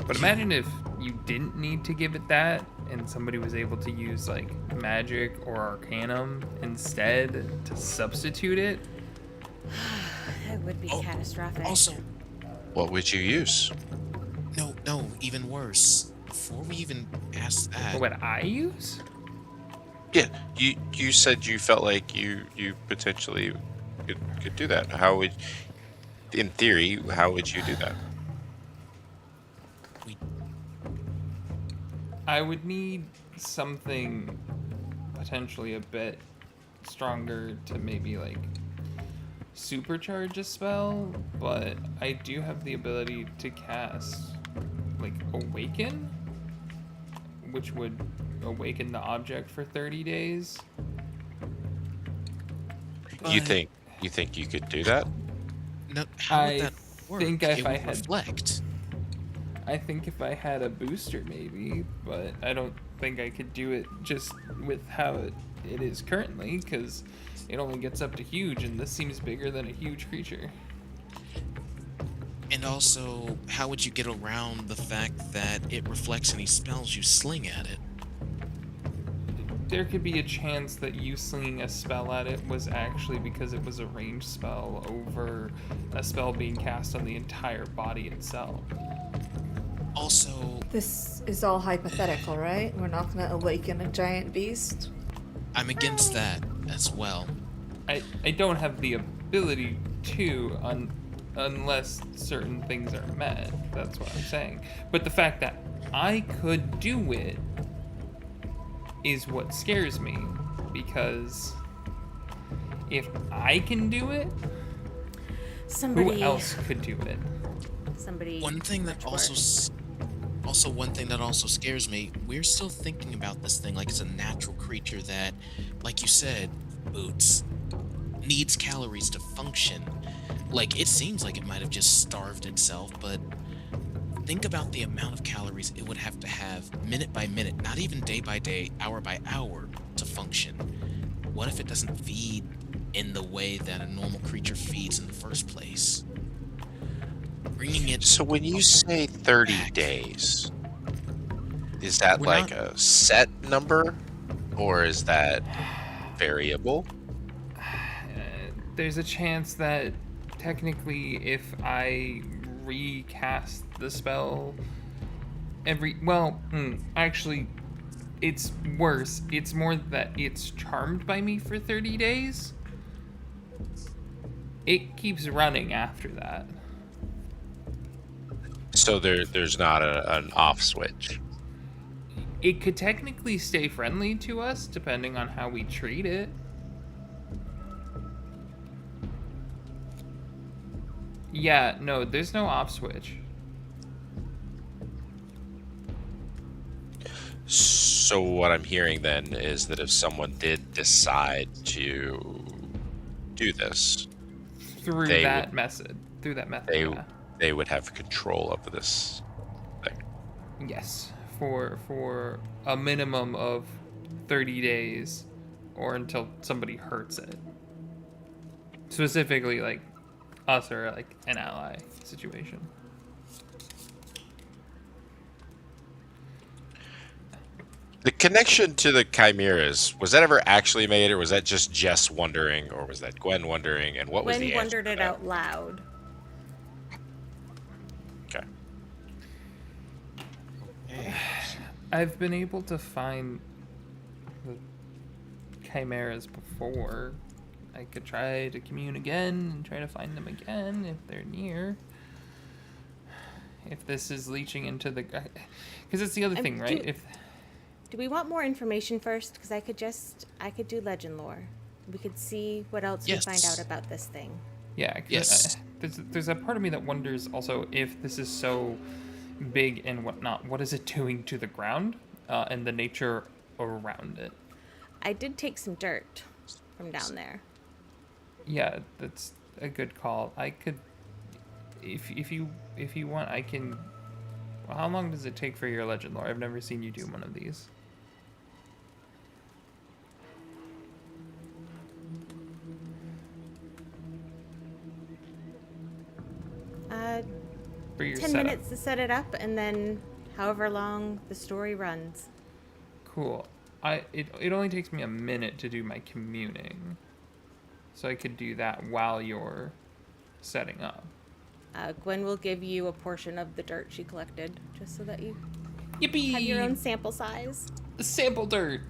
But imagine if you didn't need to give it that, and somebody was able to use like magic or Arcanum instead to substitute it. That would be catastrophic. Also, What would you use? no, even worse. Before we even ask that, What I use? Yeah, you said you felt like you potentially could do that. How would, in theory, how would you do that? we I would need something potentially a bit stronger to maybe like supercharge a spell, but I do have the ability to cast like Awaken, which would awaken the object for 30 days. You But- think you could do that? no, how would I that work? think It if I would had- reflect. I think if I had a booster maybe, but I don't think I could do it just with how it is currently, because it only gets up to huge, and this seems bigger than a huge creature. And also, how would you get around the fact that it reflects any spells you sling at it? There could be a chance that you slinging a spell at it was actually because it was a ranged spell over a spell being cast on the entire body itself. Also, This is all hypothetical, right? We're not gonna awaken a giant beast. I'm against that as well. I don't have the ability to unless certain things are met. That's what I'm saying. But the fact that I could do it is what scares me, because if I can do it, Somebody. who else could do it? Somebody. One thing that much also worse. also one thing that also scares me, we're still thinking about this thing like it's a natural creature that, like you said, Boots, needs calories to function. Like, it seems like it might have just starved itself, but think about the amount of calories it would have to have minute by minute, not even day by day, hour by hour, to function. What if it doesn't feed in the way that a normal creature feeds in the first place? Bringing it So when you say 30 back. days, is that We're like not- a set number, or is that variable? There's a chance that technically if I recast the spell actually it's worse. It's more that it's charmed by me for 30 days. It keeps running after that. So there's not an off switch. It could technically stay friendly to us depending on how we treat it. Yeah, no, there's no off switch. So what I'm hearing then is that if someone did decide to do this, Through They that would- method. Through that method. they Yeah. they would have control of this thing. Yes, for a minimum of 30 days or until somebody hurts it. Specifically, like us or like an ally situation. The connection to the chimeras, was that ever actually made, or was that just Jess wondering, or was that Gwen wondering, and what was Gwen the answer wondered to it that? out loud. Okay. I've been able to find the chimeras before. I could try to commune again and try to find them again if they're near. If this is leaching into the... Because it's the other thing, right? Do we want more information first? Because I could do legend lore. We could see what else Yes. we find out about this thing. Yeah, 'cause Yes. there's a part of me that wonders also if this is so big and whatnot, what is it doing to the ground and the nature around it? I did take some dirt from down there. Yeah, that's a good call. I could, if you want, I can. How long does it take for your legend lore? I've never seen you do one of these. 10 setup. minutes to set it up, and then however long the story runs. Cool. It only takes me a minute to do my communing, so I could do that while you're setting up. Gwen will give you a portion of the dirt she collected, just so that you Yippee! have your own sample size. Sample dirt.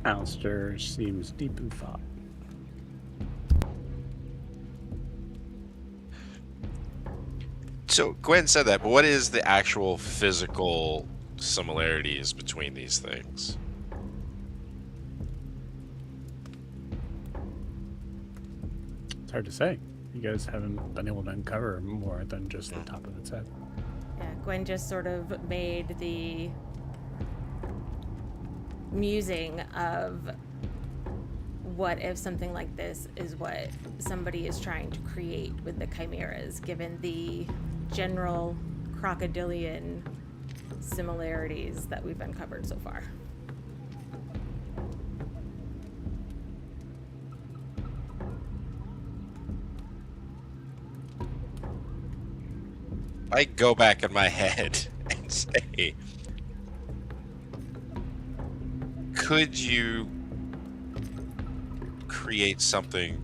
Alistair seems deep in thought. So Gwen said that, but what is the actual physical similarities between these things? It's hard to say. You guys haven't been able to uncover more than just the top of its head. Yeah, Gwen just sort of made the musing of what if something like this is what somebody is trying to create with the chimeras, given the general crocodilian similarities that we've uncovered so far. I go back in my head and say, could you create something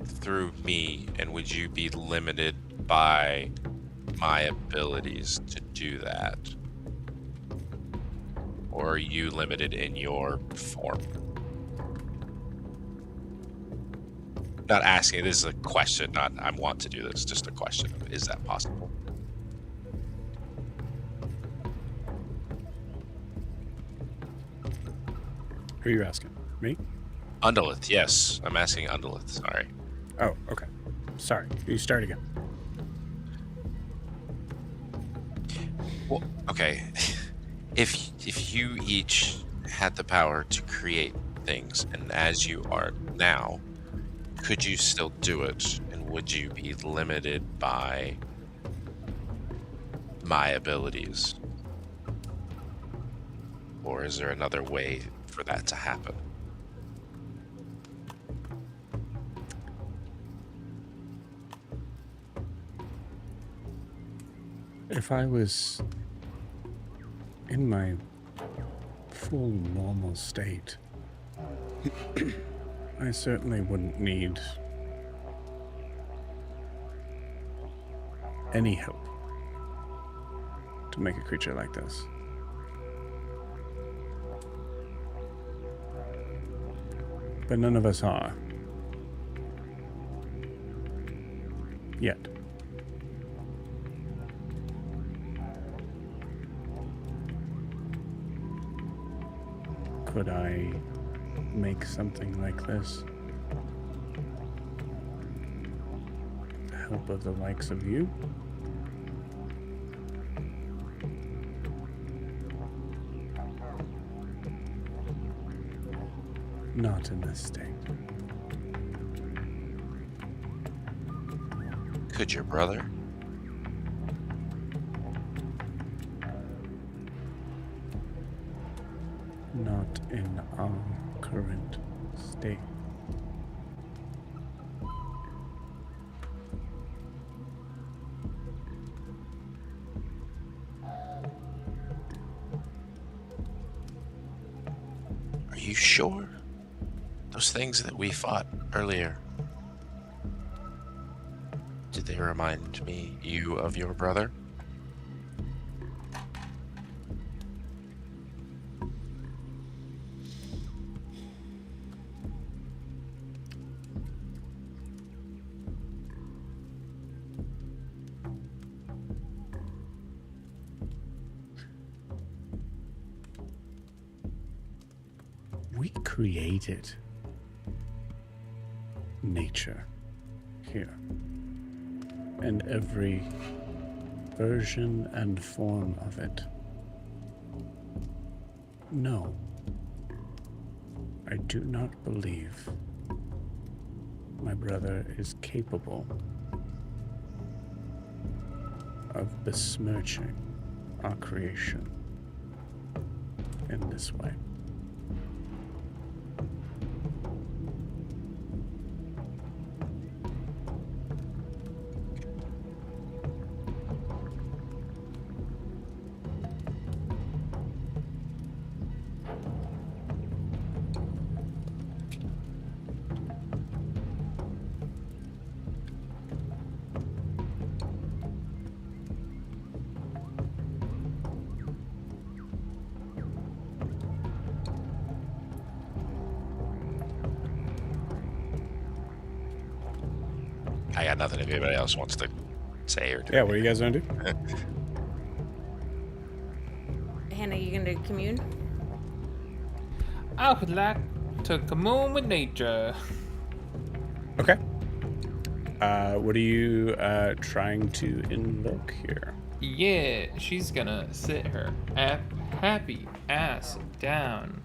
through me, and would you be limited by my abilities to do that? Or are you limited in your form? Not asking, this is a question, not I want to do this, just a question of, is that possible? Who are you asking? Me? Undulith, yes. I'm asking Undulith, sorry. Oh, okay. Sorry. You start again. Well, okay. If you each had the power to create things, and as you are now, could you still do it? And would you be limited by my abilities? Or is there another way for that to happen? If I was in my full normal state, I certainly wouldn't need any help to make a creature like this. But none of us are. Yet. Could I make something like this? With the help of the likes of you? Not in this state. Could your brother? Not in our current state. Are you sure? Those things that we fought earlier, did they remind you of your brother? We created nature here, and every version and form of it. No, I do not believe my brother is capable of besmirching our creation in this way. I got nothing if anybody else wants to say or do. Yeah, what are you guys gonna do? Hannah, you gonna commune? I would like to commune with nature. Okay. What are you trying to invoke here? Yeah, she's gonna sit her happy ass down.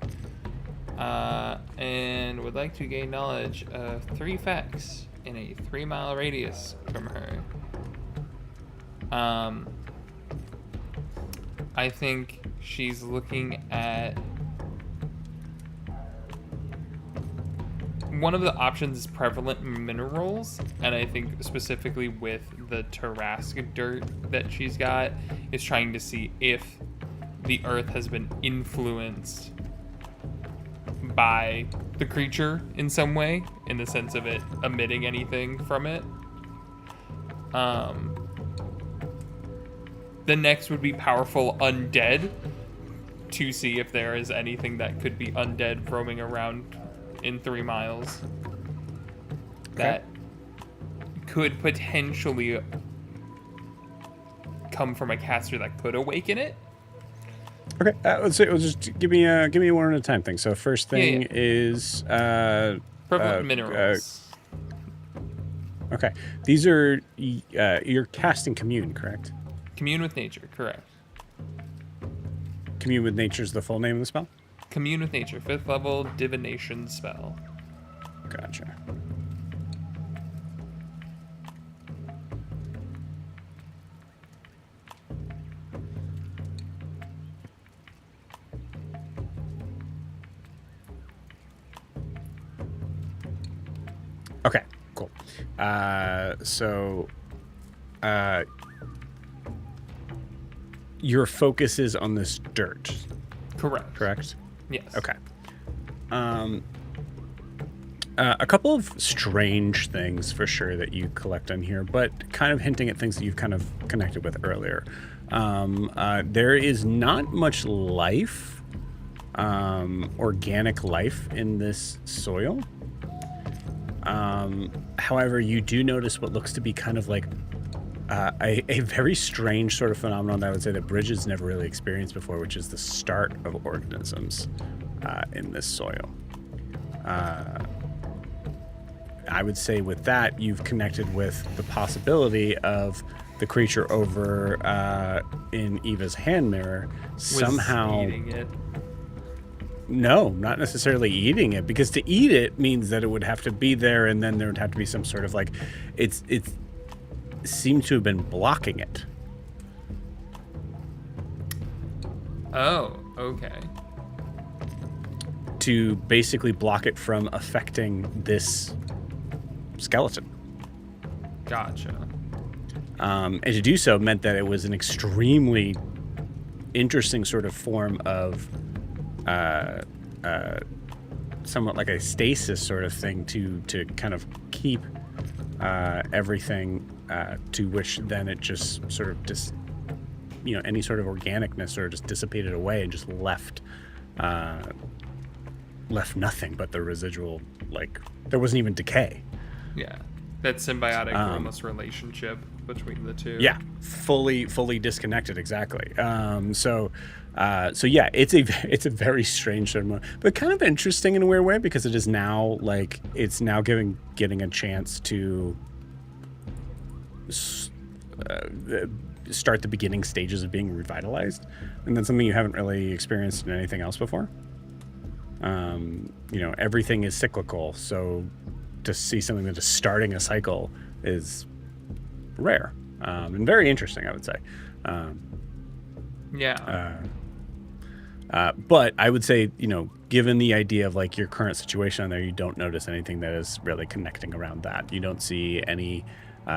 And would like to gain knowledge of 3 facts in a 3-mile radius from her. I think she's looking at one of the options is prevalent minerals, and I think specifically with the Tarrasque dirt that she's got is trying to see if the earth has been influenced by the creature in some way, in the sense of it emitting anything from it. The next would be powerful undead, to see if there is anything that could be undead roaming around in 3 miles that could potentially come from a caster that could awaken it. Okay, let's just give me one at a time thing. So first thing is Prevalent minerals. okay. These are you're casting commune, correct? Commune with nature, correct. Commune with nature is the full name of the spell? Commune with nature, 5th level divination spell. Gotcha. Okay, cool. Your focus is on this dirt, correct? Yes. Okay. A couple of strange things for sure that you collect on here, but kind of hinting at things that you've kind of connected with earlier. There is not much life, organic life in this soil. However, you do notice what looks to be kind of like a very strange sort of phenomenon that I would say that Bridget's never really experienced before, which is the start of organisms in this soil. I would say with that, you've connected with the possibility of the creature over in Eva's hand mirror somehow eating it. No, not necessarily eating it, because to eat it means that it would have to be there, and then there would have to be some sort of like it seems to have been blocking it. Oh, okay. To basically block it from affecting this skeleton. Gotcha. And to do so meant that it was an extremely interesting sort of form of somewhat like a stasis sort of thing to kind of keep everything to which then it just sort of any sort of organicness sort of just dissipated away and just left nothing but the residual, like there wasn't even decay. Yeah. That symbiotic almost relationship between the two. Yeah, fully disconnected, exactly. So yeah, it's a very strange sort of moment, but kind of interesting in a weird way, because it is now like it's now getting a chance to start the beginning stages of being revitalized, and that's something you haven't really experienced in anything else before. Everything is cyclical, so to see something that is starting a cycle is rare, and very interesting, I would say. But I would say, given the idea of like your current situation on there, you don't notice anything that is really connecting around that. You don't see any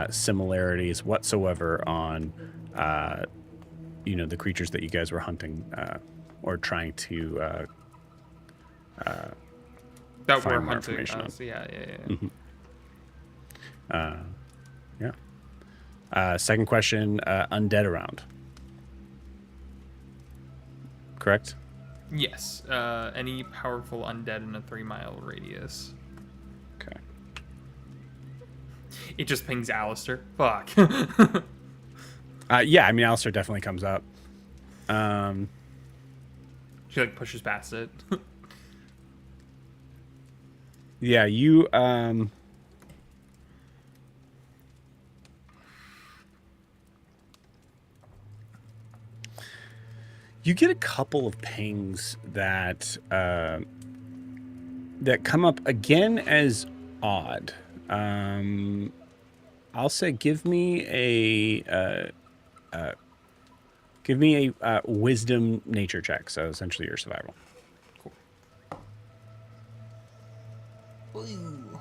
similarities whatsoever on, the creatures that you guys were hunting or trying to that find we're more hunting. information on. Second question, undead around. Correct? Yes. Any powerful undead in a 3-mile radius. Okay. It just pings Alistair. Fuck. Yeah, I mean, Alistair definitely comes up. She like pushes past it. Yeah, you you get a couple of pings that that come up again as odd. I'll say give me a wisdom nature check, so essentially your survival. Ooh.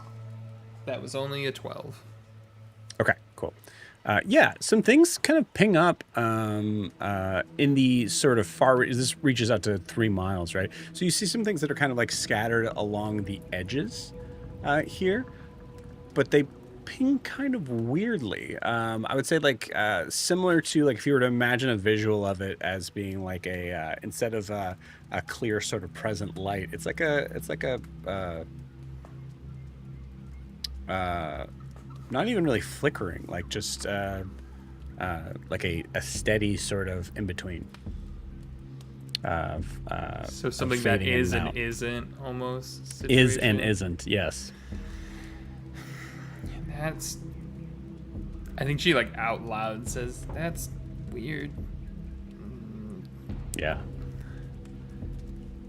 That was only a 12. Okay, cool. Yeah, some things kind of ping up in the sort of far. This reaches out to 3 miles, right? So you see some things that are kind of like scattered along the edges here, but they ping kind of weirdly. I would say like similar to like if you were to imagine a visual of it as being like a instead of a clear sort of present light, it's like a not even really flickering, like just like a steady sort of in between. So something that fading in is and and out. isn't almost Is and situation. isn't, yes. That's. I think she like out loud says that's weird. Yeah.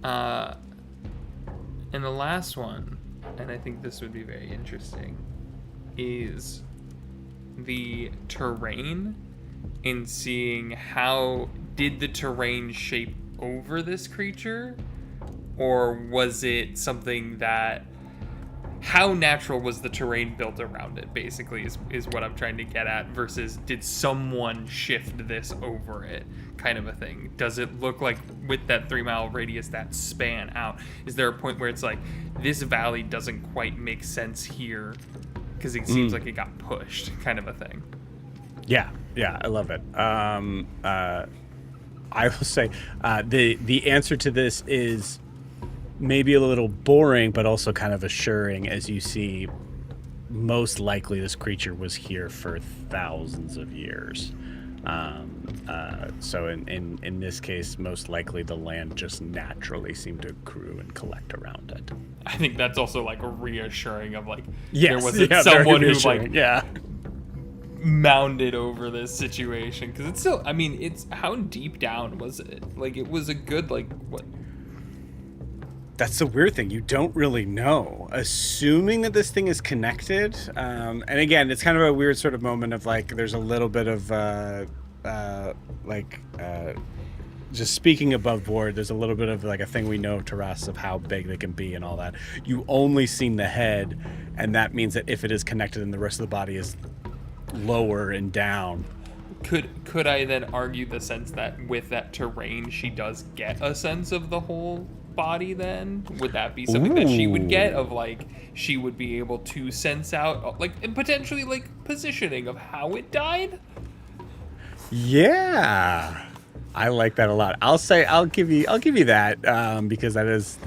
And the last one, and I think this would be very interesting, is the terrain in seeing how did the terrain shape over this creature, or was it something that how natural was the terrain built around it, basically, is what I'm trying to get at, versus did someone shift this over it, kind of a thing. Does it look like, with that 3-mile radius, that span out, is there a point where it's like, this valley doesn't quite make sense here, because it seems like it got pushed, kind of a thing? Yeah, I love it. I will say the answer to this is maybe a little boring, but also kind of assuring, as you see, most likely this creature was here for thousands of years. So in this case, most likely the land just naturally seemed to accrue and collect around it. I think that's also like a reassuring of like, Yes, there wasn't very someone who reassuring, like yeah. mounded over this situation, because it's still, I mean, it's, how deep down was it? Like, it was a good, like, what? That's the weird thing. You don't really know. Assuming that this thing is connected, and again, it's kind of a weird sort of moment of like, there's a little bit of just speaking above board. There's a little bit of like a thing we know of Taras of how big they can be and all that. You only seen the head, and that means that if it is connected, then the rest of the body is lower and down. Could I then argue the sense that with that terrain, she does get a sense of the whole body then? Would that be something that she would get, of like, she would be able to sense out, like, and potentially like positioning of how it died? Yeah, I like that a lot. I'll give you that because that is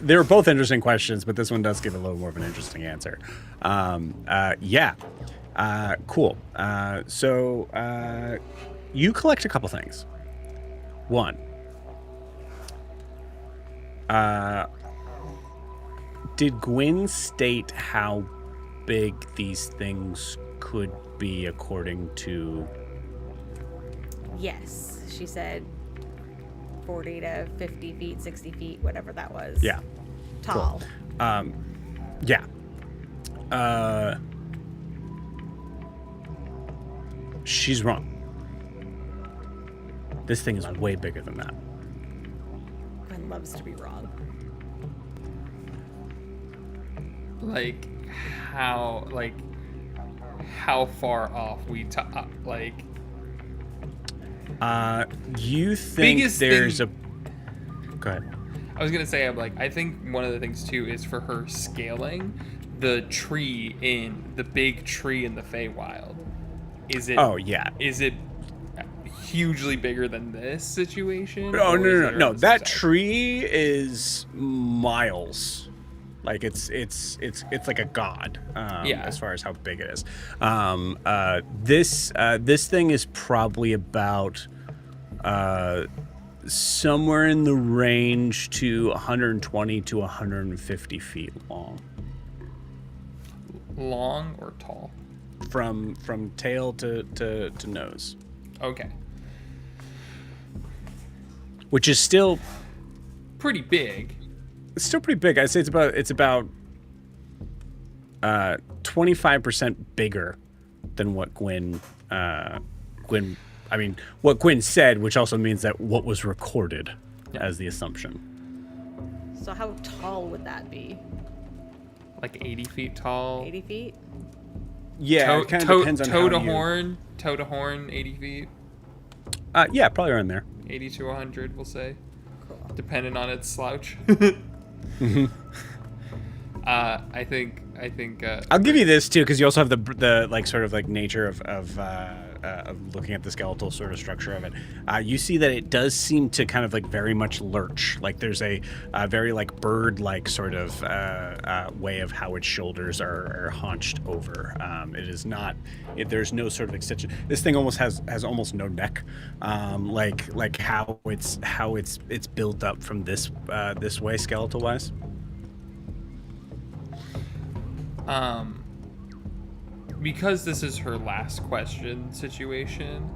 they're both interesting questions, but this one does give a little more of an interesting answer. Yeah. Cool. So you collect a couple things. One, did Gwyn state how big these things could be according to? Yes, she said 40 to 50 feet, 60 feet, whatever that was. Yeah. Tall. Yeah. She's wrong. This thing is way bigger than that. Gwen loves to be wrong. Like how far off You think Biggest there's thing- a... Go ahead. I was gonna say, I think one of the things too is for her scaling the big tree in the Feywild. Is it? Oh, yeah. Is it hugely bigger than this situation? Oh, or no, is no, it no, no. around the That same size? tree is miles. Like it's like a god. Yeah. As far as how big it is. This thing is probably about somewhere in the range to 120 to 150 feet long. Long or tall? From tail to nose. Okay. Which is still Pretty big. It's still pretty big. I'd say it's about 25% bigger than what Gwen what Gwen said, which also means that what was recorded as the assumption. So how tall would that be? Like 80 feet tall. 80 feet? Yeah, it kind of depends on toe to how you... horn, 80 feet. Yeah, probably around there. 80 to 100, we'll say. Cool. Depending on its slouch. I think. I'll give you this too, because you also have the like sort of like nature of looking at the skeletal sort of structure of it. You see that it does seem to kind of like very much lurch. Like there's a very like bird-like sort of way of how its shoulders are haunched over. It is not. There's no sort of extension. This thing almost has almost no neck. Like how it's built up from this way skeletal wise. Because this is her last question situation,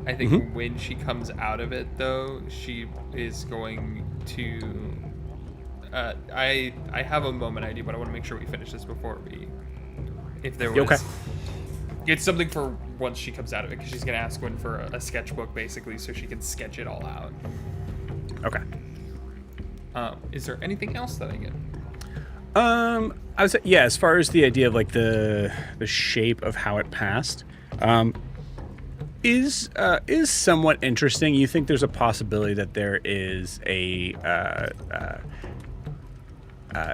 I think when she comes out of it, though, she is going to. I have a moment idea, but I want to make sure we finish this before we. If there was. Okay. It's something for once she comes out of it, because she's gonna ask Gwen for a sketchbook, basically, so she can sketch it all out. Okay. Is there anything else that I get? I was as far as the idea of like the shape of how it passed, is somewhat interesting. You think there's a possibility that there is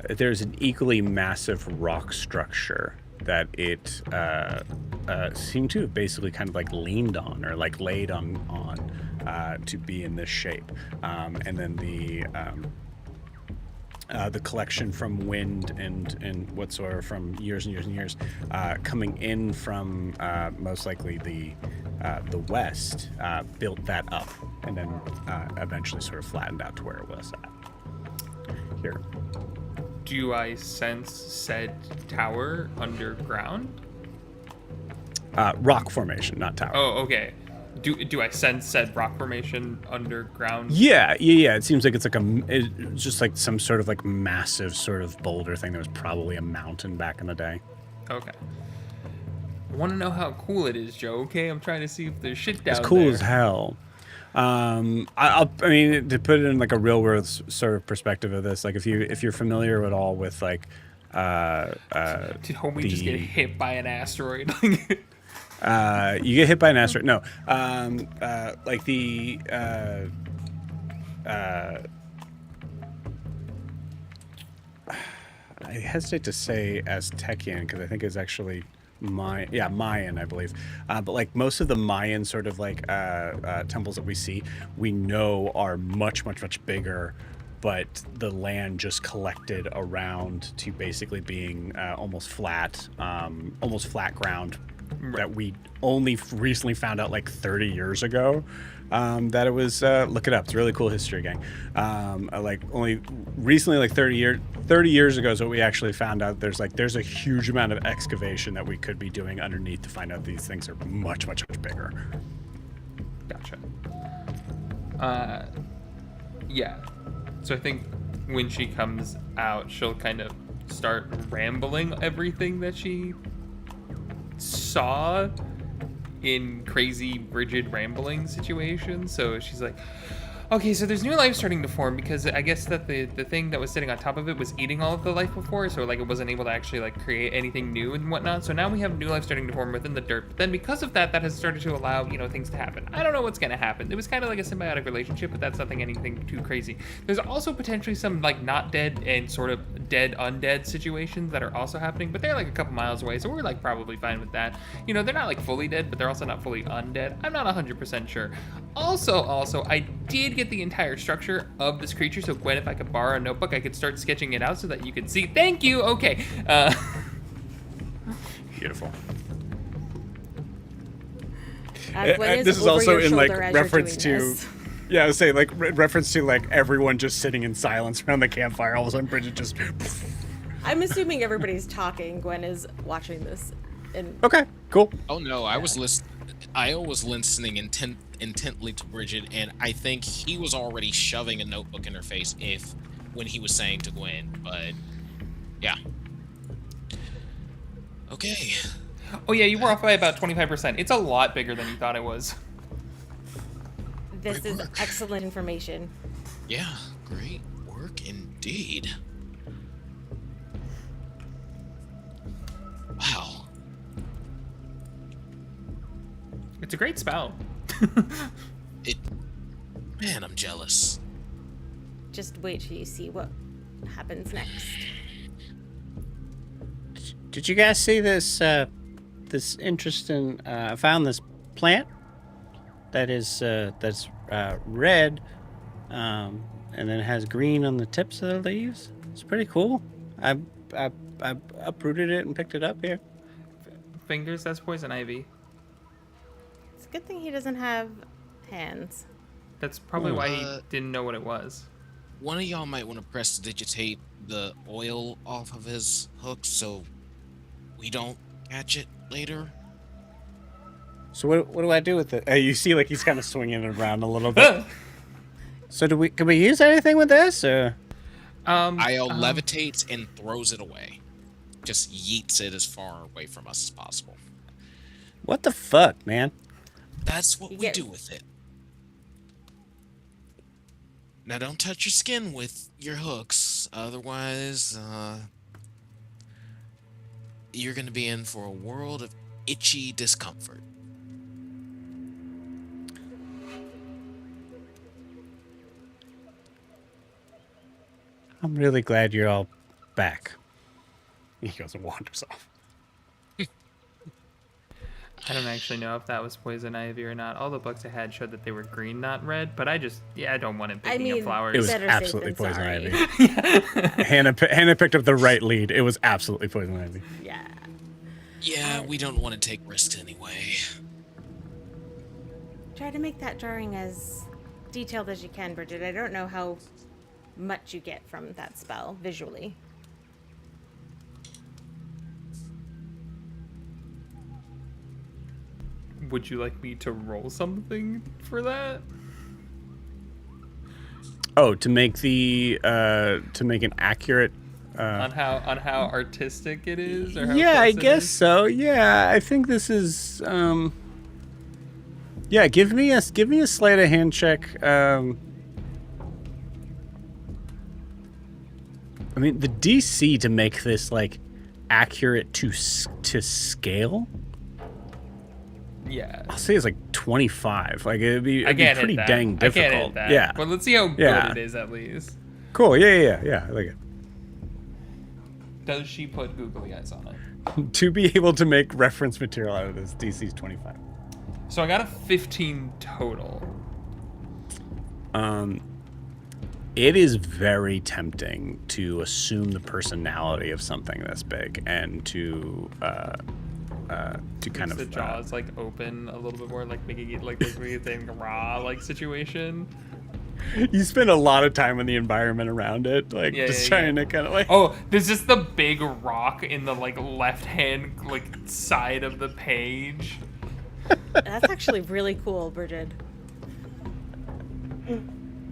there's an equally massive rock structure that it seemed to have basically kind of like leaned on or like laid on to be in this shape, and then the collection from wind and whatsoever from years and years and years, coming in from most likely the west, built that up and then eventually sort of flattened out to where it was at. Here. Do I sense said tower underground? Rock formation, not tower. Oh, okay. Do I sense said rock formation underground? Yeah. It seems like it's just like some sort of like massive sort of boulder thing that was probably a mountain back in the day. Okay. I want to know how cool it is, Joe. Okay, I'm trying to see if there's shit down there. It's cool as hell. I mean, to put it in like a real world sort of perspective of this, like if you're familiar at all with like, Did homie just get hit by an asteroid? you get hit by an asteroid. No, like the I hesitate to say Aztecian because I think it's actually Mayan, I believe. But like most of the Mayan sort of like temples that we see, we know are much bigger, but the land just collected around to basically being almost flat ground. Right. That we only recently found out like 30 years ago that it was. Look it up. It's a really cool history, gang. Like only recently, like 30 years ago is what we actually found out. There's a huge amount of excavation that we could be doing underneath to find out these things are much bigger. Gotcha. Yeah. So I think when she comes out, she'll kind of start rambling everything that she saw in crazy Bridget rambling situations. So she's like, okay, so there's new life starting to form because I guess that the thing that was sitting on top of it was eating all of the life before, so like it wasn't able to actually like create anything new and whatnot. So now we have new life starting to form within the dirt. But then because of that, that has started to allow, you know, things to happen. I don't know what's gonna happen. It was kind of like a symbiotic relationship, but that's nothing anything too crazy. There's also potentially some like not dead and sort of dead undead situations that are also happening, but they're like a couple miles away, so we're like probably fine with that. You know, they're not like fully dead, but they're also not fully undead. I'm not 100% sure. Also, I did get the entire structure of this creature, so Gwen, if I could borrow a notebook, I could start sketching it out so that you could see. Thank you. Okay. Beautiful. Gwen This is over also your in like shoulder as you're reference doing to, this. yeah, I would say like reference to like everyone just sitting in silence around the campfire. All of a sudden, Bridget just. I'm assuming everybody's talking. Gwen is watching this. Okay, cool. Oh no, I was listening intently to Bridget, and I think he was already shoving a notebook in her face when he was saying to Gwen, but yeah. Okay. Oh yeah, you were off by about 25%. It's a lot bigger than you thought it was. This Great is work. excellent information. Yeah, great work indeed. Wow. It's a great spell. Man, I'm jealous. Just wait till you see what happens next. Did you guys see this? This interesting. I found this plant that is that's red, and then it has green on the tips of the leaves. It's pretty cool. I uprooted it and picked it up here. Fingers, that's poison ivy. It's a good thing he doesn't have hands. That's probably why he didn't know what it was. One of y'all might want to prestidigitate the oil off of his hook so we don't catch it later. So what do I do with it? You see, like he's kind of swinging it around a little bit. So can we use anything with this? Or? Io levitates and throws it away. Just yeets it as far away from us as possible. What the fuck, man? That's what we Yeah. do with it. Now don't touch your skin with your hooks, otherwise, you're gonna be in for a world of itchy discomfort. I'm really glad you're all back. He goes and wanders off. I don't actually know if that was poison ivy or not. All the books I had showed that they were green, not red, but I don't want it picking up flowers. It was Better safe absolutely than poison sorry. ivy. Hannah picked up the right lead. It was absolutely poison ivy. Yeah. Yeah, we don't want to take risks anyway. Try to make that drawing as detailed as you can, Bridget. I don't know how much you get from that spell visually. Would you like me to roll something for that? Oh, to make an accurate. On how artistic it is, or how Yeah, I close it guess is? so. Yeah, I think this is. Yeah, give me a sleight of hand check. I mean, the DC to make this like accurate to scale. Yeah. I'll say it's like 25. Like it'd be I can't pretty hit that. dang I can't difficult. hit that. Yeah. But let's see how Yeah. good it is at least. Cool. Yeah. I like it. Does she put googly eyes on it? To be able to make reference material out of this, DC is 25. So I got a 15 total. It is very tempting to assume the personality of something this big and to kind The of jaws like open a little bit more, like making it like a raw like situation. you spend a lot of time in the environment around it, like just trying to kind of like. Oh, there's just the big rock in the like left hand like side of the page. That's actually really cool, Bridget.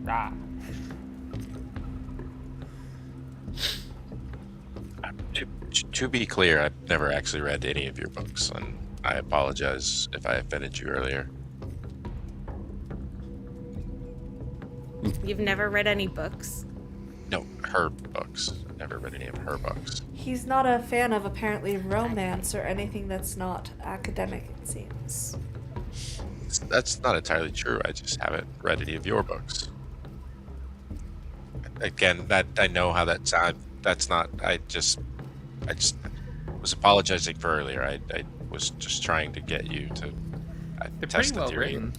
Ah. To be clear, I've never actually read any of your books, and I apologize if I offended you earlier. You've never read any books? No, her books. I've never read any of her books. He's not a fan of apparently romance or anything that's not academic, it seems. That's not entirely true. I just haven't read any of your books. Again, that I know how that sounds. That's not. I just was apologizing for earlier. I was just trying to get you to They're test pretty the well theory. written.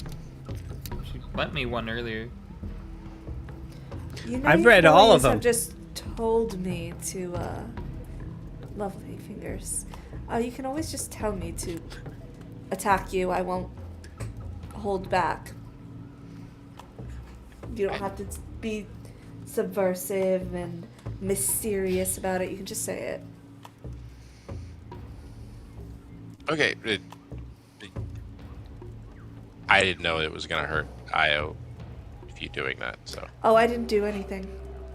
She lent me one earlier. You know, I've you read all of boys have them. just told me to, lovely fingers. You can always just tell me to attack you. I won't hold back. You don't have to be subversive and mysterious about it. You can just say it. Okay. I didn't know it was gonna hurt Io if you doing that. So. Oh, I didn't do anything.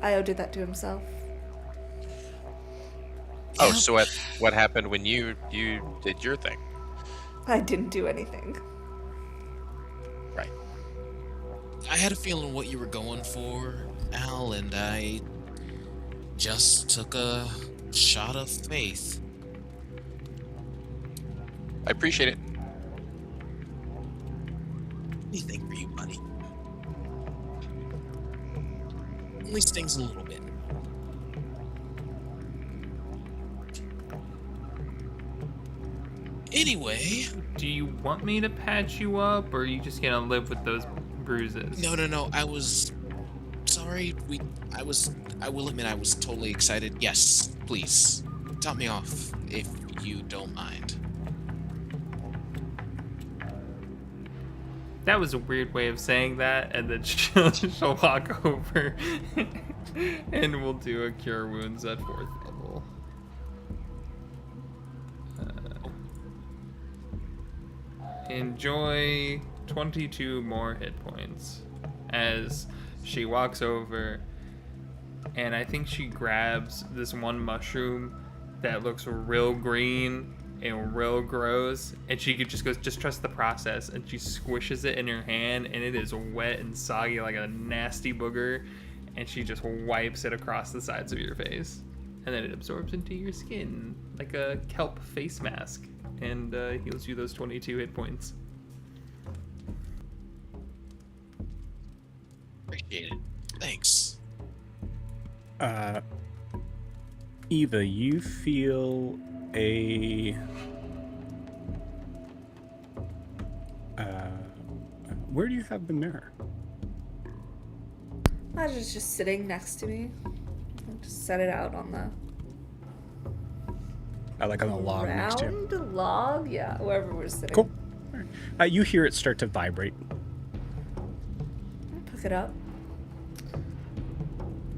Io did that to himself. Oh, so what happened when you did your thing? I didn't do anything. Right. I had a feeling what you were going for, Al, and I just took a shot of faith. I appreciate it. Anything for you, buddy. Only stings a little bit. Anyway, Do you want me to patch you up, or are you just gonna live with those bruises? no. I was sorry. I will admit I was totally excited. Yes, please. Top me off if you don't mind. That was a weird way of saying that, and then she'll walk over and we'll do a cure wounds at 4th level. Enjoy 22 more hit points as she walks over, and I think she grabs this one mushroom that looks real green and real gross, and she could just goes, just trust the process, and she squishes it in her hand, and it is wet and soggy like a nasty booger, and she just wipes it across the sides of your face, and then it absorbs into your skin like a kelp face mask, and heals you those 22 hit points. Appreciate it. Thanks. Eva, you feel a where do you have the mirror? Imagine just sitting next to me. I'll just set it out on the Like on the log next to you. round log. Yeah, wherever we're sitting. Cool. All right. You hear it start to vibrate. Pick it up.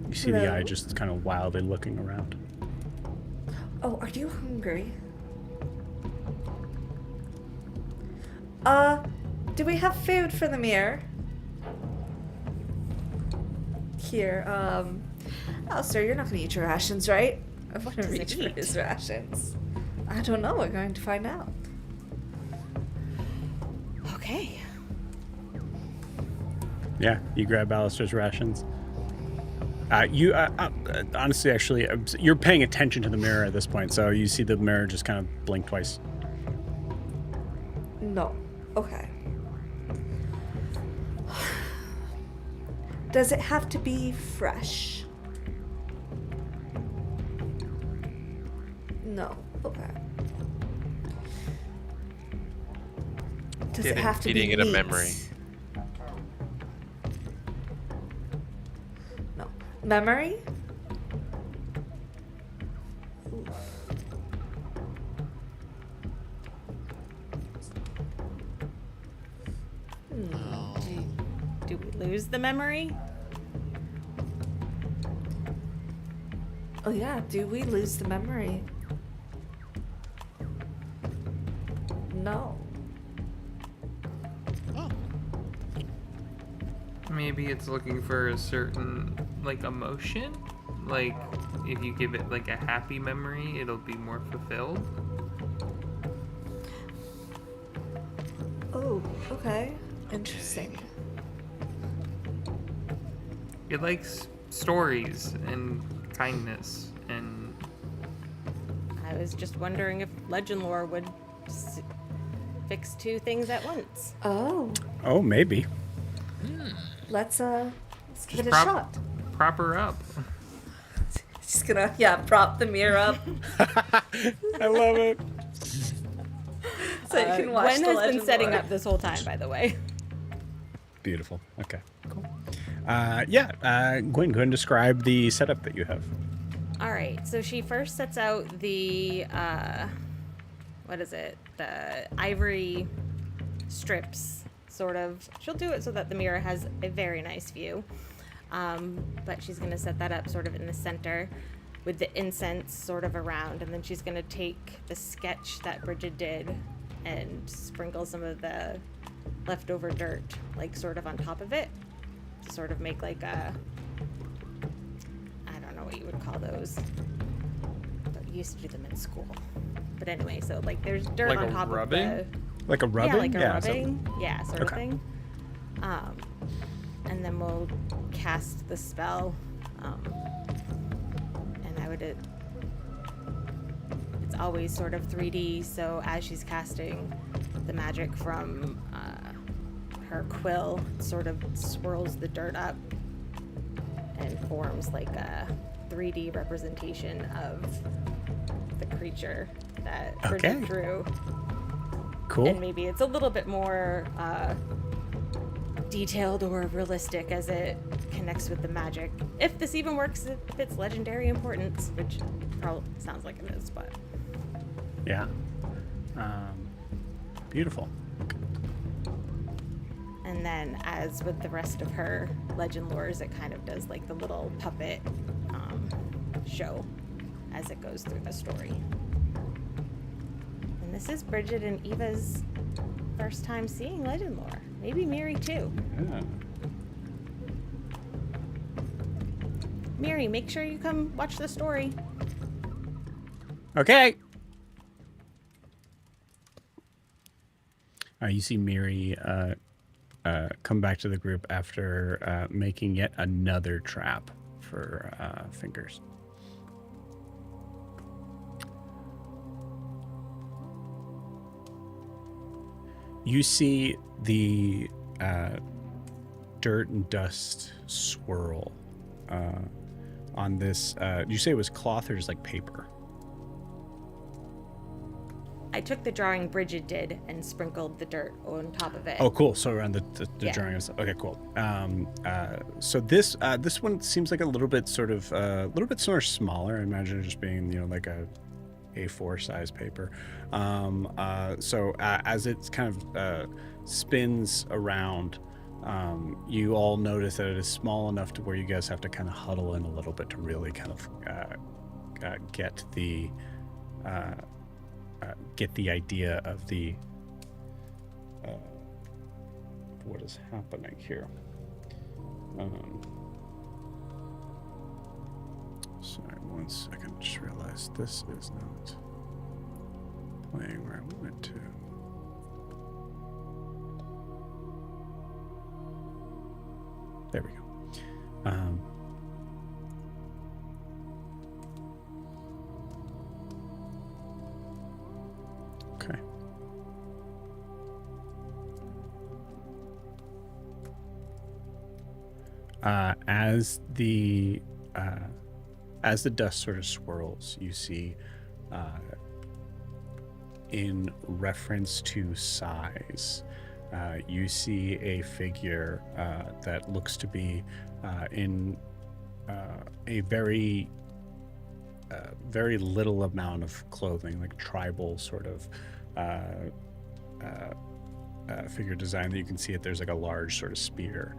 You see the Hello? eye just kind of wildly looking around. Oh, are you hungry? Do we have food for the mirror? Here, oh, sir, you're not gonna eat your rations, right? I'm gonna does it reach for eat? his rations. I don't know, we're going to find out. Okay. Yeah, you grab Alistair's rations. Honestly, actually, you're paying attention to the mirror at this point, so you see the mirror just kind of blink twice. No. Okay. Does it have to be fresh? No. Okay. Does it have to be Eating it a meat? memory. No. Memory? Oof. Do we lose the memory? Oh yeah, do we lose the memory? No. Oh, Maybe it's looking for a certain, like, emotion? like if you give it like a happy memory, it'll be more fulfilled. Oh, okay. Interesting. It likes stories and kindness and I was just wondering if legend lore would fix two things at once. Oh, Oh, maybe. let's give it a prop- shot. prop her up. Just gonna prop the mirror up I love it. so you can watch Gwen the has been legend setting lore. up this whole time, by the way. Beautiful. Okay, cool. Gwen, go ahead and describe the setup that you have. All right, so she first sets out the, what is it? The ivory strips, sort of. She'll do it so that the mirror has a very nice view. But she's going to set that up sort of in the center with the incense sort of around. And then she's going to take the sketch that Bridget did and sprinkle some of the leftover dirt, like sort of on top of it, to sort of make like a, I don't know what you would call those. But you used to do them in school. But anyway, so like there's dirt Like on a top rubbing? of Like a the... rubbing? Yeah, like a so- rubbing. Yeah, sort of Okay. thing. And then we'll cast the spell. And I would... It's always sort of 3D, so as she's casting the magic from her quill, it sort of swirls the dirt up and forms like a 3D representation of the creature that Bridget Okay. drew. Cool. And maybe it's a little bit more detailed or realistic as it connects with the magic. If this even works, if it's legendary importance, which probably sounds like it is, but Yeah. Beautiful. and then as with the rest of her legend lores, it kind of does like the little puppet show as it goes through the story. And this is Bridget and Eva's first time seeing legend lore. Maybe Miri too. Yeah. Miri, make sure you come watch the story. Okay. You see Miri come back to the group after making yet another trap for Fingers. You see the dirt and dust swirl on this. Did you say it was cloth or just like paper? I took the drawing Bridget did and sprinkled the dirt on top of it. Oh, cool. So around the Yeah. drawing and stuff. Okay, cool. So this one seems like a little bit sort of a little bit sort of smaller. I imagine it just being like a A4 size paper. So as it kind of spins around, you all notice that it is small enough to where you guys have to kind of huddle in a little bit to really kind of get the idea of the what is happening here. Sorry, 1 second. Just realized this is not playing where I want it to. There we go. Okay. As the dust sort of swirls, you see, in reference to size, you see a figure that looks to be in a very little amount of clothing, like tribal sort of figure design that you can see it. There's like a large sort of spear.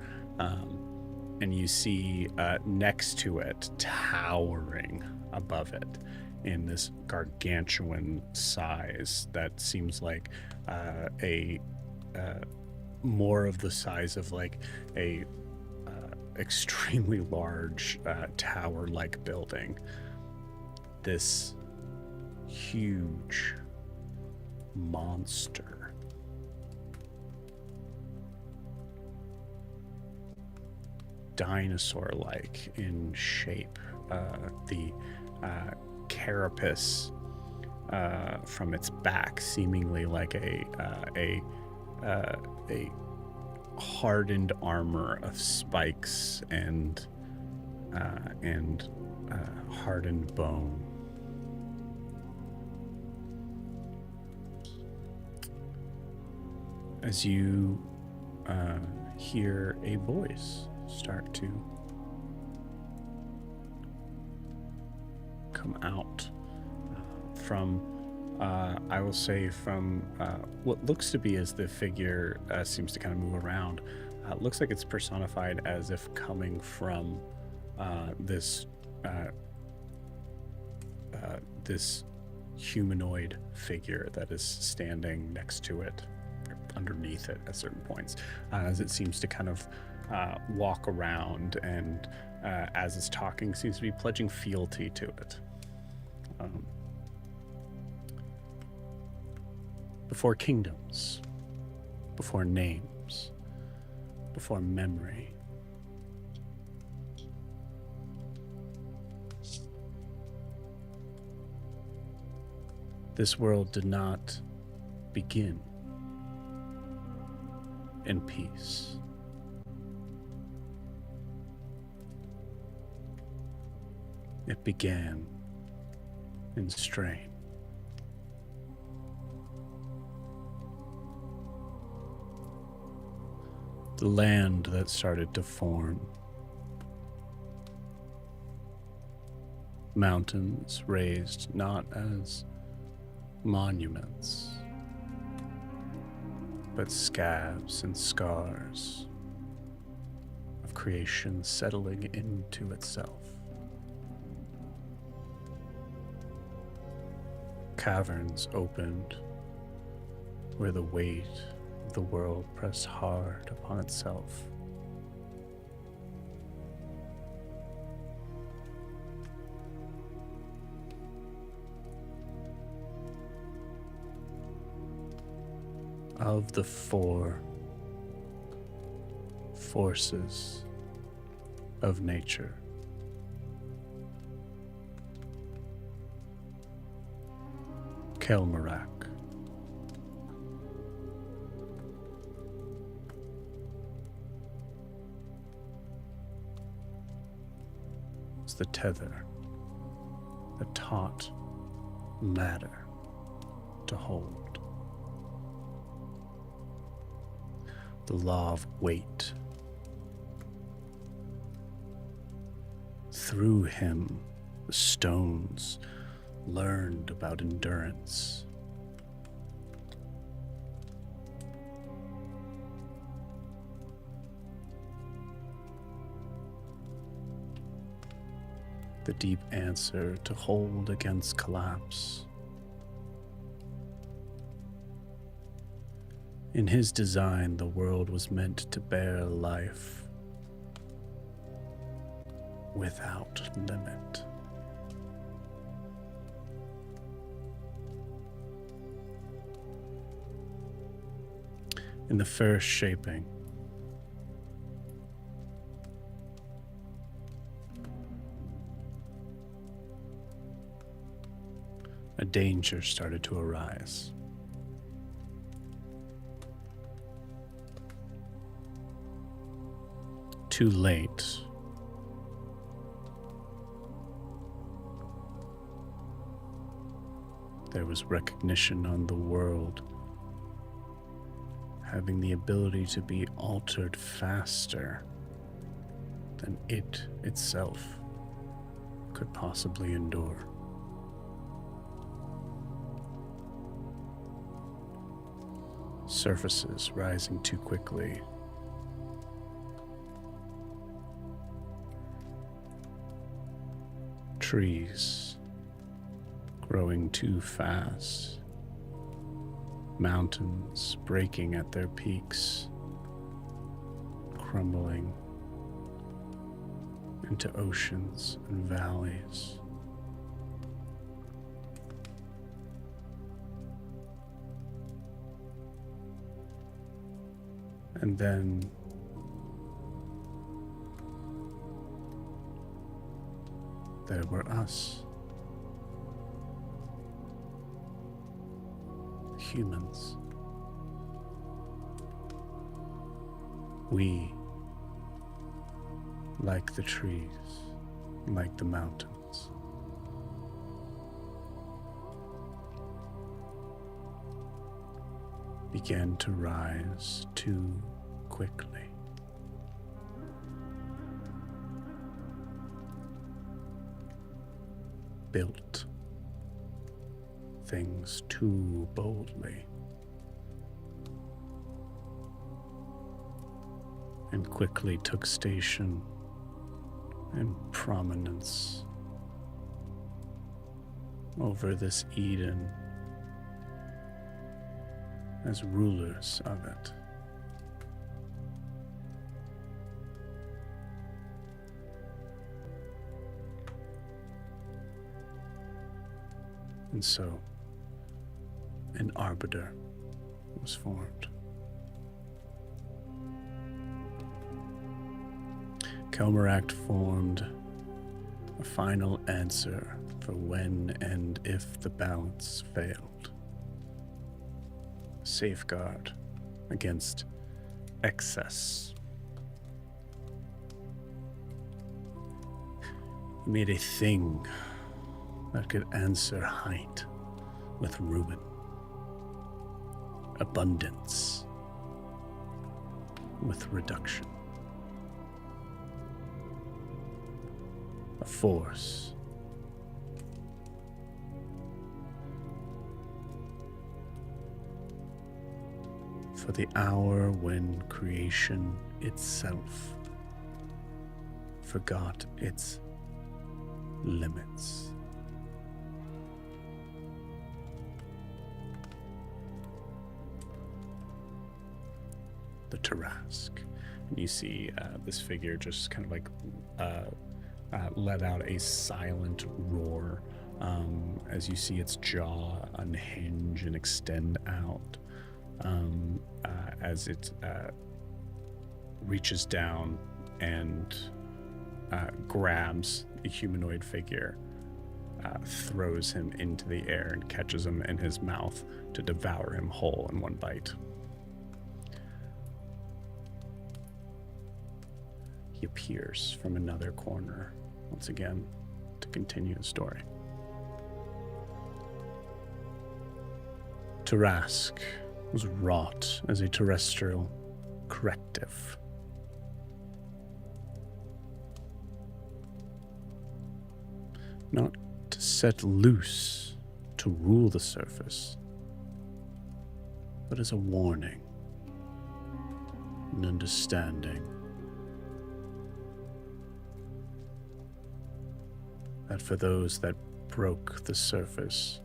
And you see next to it, towering above it in this gargantuan size that seems like a more of the size of like a extremely large tower-like building. This huge monster. Dinosaur-like in shape. The carapace from its back seemingly like a hardened armor of spikes and hardened bone. As you hear a voice start to come out from, I will say, from what looks to be as the figure seems to kind of move around. It looks like it's personified as if coming from this humanoid figure that is standing next to it, or underneath it at certain points, as it seems to kind of walk around and as it's talking seems to be pledging fealty to it. Before kingdoms, before names, before memory, this world did not begin in peace. It began in strain. The land that started to form. Mountains raised not as monuments, but scabs and scars of creation settling into itself. Caverns opened where the weight of the world pressed hard upon itself. Of the four forces of nature, Kelmarak was the tether that taught matter to hold. The law of weight. Through him, the stones learned about endurance. The deep answer to hold against collapse. In his design, the world was meant to bear life without limit. In the first shaping, a danger started to arise. Too late. There was recognition on the world having the ability to be altered faster than it itself could possibly endure. Surfaces rising too quickly. Trees growing too fast. Mountains breaking at their peaks, crumbling into oceans and valleys. And then there were us, humans. We, like the trees, like the mountains, began to rise too quickly. Built things too boldly, and quickly took station and prominence over this Eden as rulers of it. And so, an arbiter was formed. Kelmeract formed a final answer for when and if the balance failed. Safeguard against excess. He made a thing that could answer height with ruin, abundance with reduction. A force for the hour when creation itself forgot its limits. The Tarask. And you see this figure just kind of like let out a silent roar as you see its jaw unhinge and extend out as it reaches down and grabs the humanoid figure, throws him into the air and catches him in his mouth to devour him whole in one bite. He appears from another corner once again to continue his story. Tarask was wrought as a terrestrial corrective. Not to set loose to rule the surface, but as a warning, an understanding that for those that broke the surface,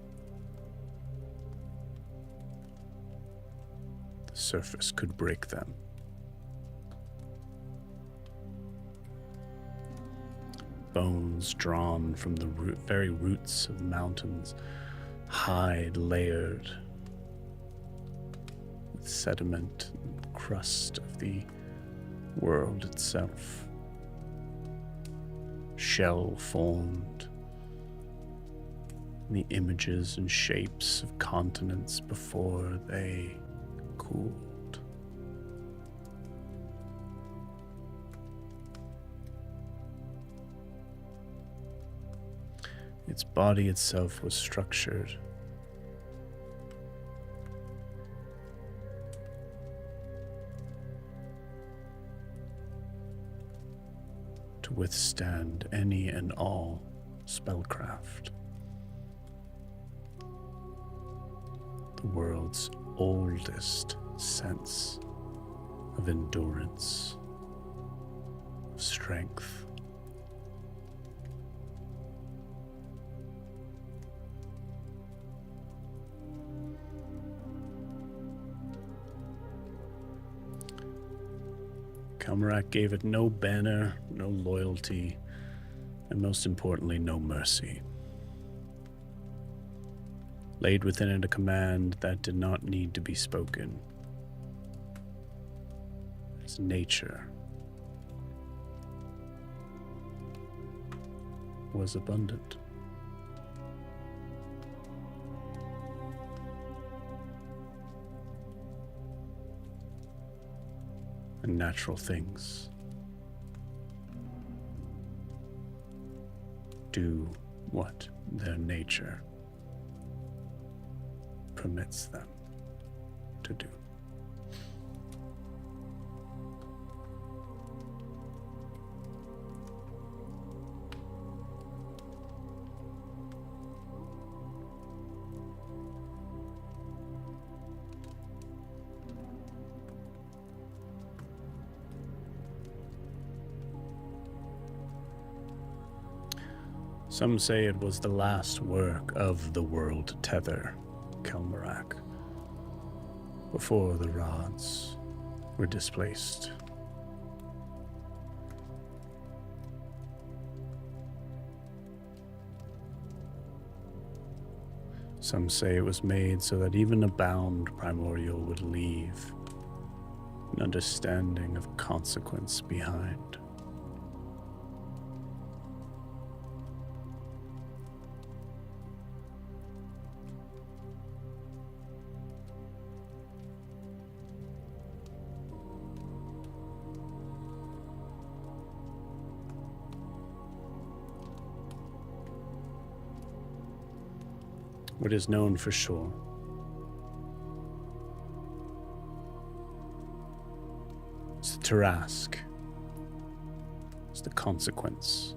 the surface could break them. Bones drawn from the very roots of mountains, hide layered with sediment and crust of the world itself. Shell formed, the images and shapes of continents before they cooled. Its body itself was structured to withstand any and all spellcraft. The world's oldest sense of endurance, of strength. Kelmerac gave it no banner, no loyalty, and most importantly, no mercy. Laid within it a command that did not need to be spoken. As nature was abundant. And natural things do what their nature permits them to do. Some say it was the last work of the world tether, Kelmarak, before the rods were displaced. Some say it was made so that even a bound primordial would leave an understanding of consequence behind. What is known for sure is the Tarask. It's the consequence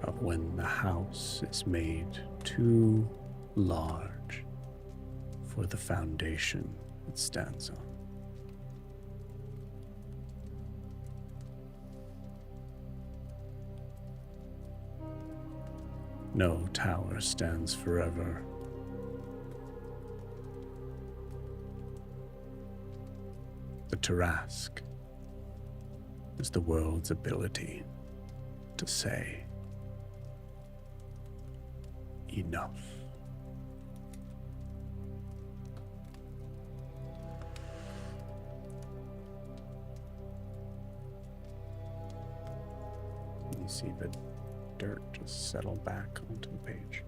of when the house is made too large for the foundation it stands on. No tower stands forever. The Tarask is the world's ability to say enough. You see the dirt just settle back onto the page.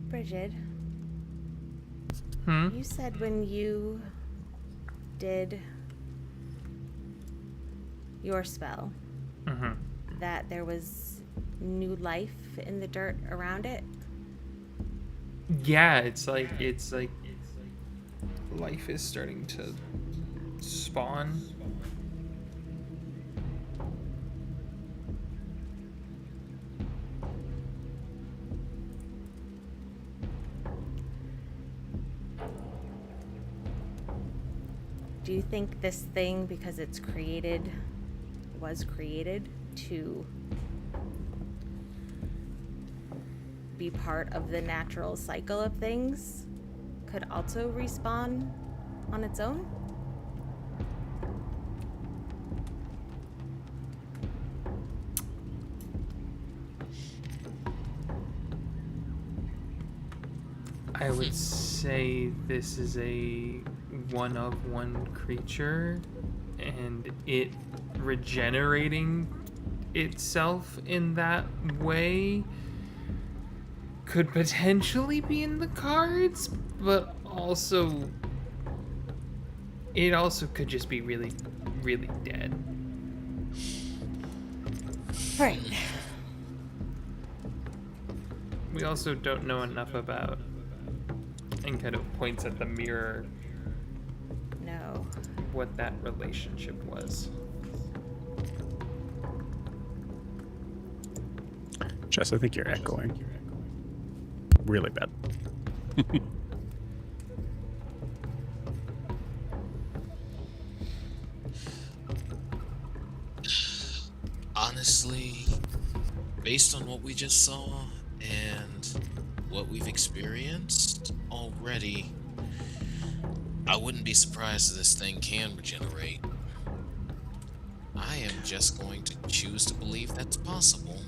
Bridget, Hmm? you said when you did your spell Mm-hmm. that there was new life in the dirt around it. Yeah, it's like life is starting to spawn. Do you think this thing, because it's created, was created to be part of the natural cycle of things, could also respawn on its own? I would say this is a one-of-one creature, and it regenerating itself in that way could potentially be in the cards, but also it also could just be really, really dead. Right. We also don't know enough about, and kind of points at the mirror, No. what that relationship was. Jess, I think you're echoing. Really bad. Honestly, based on what we just saw and what we've experienced already, I wouldn't be surprised if this thing can regenerate. I am just going to choose to believe that's possible.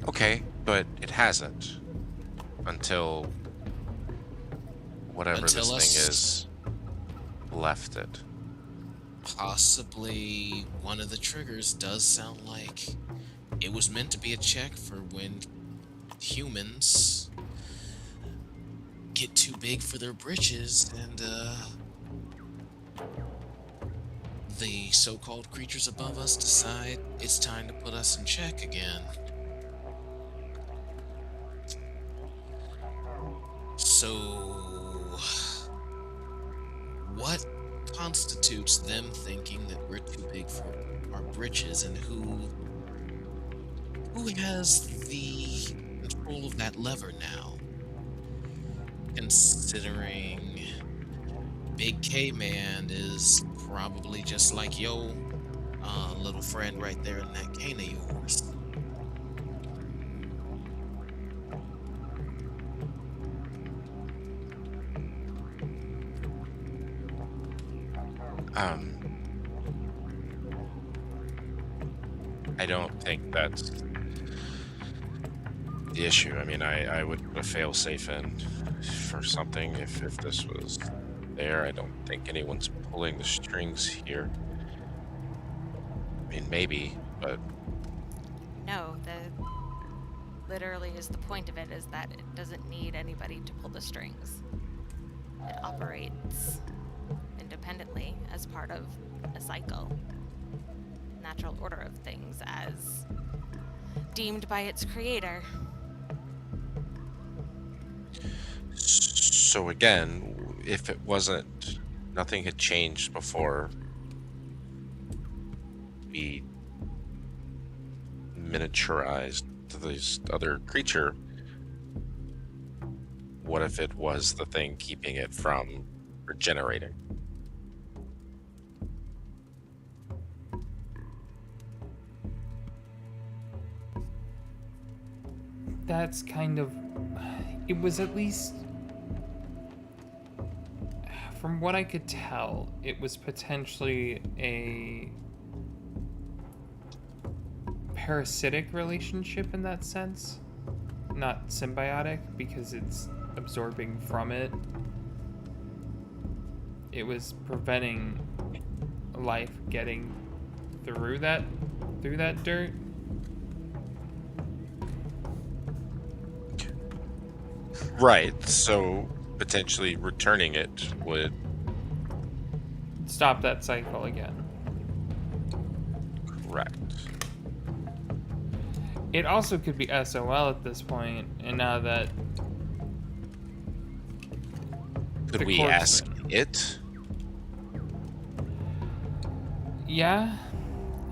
Okay, but it hasn't until whatever Until this us- thing is left it. Possibly one of the triggers does sound like it was meant to be a check for when humans get too big for their britches and the so-called creatures above us decide it's time to put us in check again. So, what constitutes them thinking that we're too big for our britches, and who has the control of that lever now? Considering Big K-Man is probably just like yo little friend right there in that cane of yours. I don't think that's the issue. I mean, I would put a fail-safe in for something if this was there. I don't think anyone's pulling the strings here. I mean, maybe, but No, literally is the point of it is that it doesn't need anybody to pull the strings. It operates independently as part of a cycle, natural order of things as deemed by its creator. so again, if it wasn't, nothing had changed before we miniaturized this other creature, what if it was the thing keeping it from regenerating? That's kind of... It was at least... From what I could tell, it was potentially a parasitic relationship in that sense. Not symbiotic, because it's absorbing from it. It was preventing life getting through that dirt. Right, so potentially returning it would... Stop that cycle again. Correct. It also could be SOL at this point, and now that... Could the we corpse- ask it? Yeah,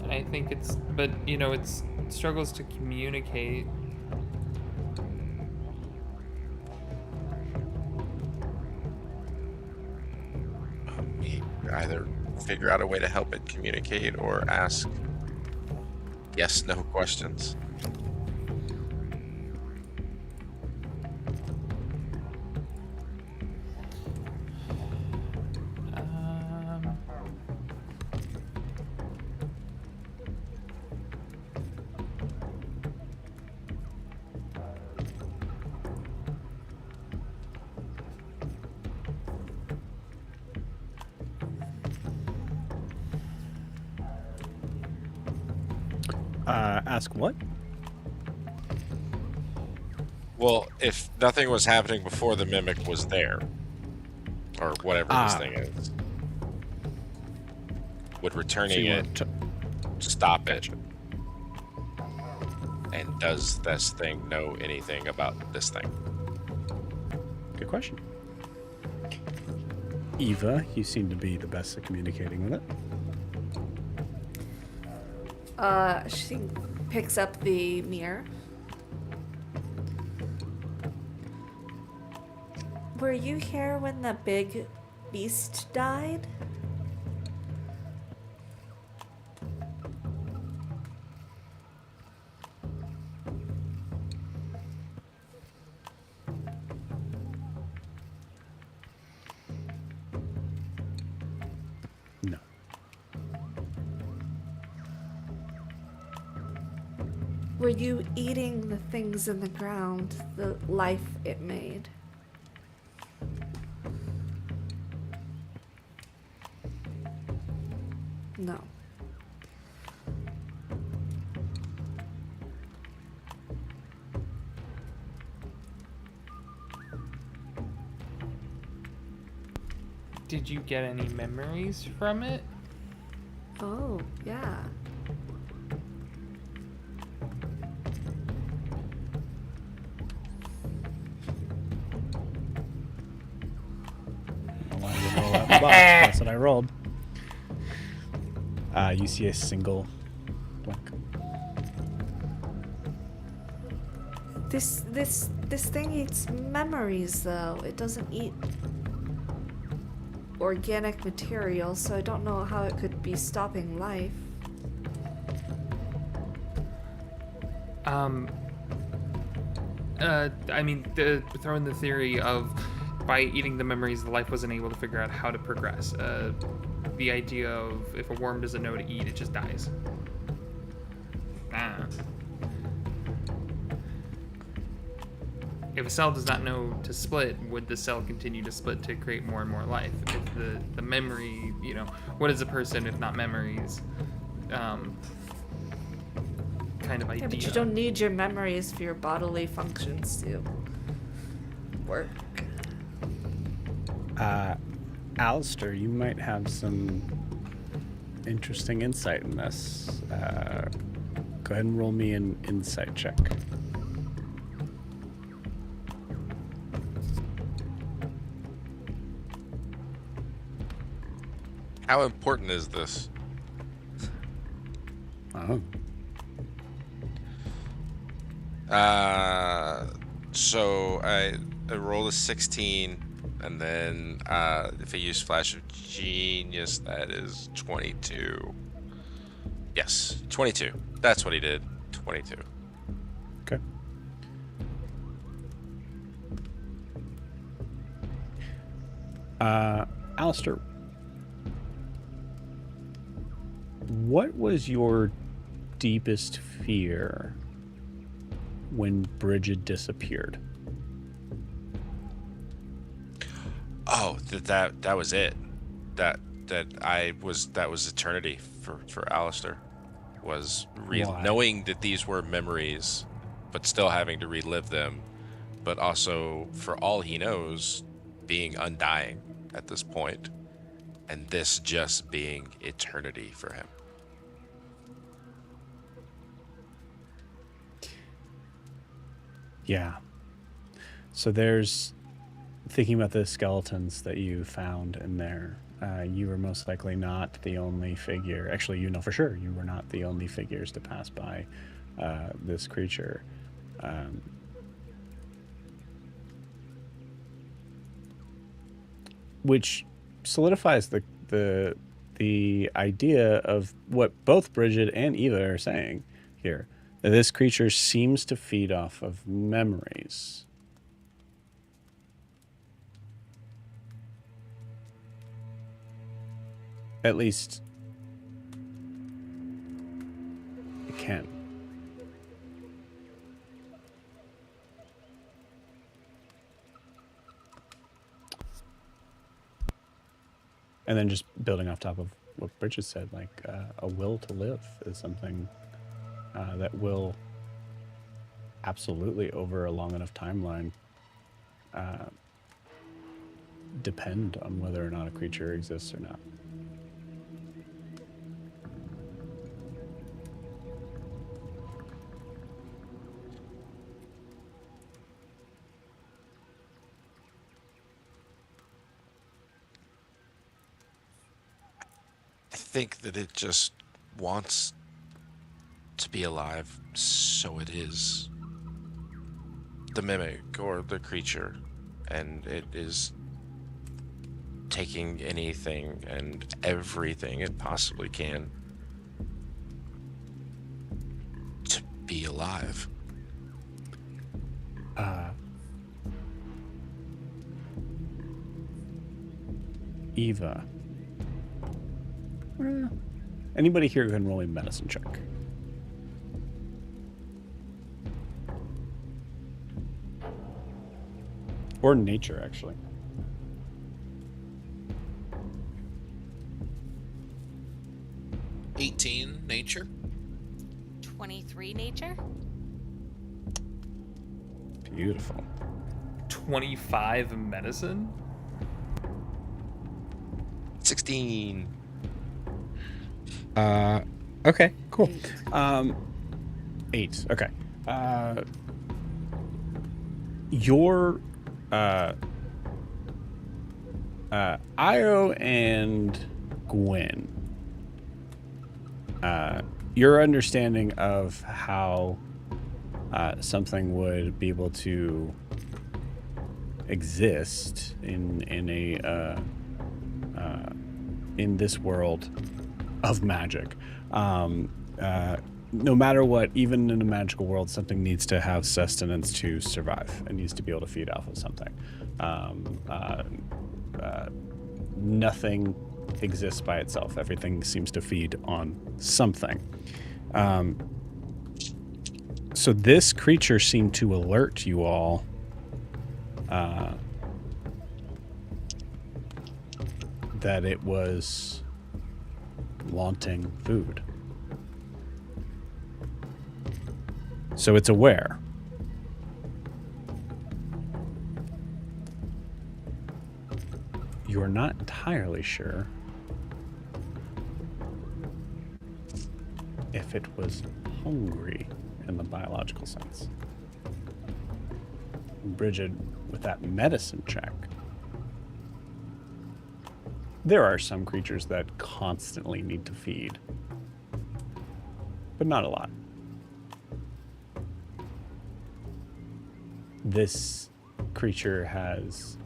I think it's... But, you know, it struggles to communicate. We either figure out a way to help it communicate or ask yes/no questions. Um, Ask what? Well, if nothing was happening before the mimic was there, or whatever this Ah. thing is, would So returning you it want to- stop it? And does this thing know anything about this thing? Good question. Eva, you seem to be the best at communicating with it. She picks up the mirror. Were you here when the big beast died? No. Were you eating the things in the ground, the life it made? No. Did you get any memories from it? Oh, yeah. I wanted to roll out the box. That's what I rolled. You see a single blank. This thing eats memories though. It doesn't eat organic material, so I don't know how it could be stopping life. I mean, throw in the theory of by eating the memories, the life wasn't able to figure out how to progress. The idea of if a worm doesn't know to eat, it just dies. If a cell does not know to split, would the cell continue to split to create more and more life? If the memory, what is a person if not memories? Kind of idea. Yeah, but you don't need your memories for your bodily functions to work. Alistair, you might have some interesting insight in this. Go ahead and roll me an insight check. How important is this? Oh. So I rolled a 16, and then if I use Flash of Genius, that is 22. Yes, 22. That's what he did. 22. Okay. Alistair, what was your deepest fear when Bridget disappeared? Oh, that was it. That was eternity for Alistair. Was Why? knowing that these were memories, but still having to relive them, but also, for all he knows, being undying at this point, and this just being eternity for him. Yeah. So there's, thinking about the skeletons that you found in there, you were most likely not the only figure. Actually, you know for sure you were not the only figures to pass by this creature. Which solidifies the idea of what both Bridget and Eva are saying here. That this creature seems to feed off of memories. At least it can. And then just building off top of what Bridget said, like a will to live is something that will absolutely, over a long enough timeline, depend on whether or not a creature exists or not. I think that it just wants to be alive, so it is. The mimic or the creature and it is taking anything and everything it possibly can to be alive. Eva. Anybody here can roll a medicine check? Or nature, actually. Nature. 23 nature? Beautiful. 25 medicine? 16. Okay, cool. 8. Okay. Your Io and Gwen, your understanding of how something would be able to exist in this world of magic. No matter what, even in a magical world, something needs to have sustenance to survive. It needs to be able to feed off of something. Nothing exists by itself. Everything seems to feed on something. So this creature seemed to alert you all that it was wanting food. So it's aware. You're not entirely sure if it was hungry in the biological sense. Bridget, with that medicine check, there are some creatures that constantly need to feed, but not a lot. This creature has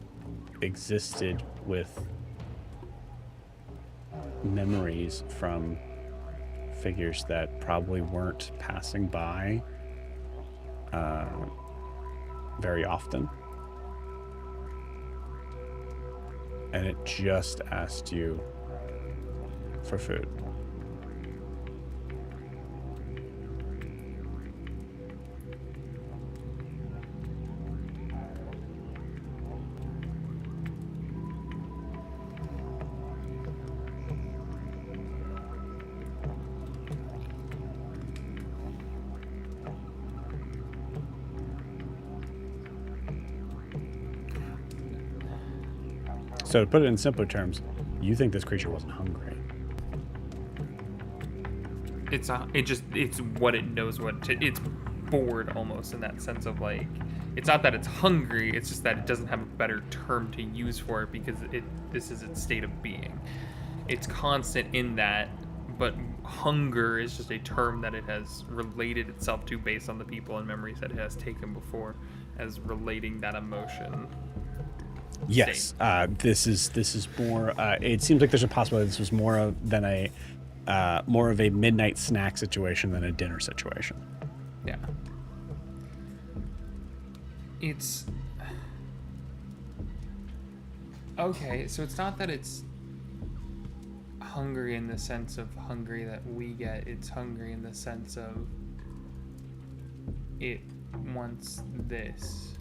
existed with memories from figures that probably weren't passing by very often. And it just asked you for food. So to put it in simpler terms, you think this creature wasn't hungry. It's what it knows it's bored almost, in that sense of like, it's not that it's hungry, it's just that it doesn't have a better term to use for it because this is its state of being. It's constant in that, but hunger is just a term that it has related itself to based on the people and memories that it has taken before as relating that emotion. Yes, this is more. It seems like there's a possibility this was more of a midnight snack situation than a dinner situation. Yeah. It's okay. So it's not that it's hungry in the sense of hungry that we get. It's hungry in the sense of it wants this.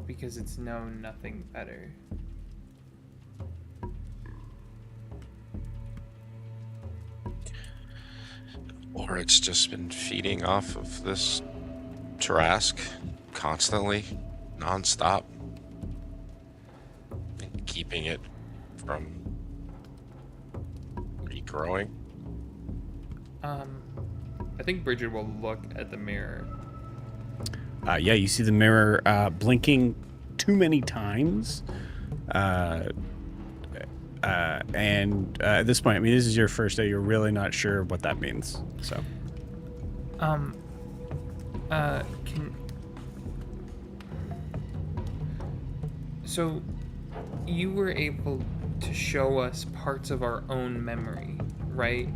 Because it's known nothing better. Or it's just been feeding off of this Tarask constantly, non-stop, and keeping it from regrowing. I think Bridget will look at the mirror. Yeah, you see the mirror blinking too many times. And at this point, I mean, this is your first day. You're really not sure what that means. So, So, you were able to show us parts of our own memory, right?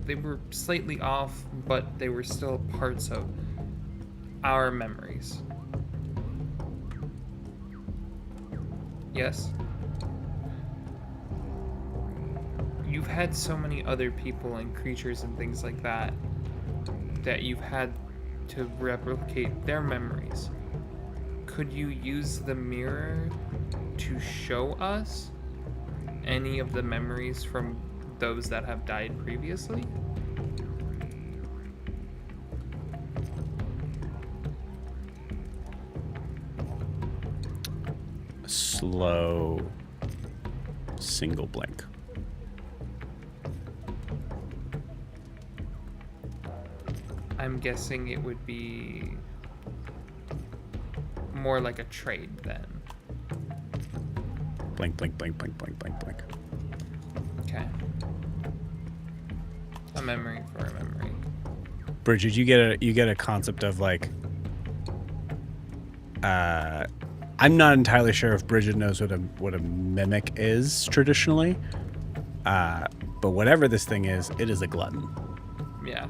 They were slightly off, but they were still parts of our memories. Yes? You've had so many other people and creatures and things like that that you've had to replicate their memories. Could you use the mirror to show us any of the memories from those that have died previously? Slow single blink. I'm guessing it would be more like a trade then. Blink, blink, blink, blink, blink, blink, blink. Okay. A memory for a memory. Bridget, you get a concept of like I'm not entirely sure if Bridget knows what a mimic is traditionally. But whatever this thing is, it is a glutton. Yeah.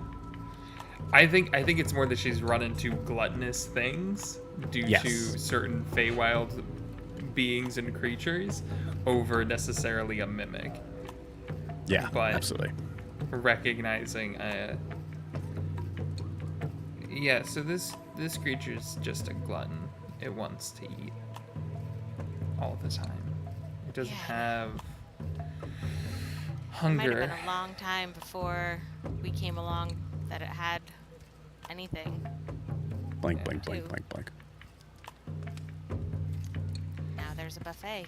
I think it's more that she's run into gluttonous things due Yes. to certain Feywild beings and creatures over necessarily a mimic. Yeah, But- absolutely. Recognizing yeah, so this creature's just a glutton. It wants to eat all the time. It doesn't Yeah. have It might hunger. have been a long time before we came along that it had anything. Blink, blink, Two. blink, blink, blink. Now there's a buffet.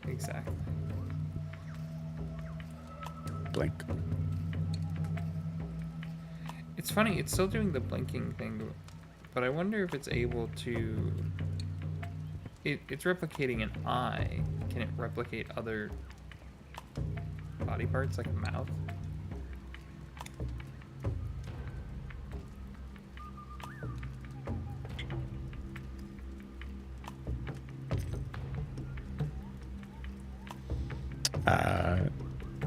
Exactly. Blink. It's funny, it's still doing the blinking thing, but I wonder if it's able to... It's replicating an eye. Can it replicate other body parts, like a mouth?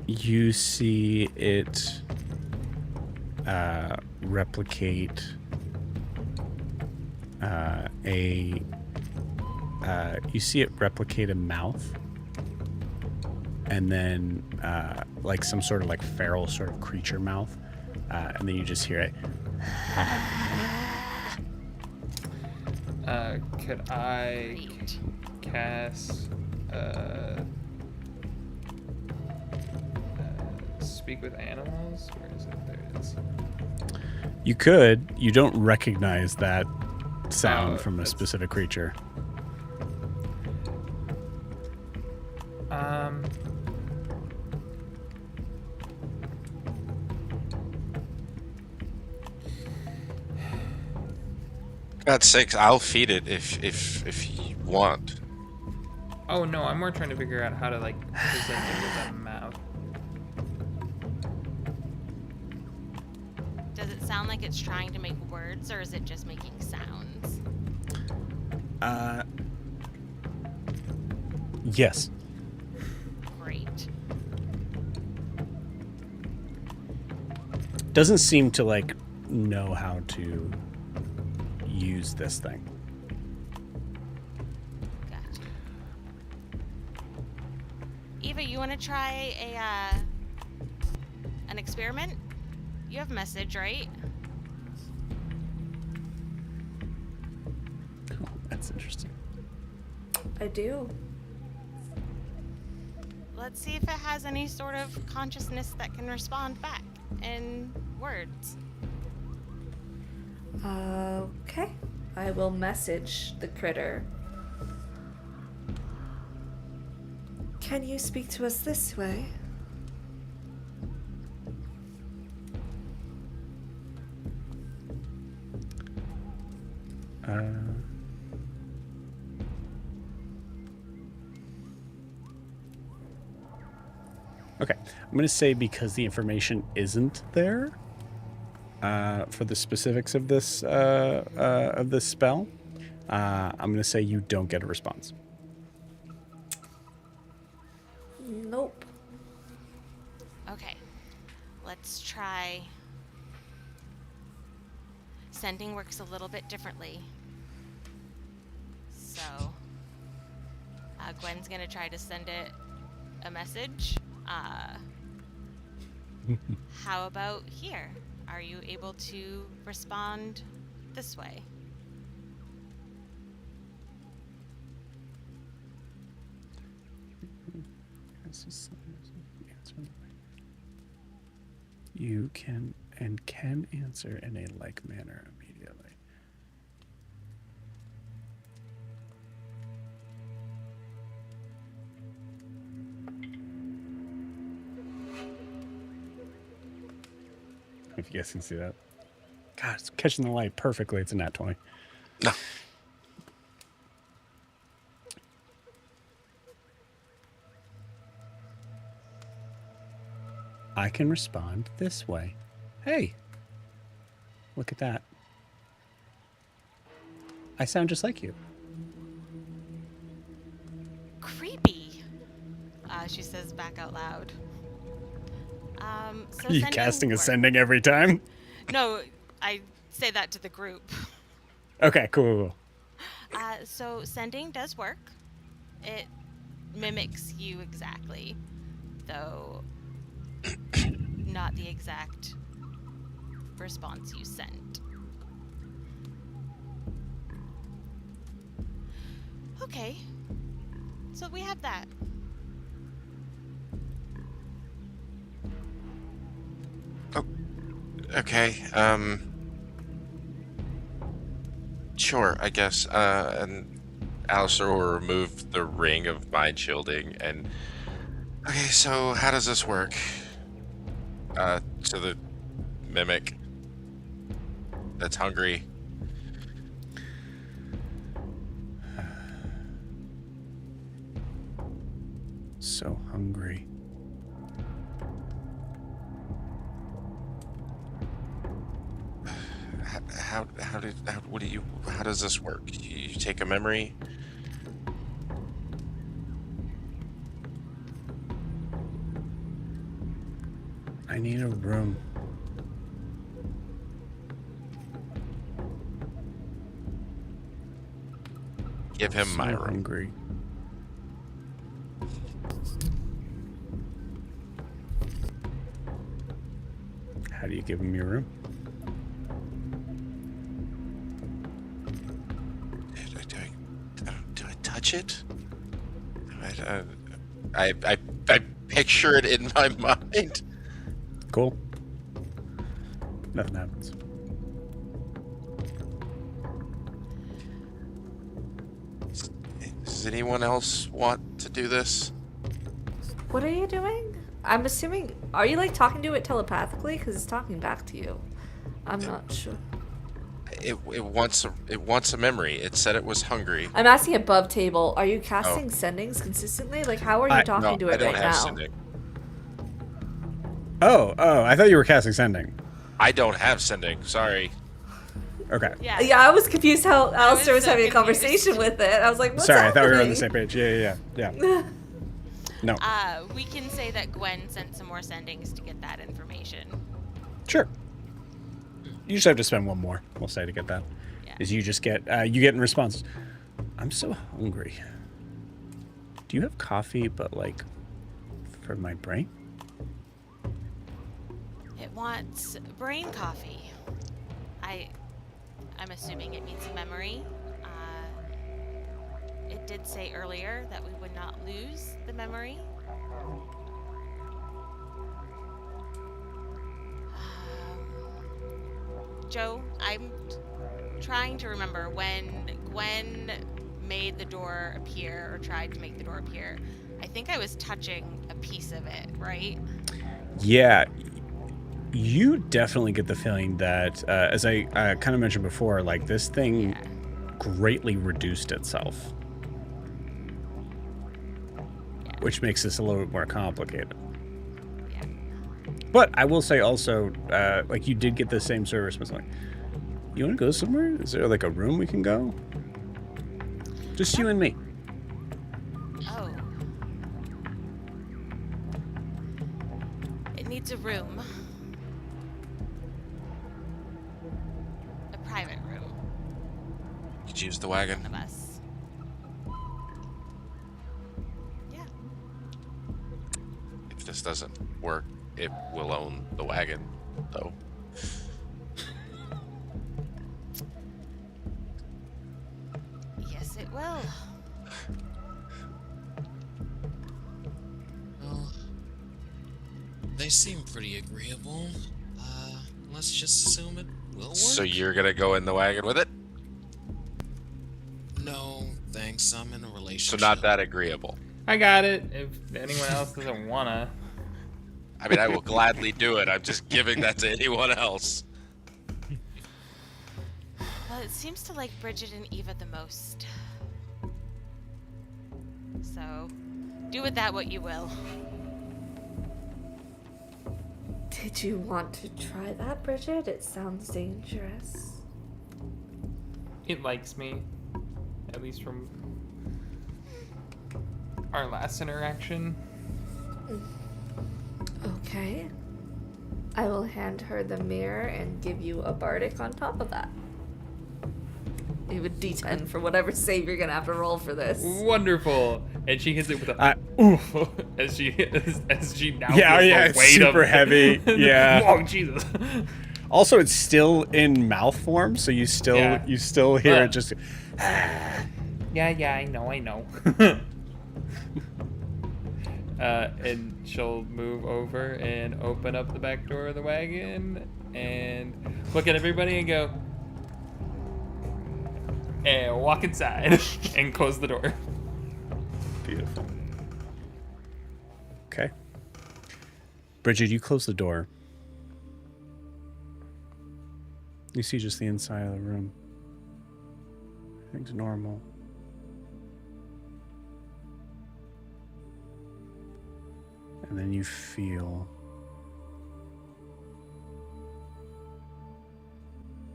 You see it replicate you see it replicate a mouth, and then like some sort of like feral sort of creature mouth, and then you just hear it. Could I Great. cast speak with animals? Where is it? There it is. You could. You don't recognize that sound from a that's- specific creature. God's sakes, I'll feed it if you want. Oh no, I'm more trying to figure out how to like present it with a mouth. Does it sound like it's trying to make words, or is it just making sounds? Yes. Great. Doesn't seem to like know how to use this thing. Gotcha. Eva, you want to try an experiment? You have message, right? Oh, that's interesting. I do. Let's see if it has any sort of consciousness that can respond back in words. Okay. I will message the critter. Can you speak to us this way? Okay, I'm going to say because the information isn't there for the specifics of this spell, I'm going to say you don't get a response. let's try. Sending works a little bit differently. So, Gwen's gonna try to send it a message. How about here? Are you able to respond this way? You can answer in a like manner immediately. If you guys can see that. God, it's catching the light perfectly. It's a nat 20. No. I can respond this way. Hey, look at that. I sound just like you. Creepy, she says back out loud. So Are you sending casting works. ascending every time? No, I say that to the group. Okay, cool. So sending does work. It mimics you exactly, though not the exact response you sent. Okay, so we have that. Okay, sure, I guess. And Alistair will remove the ring of mind shielding and... Okay, so how does this work? To the mimic that's hungry. So hungry. How does this work? You take a memory? I need a room. Give him my room. Hungry. How do you give him your room? Do I touch it? I picture it in my mind. Cool. Nothing happens. Does anyone else want to do this? What are you doing? I'm assuming. Are you like talking to it telepathically? Because it's talking back to you. I'm not sure. It wants a memory. It said it was hungry. I'm asking above table. Are you casting sendings consistently? Like, how are you talking to I it don't right have now? sending. Oh, I thought you were casting sending. I don't have sending. Sorry. Okay. Yeah. Yeah, I was confused how Alistair was so having a confused. conversation with it. I was like, what's Sorry, I happening? thought we were on the same page. Yeah. No. We can say that Gwen sent some more sendings to get that information. Sure. You just have to spend one more, we'll say, to get that. Yeah. Is you just get in response, I'm so hungry. Do you have coffee, but like for my brain? It wants brain coffee. I'm assuming it means memory. It did say earlier that we would not lose the memory. Joe, I'm trying to remember when Gwen made the door appear, or tried to make the door appear. I think I was touching a piece of it, right? Yeah. You definitely get the feeling that, as I kind of mentioned before, like this thing Yeah. greatly reduced itself. Yeah. Which makes this a little bit more complicated. Yeah. But I will say also, like you did get the same sort of response. Like, you want to go somewhere? Is there like a room we can go? Just you and me. Oh. It needs a room. use the wagon. One of us. Yeah. If this doesn't work, it will own the wagon, though. Yes, it will. Well, they seem pretty agreeable. Let's just assume it will work. So you're gonna go in the wagon with it? No, thanks. I'm in a So relationship. not that agreeable. I got it. If anyone else doesn't wanna. I mean, I will gladly do it. I'm just giving that to anyone else. Well, it seems to like Bridget and Eva the most. So, do with that what you will. Did you want to try that, Bridget? It sounds dangerous. It likes me. At least from our last interaction. Okay. I will hand her the mirror and give you a bardic on top of that. You have a d10 for whatever save you're gonna have to roll for this. Wonderful. And she hits it with a oof as she now Yeah, feels yeah, the it's weight super of heavy, yeah. Oh Jesus. Also, it's still in mouth form, so you still hear it just. Yeah, I know. And she'll move over and open up the back door of the wagon and look at everybody and go, and walk inside and close the door. Beautiful. Okay. Bridget, you close the door. You see just the inside of the room. Everything's normal. And then you feel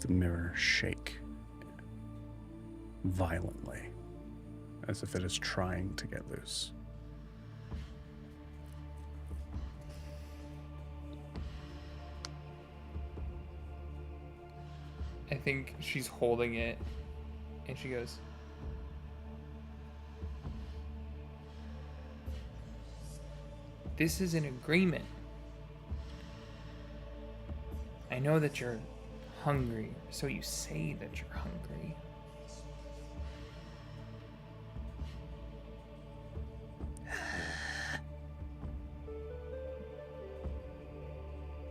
the mirror shake violently, as if it is trying to get loose. I think she's holding it and she goes, "This is an agreement. I know that you're hungry, so you say that you're hungry.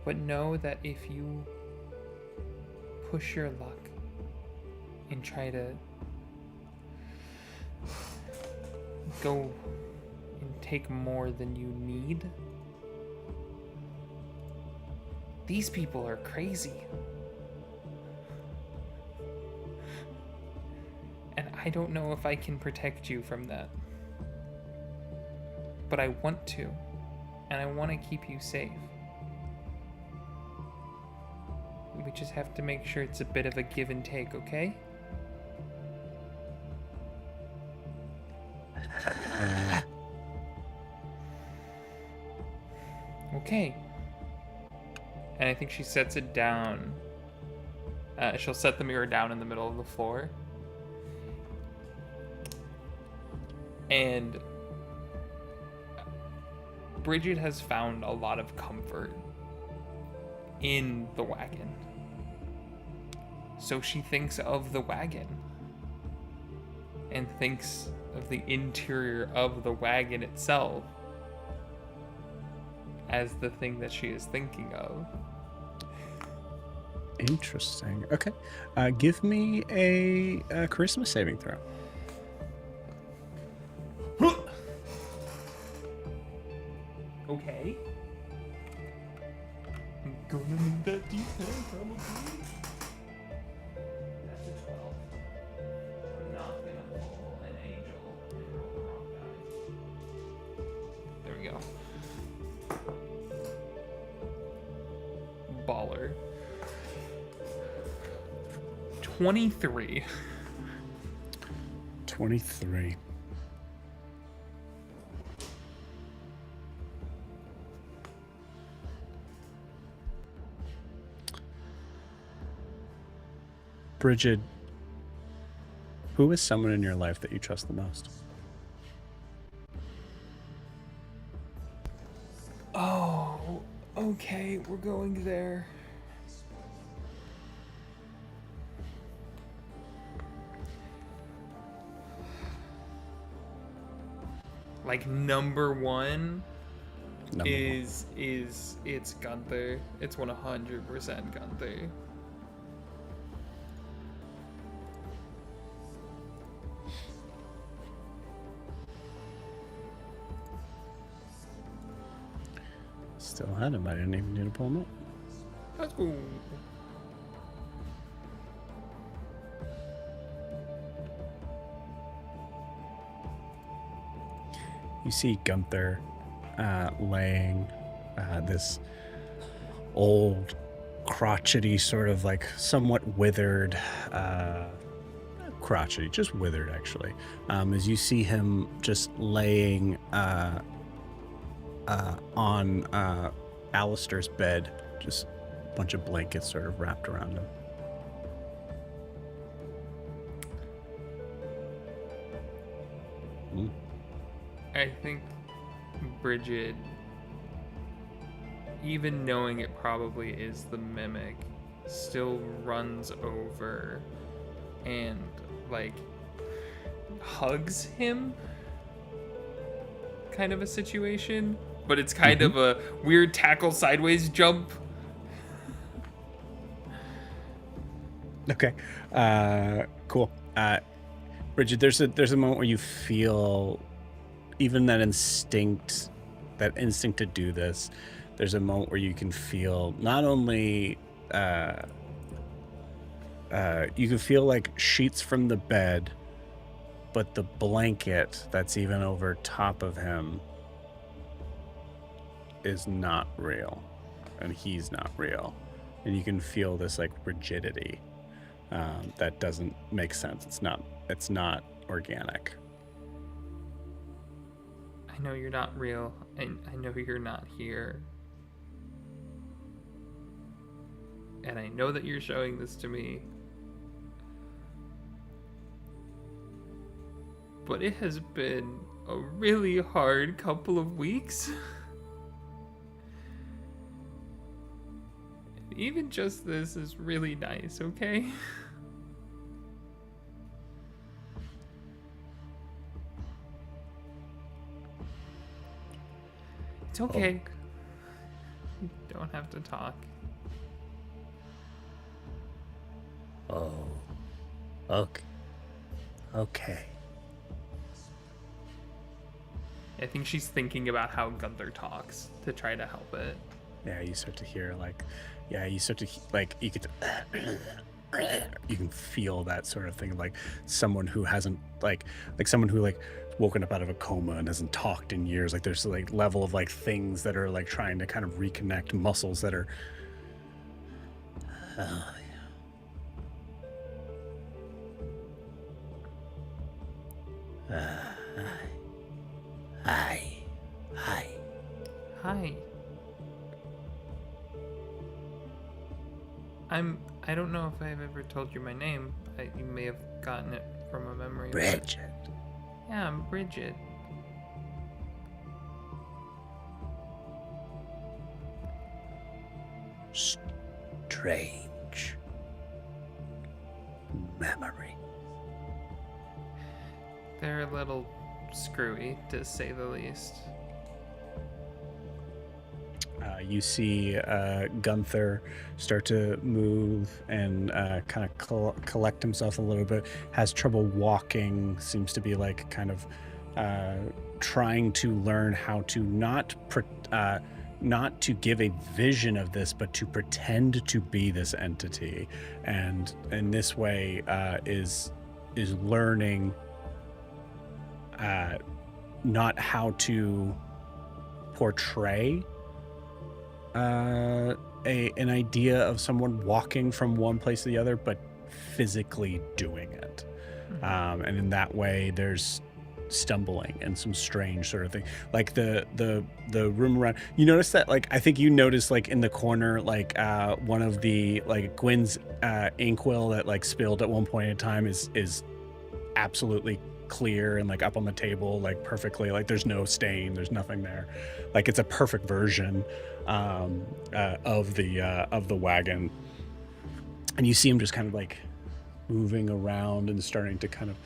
But know that if you push your luck and try to go and take more than you need, these people are crazy. And I don't know if I can protect you from that. But I want to. And I want to keep you safe. We just have to make sure it's a bit of a give and take, okay?" Okay. And I think she sets it down. She'll set the mirror down in the middle of the floor. And Bridget has found a lot of comfort in the wagon. So she thinks of the wagon and thinks of the interior of the wagon itself as the thing that she is thinking of. Interesting. Okay. Give me a charisma saving throw. Okay. I'm gonna need that D10 probably. That's a 12. I'm not gonna pull an angel and roll the wrong die. There we go. Baller. 23. 23. Bridget, Who is someone in your life that you trust the most? Oh, okay, we're going there. Like number one Number one. it's Gunther. It's 100% Gunther. Still had him. I didn't even need to pull him up. Let's go. You see Gunther laying this old, crotchety, sort of like somewhat withered, crotchety, just withered actually. As you see him just laying on Alistair's bed, just a bunch of blankets sort of wrapped around him. I think Bridget, even knowing it probably is the mimic, still runs over and like hugs him, kind of a situation, but it's kind of a weird tackle sideways jump. Okay, cool. Bridget, there's a moment where you feel even that instinct to do this. There's a moment where you can feel not only you can feel like sheets from the bed, but the blanket that's even over top of him is not real, and he's not real, and you can feel this like rigidity that doesn't make sense. It's not organic. I know you're not real, and I know you're not here. And I know that you're showing this to me. But it has been a really hard couple of weeks. Even just this is really nice, okay? It's okay. You don't have to talk. Oh. Okay. Okay. I think she's thinking about how Gunther talks to try to help it. Yeah, you start to hear like, you start to like, you could, you can feel that sort of thing, like someone who hasn't like someone who like woken up out of a coma and hasn't talked in years. Like there's like level of like things that are like trying to kind of reconnect, muscles that are. Hi. Hi. I don't know if I've ever told you my name. You may have gotten it from a memory. Bridget. Yeah, I'm Bridget. Strange memory. They're a little screwy, to say the least. You see Gunther start to move and kind of collect himself a little bit. Has trouble walking. Seems to be like kind of trying to learn how to not to give a vision of this, but to pretend to be this entity. And in this way, is learning not how to portray an idea of someone walking from one place to the other, but physically doing it. And in that way, there's stumbling and some strange sort of thing, like the room around. You notice that, like, I think you noticed, like, in the corner, like one of the, like, Gwen's inkwell that like spilled at one point in time is absolutely clear and like up on the table, like perfectly, like there's no stain, there's nothing there. Like it's a perfect version of the wagon. And you see him just kind of like moving around and starting to kind of,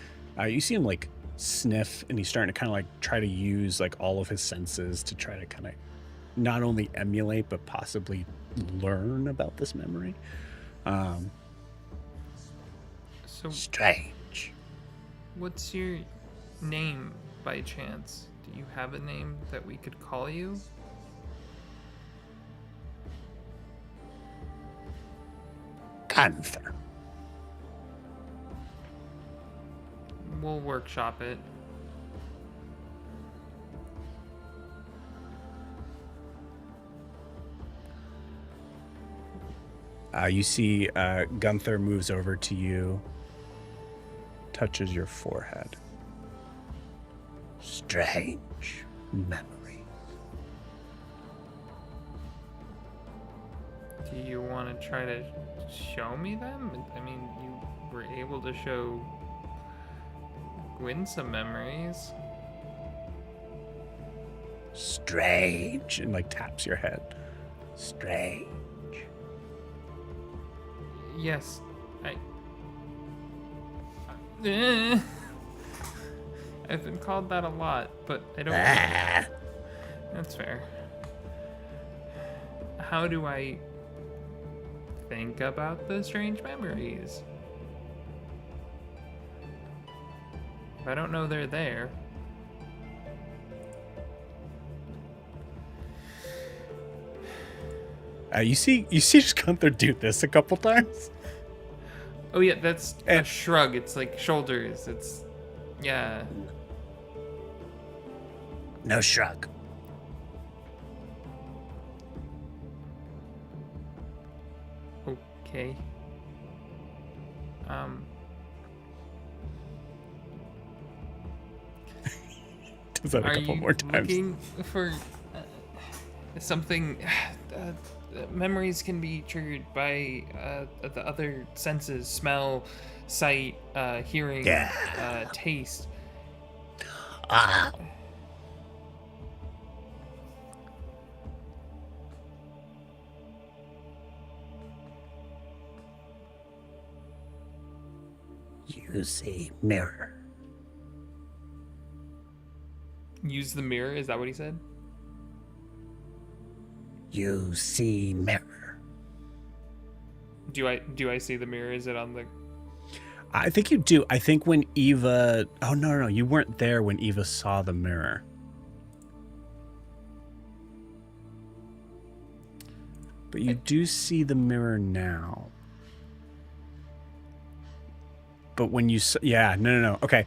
you see him like sniff, and he's starting to kind of like try to use like all of his senses to try to kind of not only emulate but possibly learn about this memory. So, Strange. what's your name by chance? Do you have a name that we could call you? Gunther. We'll workshop it. You see Gunther moves over to you, touches your forehead. Strange memory. Do you want to try to show me them? I mean, you were able to show Gwyn some memories. Strange. And like taps your head. Strange. Yes, I've been called that a lot, but I don't. That's fair. How do I think about the strange memories? If I don't know they're there. You see just Gunther do this a couple times. Oh yeah, that's a And- shrug. It's like shoulders. It's yeah. No shrug. Okay. Does that a Are couple you more times. looking for something? Memories can be triggered by the other senses: smell, sight, hearing, taste. Ah. You see mirror. Use the mirror. Is that what he said? You see mirror. Do I see the mirror? Is it on the? I think you do. I think when Eva... Oh, no, you weren't there when Eva saw the mirror. But you do see the mirror now. But when you... Yeah, no. Okay.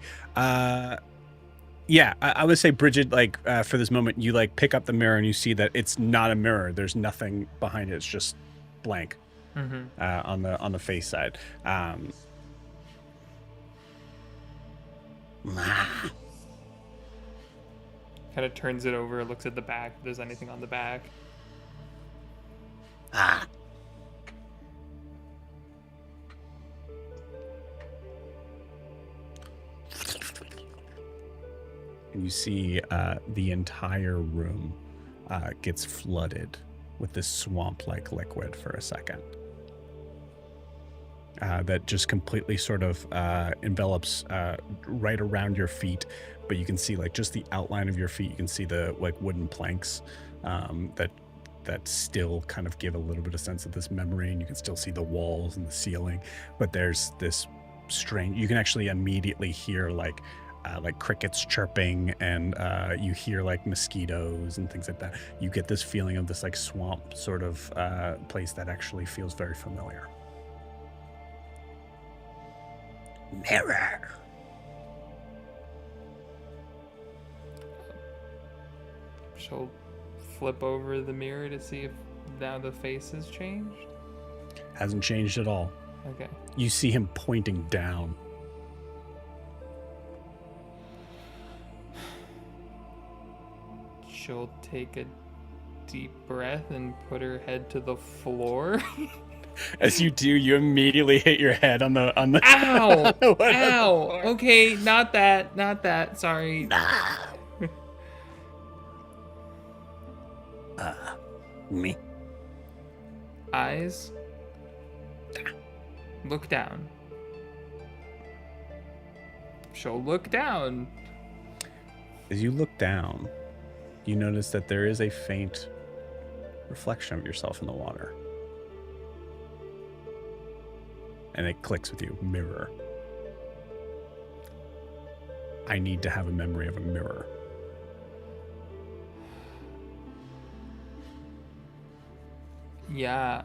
Yeah, I would say, Bridget, like, for this moment, you, like, pick up the mirror and you see that it's not a mirror. There's nothing behind it. It's just blank on the face side. Kind of turns it over, looks at the back. If there's anything on the back. And you see the entire room gets flooded with this swamp-like liquid for a second. That just completely sort of envelops right around your feet, but you can see like just the outline of your feet. You can see the like wooden planks that still kind of give a little bit of sense of this memory, and you can still see the walls and the ceiling. But there's this strange. You can actually immediately hear like crickets chirping, and you hear like mosquitoes and things like that. You get this feeling of this like swamp sort of place that actually feels very familiar. Mirror. She'll flip over the mirror to see if now the face has changed. Hasn't changed at all. Okay. You see him pointing down. She'll take a deep breath and put her head to the floor. As you do, you immediately hit your head on the Ow! the one on the Ow! floor. Okay, not that. Sorry. Me. Eyes. Look down. She'll look down. As you look down, you notice that there is a faint reflection of yourself in the water. And it clicks with you. Mirror. I need to have a memory of a mirror. Yeah.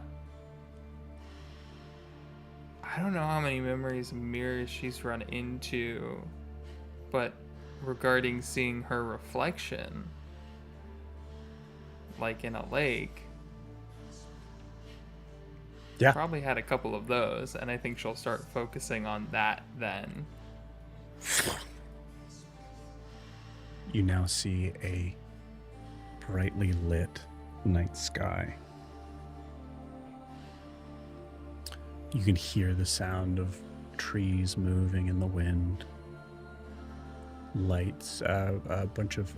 I don't know how many memories of mirrors she's run into, but regarding seeing her reflection, like in a lake, Yeah. probably had a couple of those, and I think she'll start focusing on that then. You now see a brightly lit night sky. You can hear the sound of trees moving in the wind. Lights, a bunch of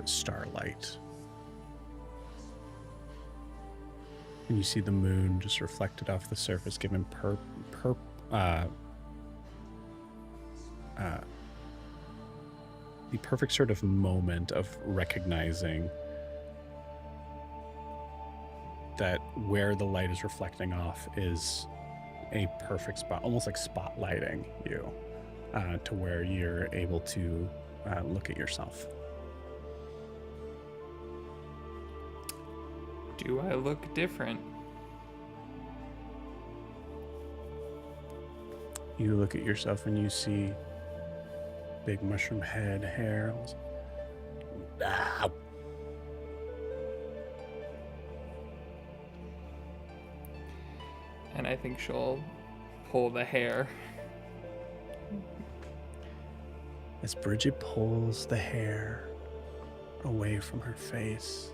starlight. And you see the moon just reflected off the surface, giving the perfect sort of moment of recognizing that where the light is reflecting off is a perfect spot, almost like spotlighting you to where you're able to look at yourself. Do I look different? You look at yourself and you see big mushroom head, hair. Ah. And I think she'll pull the hair. As Bridget pulls the hair away from her face,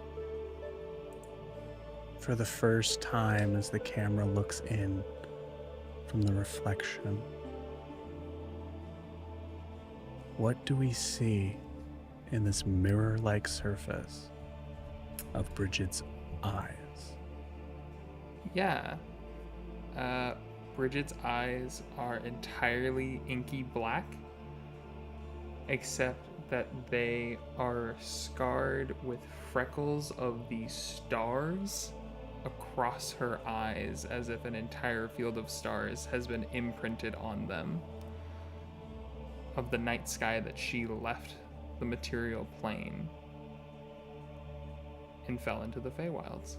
for the first time as the camera looks in from the reflection, what do we see in this mirror-like surface of Bridget's eyes? Yeah. Bridget's eyes are entirely inky black, except that they are scarred with freckles of the stars across her eyes, as if an entire field of stars has been imprinted on them of the night sky that she left the material plane and fell into the Feywilds.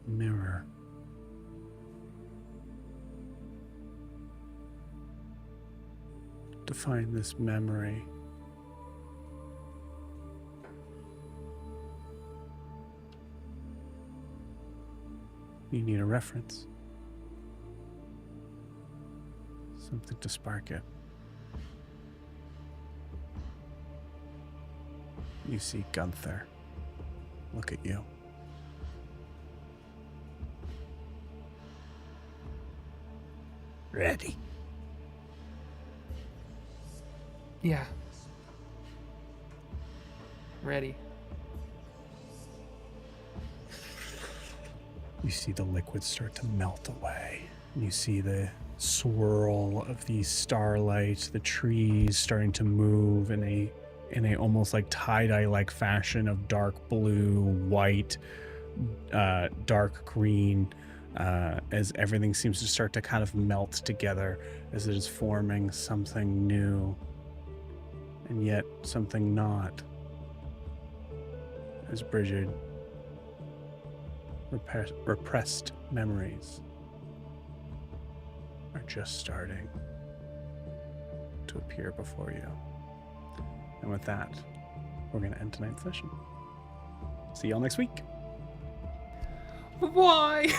Mirror. To find this memory, you need a reference. Something to spark it. You see Gunther. Look at you. Ready. Yeah. Ready. You see the liquid start to melt away. And you see the swirl of the starlight, the trees starting to move in a almost like tie-dye like fashion of dark blue, white, dark green, as everything seems to start to kind of melt together as it is forming something new and yet something not. As Bridget, repressed memories are just starting to appear before you. And with that, we're going to end tonight's session. See y'all next week. Why?